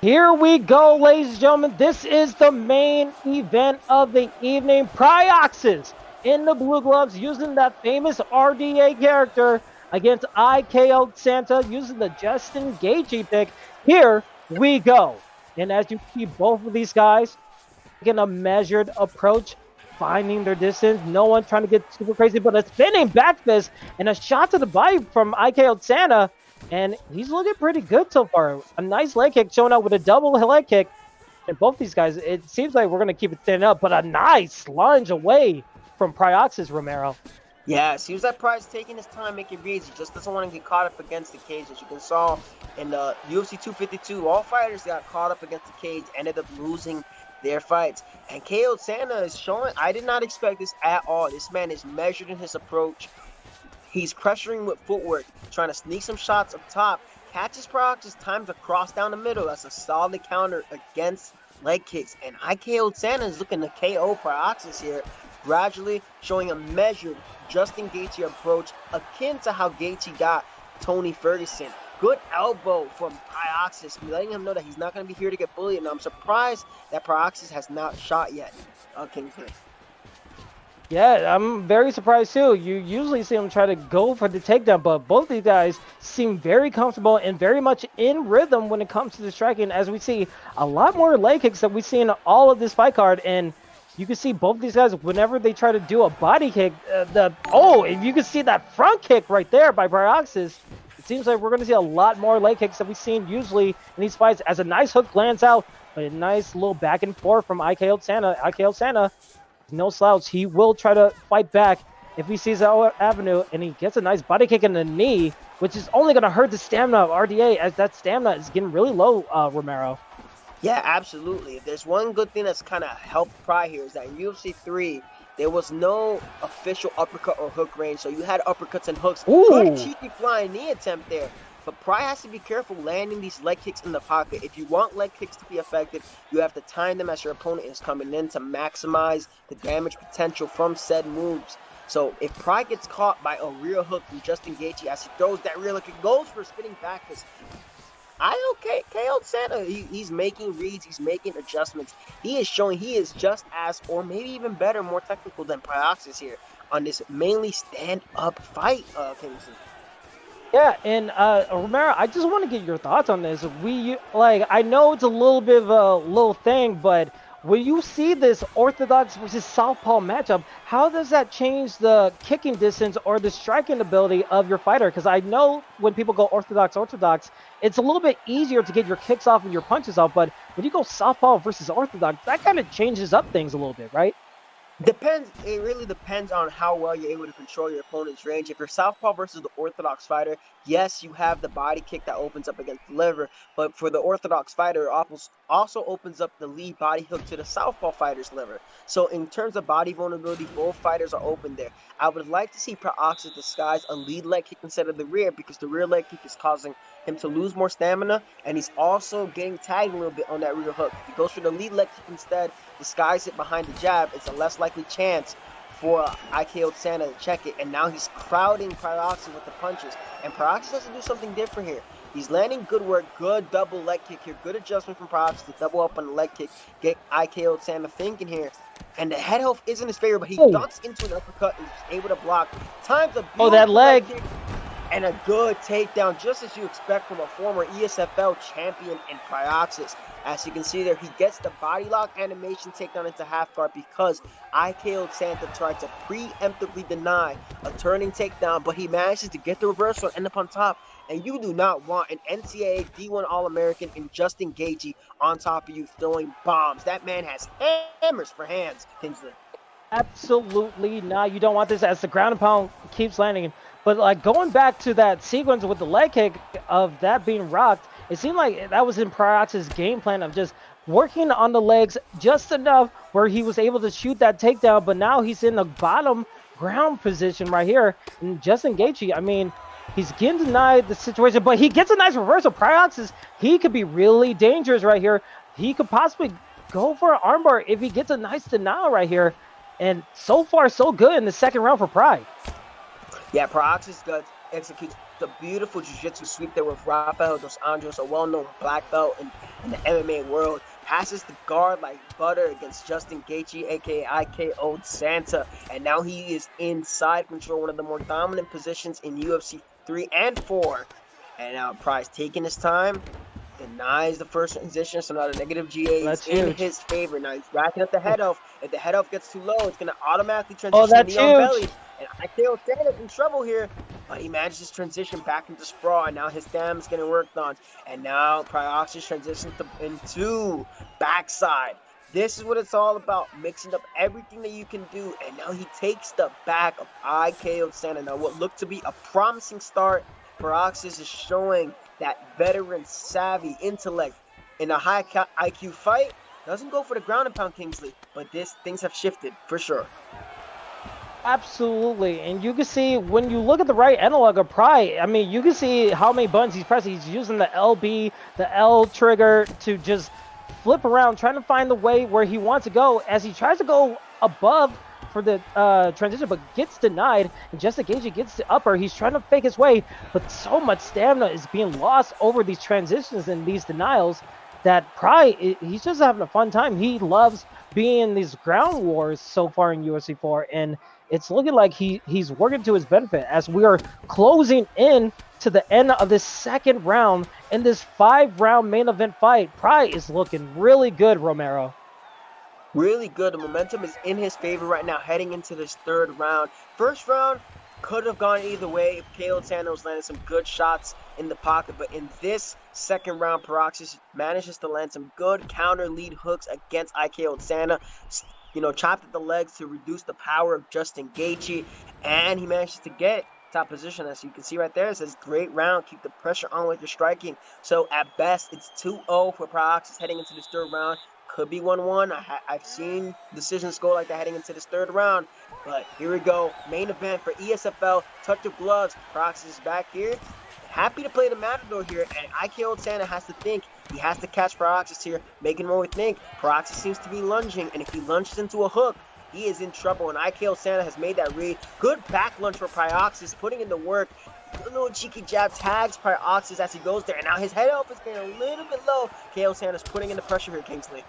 S1: Here we go, ladies and gentlemen. This is the main event of the evening. Pryoxis in the blue gloves using that famous RDA character against IKO Santa using the Justin Gaethje pick. Here we go. And as you see, both of these guys taking a measured approach, finding their distance. No one trying to get super crazy, but a spinning back fist and a shot to the body from IKO Santa. And he's looking pretty good so far. A nice leg kick showing up with a double leg kick. And both these guys, it seems like we're going to keep it standing up, but a nice lunge away from Pryoxis, Romero.
S3: Yeah, it seems like Pry's taking his time making reads. He just doesn't want to get caught up against the cage. As you can saw in the UFC 252, all fighters got caught up against the cage, ended up losing their fights. And KO Santa is showing, I did not expect this at all. This man is measured in his approach. He's pressuring with footwork, trying to sneak some shots up top. Catches Pryoxis, time to cross down the middle. That's a solid counter against leg kicks. And IKO Santa is looking to KO Pryoxis here, gradually showing a measured Justin Gaethje approach, akin to how Gaethje got Tony Ferguson. Good elbow from Pryoxis, letting him know that he's not going to be here to get bullied. And I'm surprised that Pryoxis has not shot yet. Kingsman.
S1: Yeah, I'm very surprised too. You usually see him try to go for the takedown, but both these guys seem very comfortable and very much in rhythm when it comes to the striking, as we see a lot more leg kicks that we see in all of this fight card. And you can see both these guys, whenever they try to do a body kick, if you can see that front kick right there by Pryoxis, it seems like we're going to see a lot more leg kicks that we've seen usually in these fights, as a nice hook lands out, a nice little back and forth from IKO Santa. IKO Santa, no slouch. He will try to fight back if he sees our avenue, and he gets a nice body kick in the knee which is only going to hurt the stamina of RDA, as that stamina is getting really low, Romero.
S3: Yeah, absolutely. If there's one good thing that's kind of helped Pry here is that in UFC 3, there was no official uppercut or hook range, so you had uppercuts and hooks.
S1: Ooh.
S3: Good cheeky flying knee attempt there. But Pry has to be careful landing these leg kicks in the pocket. If you want leg kicks to be effective, you have to time them as your opponent is coming in to maximize the damage potential from said moves. So if Pry gets caught by a rear hook from Justin Gaethje as he throws that rear hook, it goes for a spinning back fist. KO'd Santa. He's making reads. He's making adjustments. He is showing he is just as, or maybe even better, more technical than Pryoxis here on this mainly stand-up fight, Kingston.
S1: Yeah, and Romero, I just want to get your thoughts on this. I know it's a little bit of a little thing, but when you see this orthodox versus southpaw matchup, how does that change the kicking distance or the striking ability of your fighter? Because I know when people go orthodox, it's a little bit easier to get your kicks off and your punches off, but when you go southpaw versus orthodox, that kind of changes up things a little bit, right?
S3: Depends. It really depends on how well you're able to control your opponent's range. If you're southpaw versus the orthodox fighter, yes, you have the body kick that opens up against the liver, but for the orthodox fighter, it also opens up the lead body hook to the southpaw fighter's liver. So in terms of body vulnerability, both fighters are open there. I would like to see Pryoxis disguise a lead leg kick instead of the rear, because the rear leg kick is causing him to lose more stamina, and he's also getting tagged a little bit on that rear hook. If he goes for the lead leg kick instead, disguise it behind the jab, it's a less likely chance for KO'd Santa to check it, and now he's crowding Pryoxis with the punches, and Pryoxis has to do something different here. He's landing good work, good double leg kick here, good adjustment from Pryoxis to double up on the leg kick, get KO'd Santa thinking here, and the head health is in his favor, but he ducks into an uppercut and is able to block. Times a beautiful
S1: that leg
S3: kick and a good takedown, just as you expect from a former ESFL champion in Pryoxis. As you can see there, he gets the body lock animation takedown into half guard because KO'd Santa tried to preemptively deny a turning takedown, but he manages to get the reversal and end up on top. And you do not want an NCAA D1 All-American in Justin Gaethje on top of you throwing bombs. That man has hammers for hands, Kingsley.
S1: Absolutely not. You don't want this as the ground and pound keeps landing. But like going back to that sequence with the leg kick of that being rocked, it seemed like that was in Pryoxis' game plan of just working on the legs just enough where he was able to shoot that takedown. But now he's in the bottom ground position right here. And Justin Gaethje, I mean, he's getting denied the situation, but he gets a nice reversal. Pryoxis, he could be really dangerous right here. He could possibly go for an armbar if he gets a nice denial right here. And so far, so good in the second round for Pry.
S3: Yeah, Pryoxis executes the beautiful jiu-jitsu sweep there with Rafael dos Anjos, a well-known black belt in the MMA world. Passes the guard like butter against Justin Gaethje, a.k.a. KO'd Santa. And now he is inside control, one of the more dominant positions in UFC 3 and 4. And now Pry's taking his time, denies the first transition, so now the negative GA is in his favor. Now he's racking up the head off. If the head off gets too low, it's going to automatically transition to the belly. And KO'd Santa's in trouble here, but he manages to transition back into sprawl, and now his stam's getting worked on. And now Pryoxis transitions into backside. This is what it's all about, mixing up everything that you can do. And now he takes the back of KO'd Santa. Now what looked to be a promising start, Pryoxis is showing that veteran savvy intellect in a high IQ fight. Doesn't go for the ground and pound, Kingsley, but things have shifted for sure.
S1: Absolutely, and you can see when you look at the right analog of Pry, I mean, you can see how many buttons he's pressing. He's using the LB, the L trigger to just flip around, trying to find the way where he wants to go as he tries to go above for the transition, but gets denied. And Justin Gaethje gets the upper. He's trying to fake his way, but so much stamina is being lost over these transitions and these denials that Pry, he's just having a fun time. He loves being in these ground wars so far in UFC 4, and it's looking like he's working to his benefit as we are closing in to the end of this second round in this 5-round main event fight. Pry is looking really good, Romero.
S3: Really good. The momentum is in his favor right now heading into this third round. First round could have gone either way if KO'd Santa was landing some good shots in the pocket, but in this second round, Pryoxis manages to land some good counter lead hooks against KO'd Santa. Chopped at the legs to reduce the power of Justin Gaethje, and he manages to get top position. As you can see right there, it says great round. Keep the pressure on with your striking. So at best, it's 2-0 for Pryoxis heading into this third round. Could be 1-1. I've seen decisions go like that heading into this third round. But here we go. Main event for ESFL. Touch of gloves. Pryoxis is back here. Happy to play the Matador here. And IKO Santa has to think. He has to catch Pryoxis here, making him overthink. Pryoxis seems to be lunging. And if he lunges into a hook, he is in trouble. And IKO Santa has made that read. Good back lunge for Pryoxis, putting in the work. A little cheeky jab tags Pryoxis as he goes there. And now his head up is getting a little bit low. KO Santa's putting in the pressure here, Kingsley.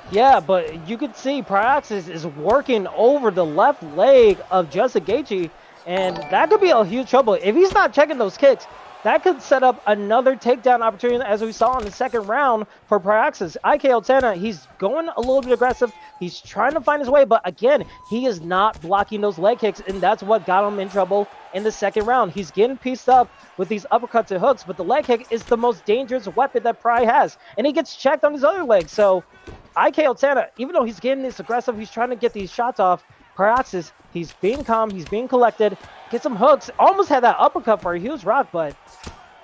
S1: Yeah, but you can see Pryoxis is working over the left leg of Justin Gaethje, and that could be a huge trouble. If he's not checking those kicks, that could set up another takedown opportunity, as we saw in the second round for Pryoxis. IKO Santa, he's going a little bit aggressive. He's trying to find his way, but again, he is not blocking those leg kicks, and that's what got him in trouble in the second round. He's getting pieced up with these uppercuts and hooks, but the leg kick is the most dangerous weapon that Pry has, and he gets checked on his other leg. So IKO Santa, even though he's getting this aggressive, he's trying to get these shots off. Pryoxis, he's being calm, he's being collected, get some hooks, almost had that uppercut for a huge rock, but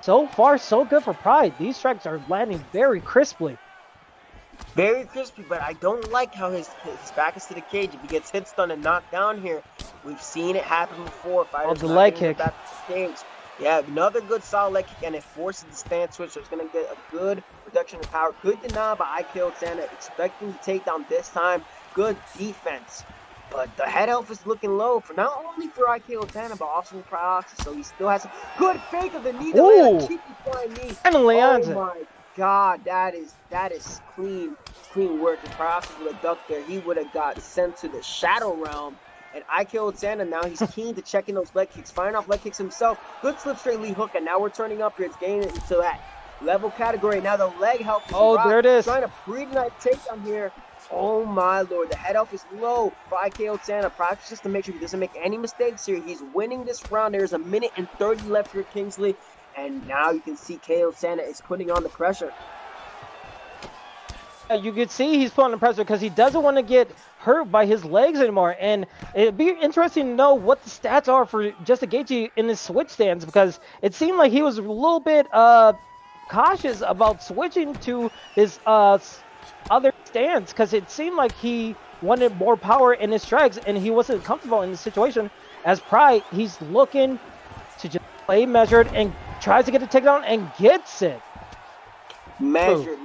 S1: so far so good for Pride. These strikes are landing very crisply.
S3: Very crispy, but I don't like how his back is to the cage. If he gets hit, stunned, and knocked down here, we've seen it happen before. Fighters
S1: the leg kick.
S3: Back to the cage. Yeah, another good solid leg kick, and it forces the stance switch, so it's going to get a good reduction in power. Good denial by IKO Santa, expecting the takedown this time. Good defense. But the head health is looking low for not only for IKO Santa, but also for Pryoxis. So he still has a good fake of the knee.
S1: Ooh!
S3: Finally, oh my God, that is clean work. If Pryoxis would have ducked there, he would have got sent to the shadow realm. And IKO Santa, now he's keen to checking those leg kicks, firing off leg kicks himself. Good slip straight lead hook, and now we're turning up here. It's getting into that level category. Now the leg health is
S1: there it is.
S3: Trying to pre-ignite takedown here. Oh my Lord, the head health is low for IKO Santa. Pryoxis just to make sure he doesn't make any mistakes here. He's winning this round. There's 1 minute and 30 left here, Kingsley. And now you can see KO Santa is putting on the pressure.
S1: You can see he's putting the pressure because he doesn't want to get hurt by his legs anymore. And it'd be interesting to know what the stats are for Justin Gaethje in his switch stance, because it seemed like he was a little bit cautious about switching to his other stance, because it seemed like he wanted more power in his strikes and he wasn't comfortable in the situation. As Pride, he's looking to just play measured and tries to get a takedown and gets it.
S3: Measured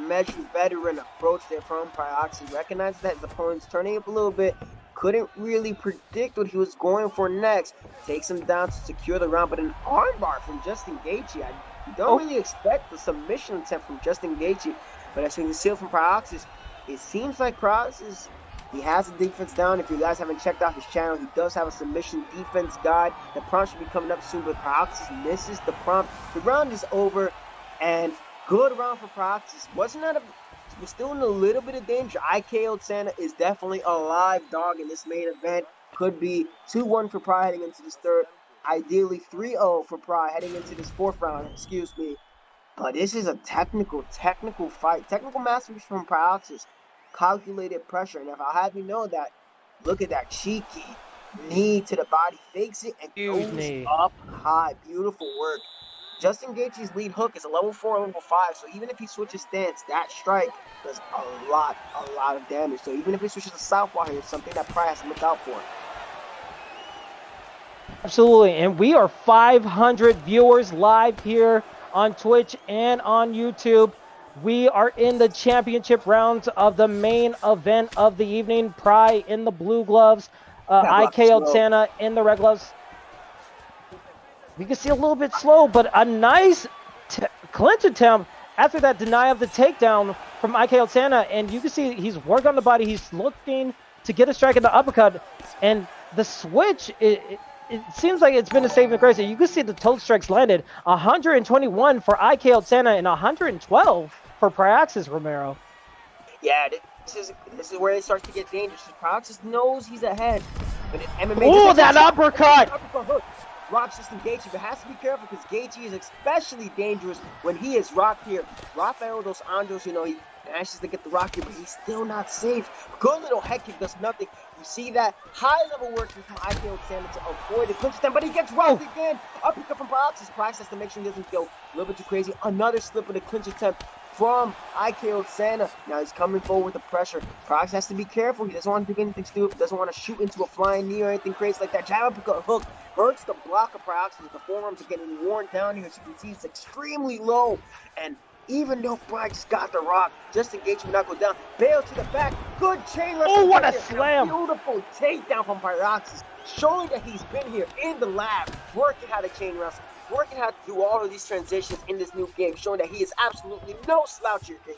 S3: veteran approach there from Pryoxis. Recognized that his opponent's turning up a little bit. Couldn't really predict what he was going for next. Takes him down to secure the round, but an armbar from Justin Gaethje. I don't really expect the submission attempt from Justin Gaethje, but as you can see from Pryoxis, it seems like Pryoxis, he has the defense down. If you guys haven't checked out his channel, he does have a submission defense guide. The prompt should be coming up soon, but Pryoxis misses the prompt. The round is over, and good round for Pryoxis. We're still in a little bit of danger. IKO Santa is definitely a live dog in this main event. Could be 2-1 for Pride heading into this third. Ideally 3-0 for Pride heading into this fourth round, excuse me. But this is a technical fight. Technical mastery from Pryoxis. Calculated pressure. And if I'll have you know that, look at that cheeky knee to the body. Fakes it and goes up high. Beautiful work. Justin Gaethje's lead hook is a level 4, level 5. So even if he switches stance, that strike does a lot of damage. So even if he switches to southpaw here, it's something that Pride has to look out for.
S1: Absolutely. And we are 500 viewers live here on Twitch and on YouTube. We are in the championship rounds of the main event of the evening. Pry in the blue gloves, IKO Santa in the red gloves. We can see a little bit slow, but a nice clinch attempt after that deny of the takedown from IKO Santa. And you can see he's working on the body. He's looking to get a strike in the uppercut. And the switch, it seems like it's been a saving grace. You can see the total strikes landed. 121 for IKO Santa and 112 for Pryoxis, Romero.
S3: Yeah, this is where it starts to get dangerous. Pryoxis knows he's ahead. But MMA
S1: oh, that uppercut!
S3: Rock system Gaethje, but has to be careful because Gaethje is especially dangerous when he is rocked here. Rafael dos Anjos, you know, manages to get the rock here, but he's still not safe. Good little head kick does nothing. You see that high-level work from IKO Santa to avoid the clinch attempt, but he gets rocked again. Uppercut from Pryoxis. Pryoxis has to make sure he doesn't go a little bit too crazy. Another slip of the clinch attempt from IKO Santa. Now he's coming forward with the pressure. Pryoxis has to be careful. He doesn't want to do anything stupid. Doesn't want to shoot into a flying knee or anything crazy like that. Jab uppercut hook hurts the block of Pryoxis. The forearms are getting worn down here. As you can see, it's extremely low. And even though Pryoxis got the rock, just in case he would not go down, bail to the back. Good chain wrestling.
S1: Oh, what a slam.
S3: Beautiful takedown from Pryoxis, showing that he's been here in the lab, working how to chain wrestle, working how to do all of these transitions in this new game, showing that he is absolutely no slouch here, Cage.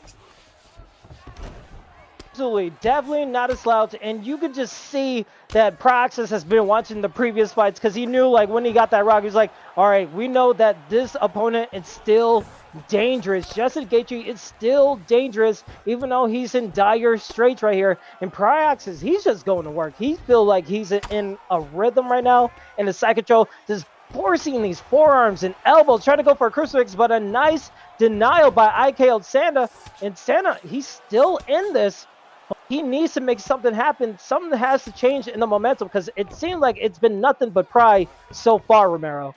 S1: Absolutely, definitely not a slouch, and you could just see that Pryoxis has been watching the previous fights because he knew, like, when he got that rock, he was like, all right, we know that this opponent is still dangerous. Justin Gaethje is still dangerous, even though he's in dire straits right here. And Pryoxis, he's just going to work. He feels like he's in a rhythm right now, in the side control, just forcing these forearms and elbows, trying to go for a crucifix, but a nice denial by IKO Santa. And Santa, he's still in this. He needs to make something happen. Something has to change in the momentum because it seems like it's been nothing but Pry so far, Romero.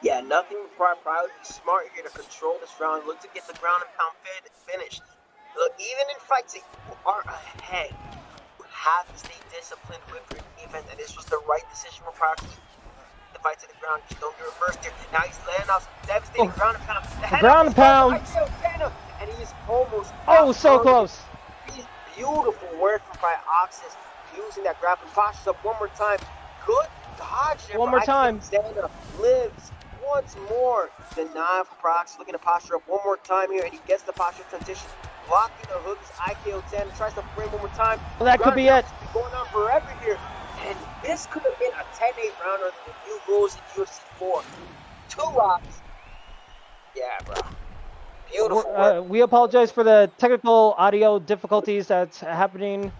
S3: Yeah, nothing but Pry. Pry would be smart here to control this round. Look to get the ground and pound finish. Look, even in fights that you are ahead, you have to stay disciplined with your defense, and this was the right decision for Pry. The fight to the ground, just don't get reversed here. Now he's laying out some devastating ground and pound. The
S1: ground and pound.
S3: And he is almost
S1: so close.
S3: Beautiful work from Pryoxis, using that grappling posture up one more time. Good dodge there.
S1: One more time.
S3: Santa lives once more. Denial from Pryoxis, looking to posture up one more time here, and he gets the posture transition. Blocking the hook is IKO Santa, tries to frame one more time.
S1: Well, that could be it.
S3: Going on forever here, and this could have been a 10-8 rounder than the new rules in UFC 4. 2 rocks. Yeah, bro. Beautiful.
S1: We apologize for the technical audio difficulties that's happening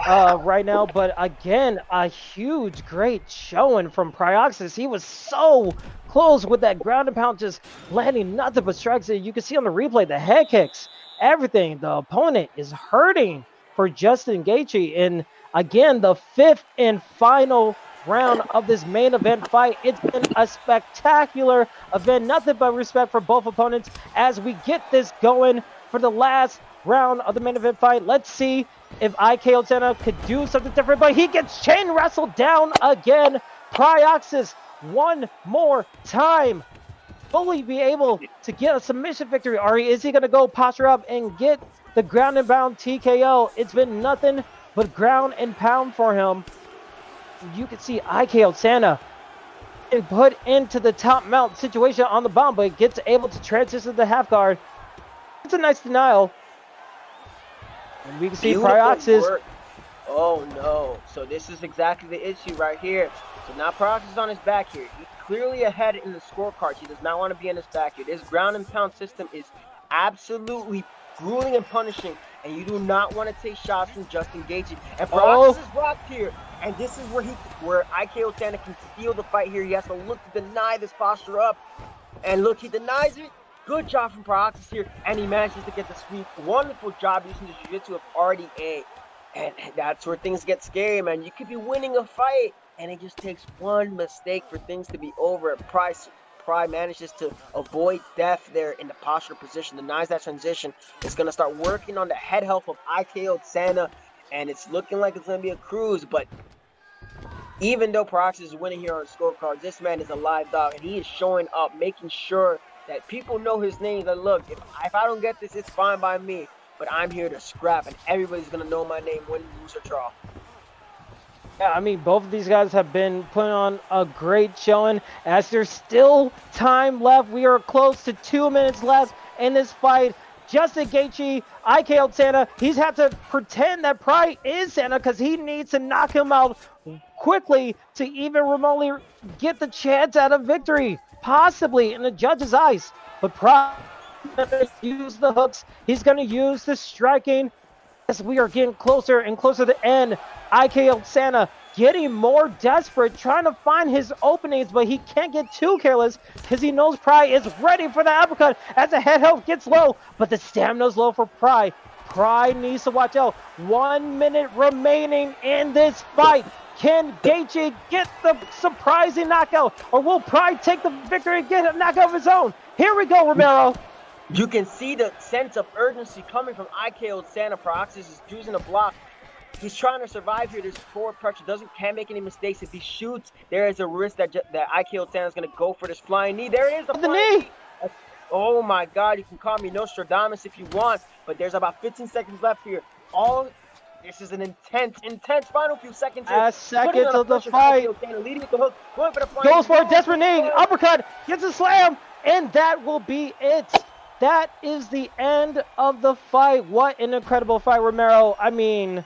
S1: right now, but again, a huge, great showing from Pryoxis. He was so close with that ground and pound, just landing nothing but strikes. You can see on the replay, the head kicks, everything. The opponent is hurting for Justin Gaethje. And again, the 5th and final round of this main event fight. It's been a spectacular event. Nothing but respect for both opponents as we get this going for the last round of the main event fight. Let's see if IKO Santa could do something different, but he gets chain wrestled down again. Pryoxis one more time. Will he be able to get a submission victory? Or is he going to go posture up and get the ground and pound TKO? It's been nothing but ground and pound for him. You can see IKO Santa and put into the top mount situation on the bomb, but gets able to transition to the half guard. It's a nice denial. And we can see Pryoxis.
S3: Oh no. So this is exactly the issue right here. So now Pryoxis is on his back here. He's clearly ahead in the scorecards. He does not want to be on his back here. This ground and pound system is absolutely grueling and punishing, and you do not want to take shots from Justin Gaethje. And Pryoxis is rocked here. And this is where IKO Santa can steal the fight here. He has to look to deny this posture up. And look, he denies it. Good job from Pryoxis here. And he manages to get the sweep. Wonderful job using the jiu-jitsu of RDA. And that's where things get scary, man. You could be winning a fight, and it just takes one mistake for things to be over. Pry manages to avoid death there in the posture position. Denies that transition. It's going to start working on the head health of IKO Santa. And it's looking like it's going to be a cruise, but even though Pryoxis is winning here on scorecards, this man is a live dog, and he is showing up, making sure that people know his name. That look, if I don't get this, it's fine by me, but I'm here to scrap, and everybody's going to know my name, win, lose, or draw.
S1: Yeah, I mean, both of these guys have been putting on a great showing. As there's still time left, we are close to 2 minutes left in this fight. Justin Gaethje, IKO Santa, he's had to pretend that Pry is Santa because he needs to knock him out quickly to even remotely get the chance at a victory, possibly in the judge's eyes. But Pry is going to use the hooks. He's going to use the striking as we are getting closer and closer to the end. IKO Santa getting more desperate, trying to find his openings, but he can't get too careless because he knows Pry is ready for the uppercut as the head health gets low, but the stamina's low for Pry. Pride needs to watch out. 1 minute remaining in this fight. Can Gaethje get the surprising knockout, or will Pride take the victory and get a knockout of his own? Here we go, Romero.
S3: You can see the sense of urgency coming from IKO Santa. Pryoxis is using a block. He's trying to survive here. There's forward pressure. Can't make any mistakes. If he shoots, there is a risk that IKO Santa is going to go for this flying knee. There is the flying knee. Oh my God! You can call me Nostradamus if you want, but there's about 15 seconds left here. This is an intense final few seconds here.
S1: Seconds of the fight.
S3: Leading with the hook.
S1: Goes for a desperate knee. Uppercut. Gets a slam. And that will be it. That is the end of the fight. What an incredible fight, Romero. I mean,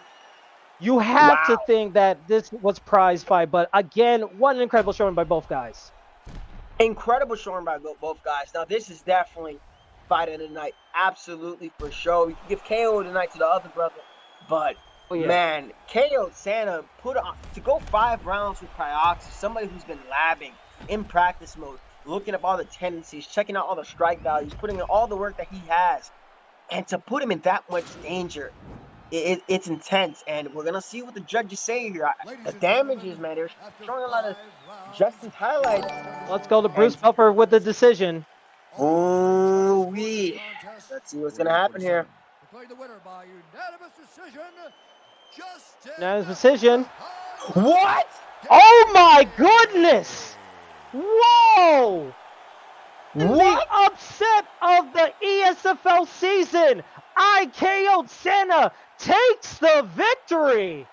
S1: you have to think that this was prize fight. But again, what an incredible showing by both guys.
S3: Incredible showing by both guys. Now, this is definitely fight of the night. Absolutely, for sure. We can give KO tonight to the other brother. But, man, KO Santa to go 5 rounds with Pryoxis, somebody who's been labbing in practice mode, looking up all the tendencies, checking out all the strike values, putting in all the work that he has, and to put him in that much danger, it's intense. And we're going to see what the judges say here. The damages, man, they're showing a lot of Justin's highlights.
S1: Let's go to Bruce Buffer with the decision.
S3: Ooh-wee. Let's see what's going to happen here.
S4: The winner by unanimous decision,
S1: Unanimous decision.
S3: What?
S1: Oh my goodness! Whoa!
S3: What?
S1: The upset of the ESFL season. IKO Santa takes the victory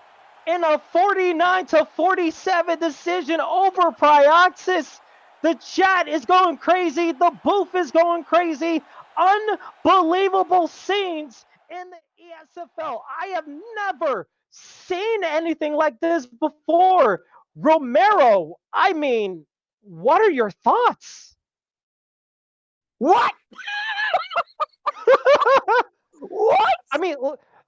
S1: in a 49-47 decision over Pryoxis. The chat is going crazy. The booth is going crazy. Unbelievable scenes in the ESFL. I have never seen anything like this before. Romero, I mean, what are your thoughts?
S3: What? What?
S1: I mean,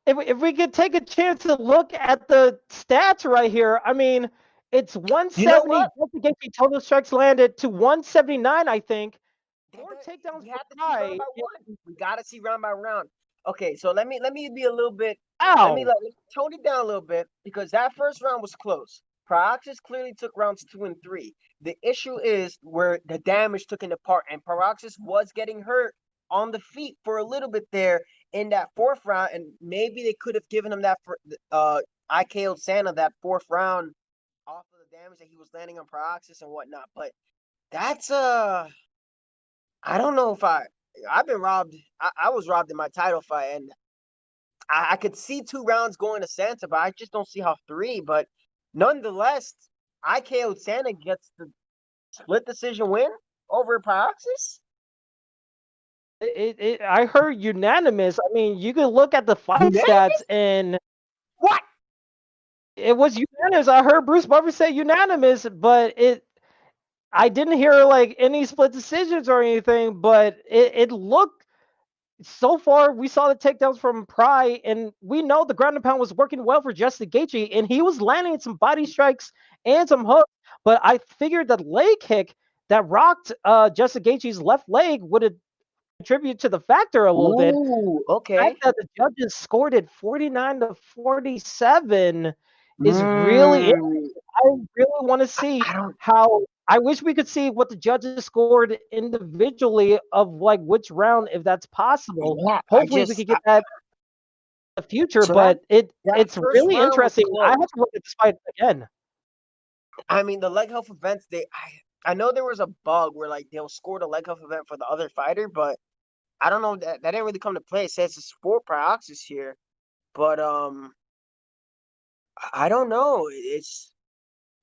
S1: if we could take a chance to look at the stats right here, I mean, it's 170 Gaethje total strikes landed to 179, I think. 4 takedowns.
S3: We have to see round by one. We gotta see round by round. Okay, so let me be a little bit.
S1: Ow.
S3: Let me tone it down a little bit, because that first round was close. Pryoxis clearly took rounds 2 and 3. The issue is where the damage took into part, and Pryoxis was getting hurt on the feet for a little bit there in that 4th round, and maybe they could have given him that IKO Santa that 4th round off of the damage that he was landing on Pryoxis and whatnot. But that's I don't know if I've been robbed. I was robbed in my title fight, and I could see 2 rounds going to Santa, but I just don't see how 3. But nonetheless, IKO Santa gets the split decision win over Pryoxis.
S1: I heard unanimous. I mean, you can look at the fight stats and
S3: what?
S1: It was unanimous. I heard Bruce Buffer say unanimous, but I didn't hear like any split decisions or anything. But it looked so far. We saw the takedowns from Pry, and we know the ground and pound was working well for Justin Gaethje, and he was landing some body strikes and some hooks. But I figured that leg kick that rocked Justin Gaethje's left leg would have contribute to the factor a little bit.
S3: Okay.
S1: The fact that the judges scored it 49-47 is really interesting. I really want to see how. I wish we could see what the judges scored individually of like which round, if that's possible.
S3: Yeah,
S1: hopefully we could get that in the future, but it's really interesting. I have to look at this fight again.
S3: I mean, the leg health events, I know there was a bug where like they'll score the leg health event for the other fighter, but I don't know, that didn't really come to play. It says it's for Pryoxis here, but I don't know. It's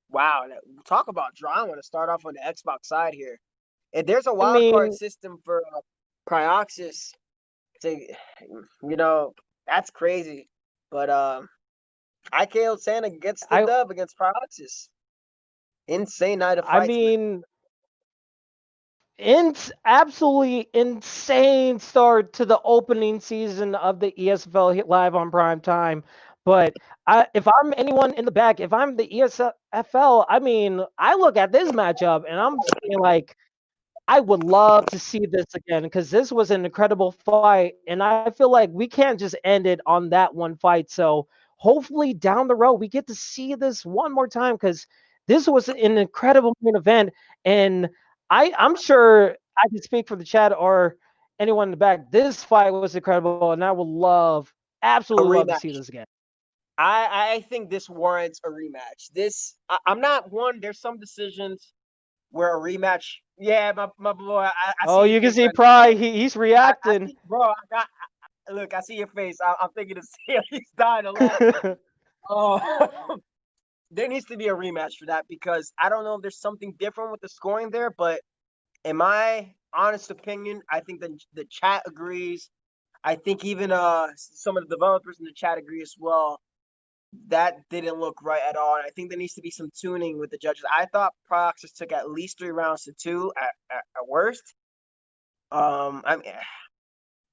S3: wow. Talk about drama to start off on the Xbox side here. If there's a wild card system for Pryoxis, that's crazy. But IKO Santa gets the dub against Pryoxis. Insane night of fights.
S1: I mean, absolutely insane start to the opening season of the ESFL live on prime time. But if I'm anyone in the back, if I'm the ESFL, I mean, I look at this matchup and I'm saying like, I would love to see this again because this was an incredible fight, and I feel like we can't just end it on that one fight. So hopefully down the road we get to see this one more time because this was an incredible main event, and I'm sure I can speak for the chat or anyone in the back. This fight was incredible, and I would absolutely love to see this again.
S3: I think this warrants a rematch. I'm not one. There's some decisions where a rematch. Yeah, my boy. I see
S1: you can see Pry. He's reacting.
S3: Bro, look. I see your face. I'm thinking to see he's dying of laughter. There needs to be a rematch for that because I don't know if there's something different with the scoring there, but in my honest opinion, I think the chat agrees. I think even some of the developers in the chat agree as well. That didn't look right at all. And I think there needs to be some tuning with the judges. I thought Pryoxis took at least 3 rounds to 2 at worst. I mean,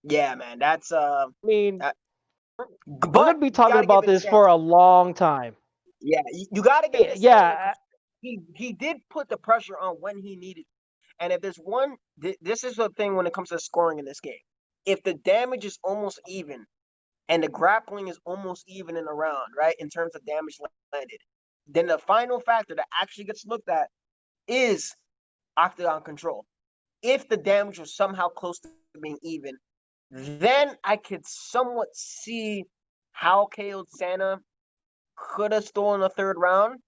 S3: yeah, man, that's
S1: I mean,
S3: we're
S1: gonna be talking about this for a long time.
S3: Yeah, you got to get this.
S1: Yeah,
S3: he did put the pressure on when he needed. And if there's one, this is the thing when it comes to scoring in this game. If the damage is almost even, and the grappling is almost even in the round, right, in terms of damage landed, then the final factor that actually gets looked at is octagon control. If the damage was somehow close to being even, then I could somewhat see how KO'd Santa could have stolen a 3rd round.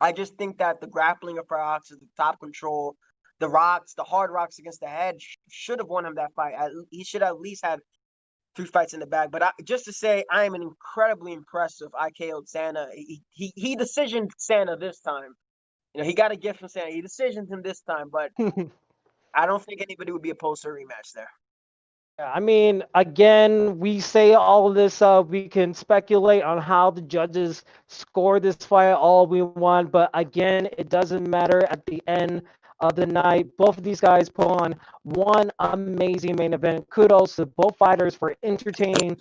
S3: I just think that the grappling of Pryoxis, the top control, the hard rocks against the head should have won him that fight. He should have at least had 3 fights in the bag. But just to say, I am incredibly impressed with KO'd Santa. He decisioned Santa this time. You know, he got a gift from Santa. He decisioned him this time, but I don't think anybody would be opposed to a rematch there.
S1: Yeah, I mean, again, we say all of this. We can speculate on how the judges score this fight all we want, but again, it doesn't matter at the end of the night. Both of these guys put on one amazing main event. Kudos to both fighters for entertaining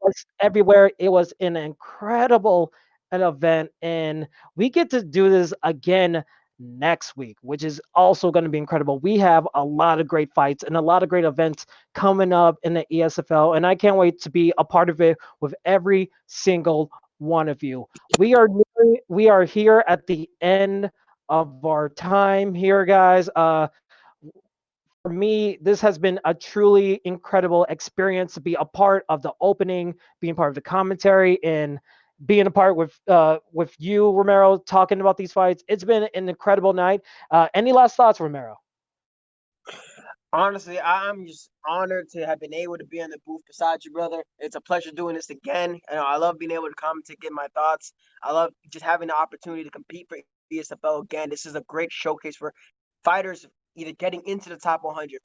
S1: us everywhere. It was an incredible event, and we get to do this again next week, which is also going to be incredible. We have a lot of great fights and a lot of great events coming up in the ESFL, and I can't wait to be a part of it with every single one of you. We are here at the end of our time here, guys. For me, this has been a truly incredible experience to be a part of the opening, being part of the commentary, and being a part with you, Romero, talking about these fights. It's been an incredible night. Any last thoughts, Romero?
S3: Honestly, I'm just honored to have been able to be in the booth beside you, brother. It's a pleasure doing this again. I love being able to come to get my thoughts. I love just having the opportunity to compete for ESFL again. This is a great showcase for fighters either getting into the top 100,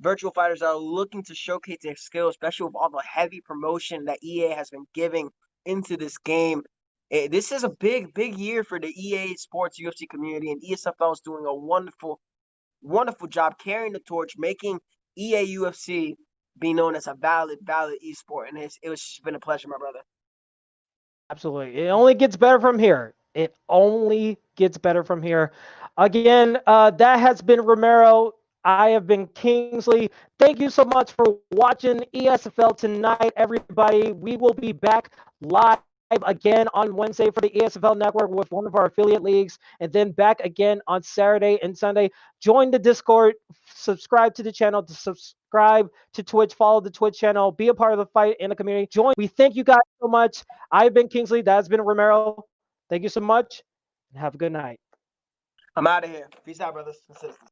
S3: virtual fighters that are looking to showcase their skills, especially with all the heavy promotion that EA has been giving into this game. This is a big year for the EA Sports UFC community, and ESFL is doing a wonderful job carrying the torch, making EA UFC be known as a valid esport. And it's just been a pleasure, my brother.
S1: Absolutely. It only gets better from here. It only gets better from here. Again, that has been Romero. I have been Kingsley. Thank you so much for watching ESFL tonight, everybody. We will be back live again on Wednesday for the ESFL network with one of our affiliate leagues, and then back again on Saturday and Sunday. Join the Discord, subscribe to the channel, to subscribe to Twitch, follow the Twitch channel, be a part of the fight in the community. Join. We thank you guys so much. I've been Kingsley. That's been Romero. Thank you so much, and have a good night.
S3: I'm out of here. Peace out, brothers and sisters.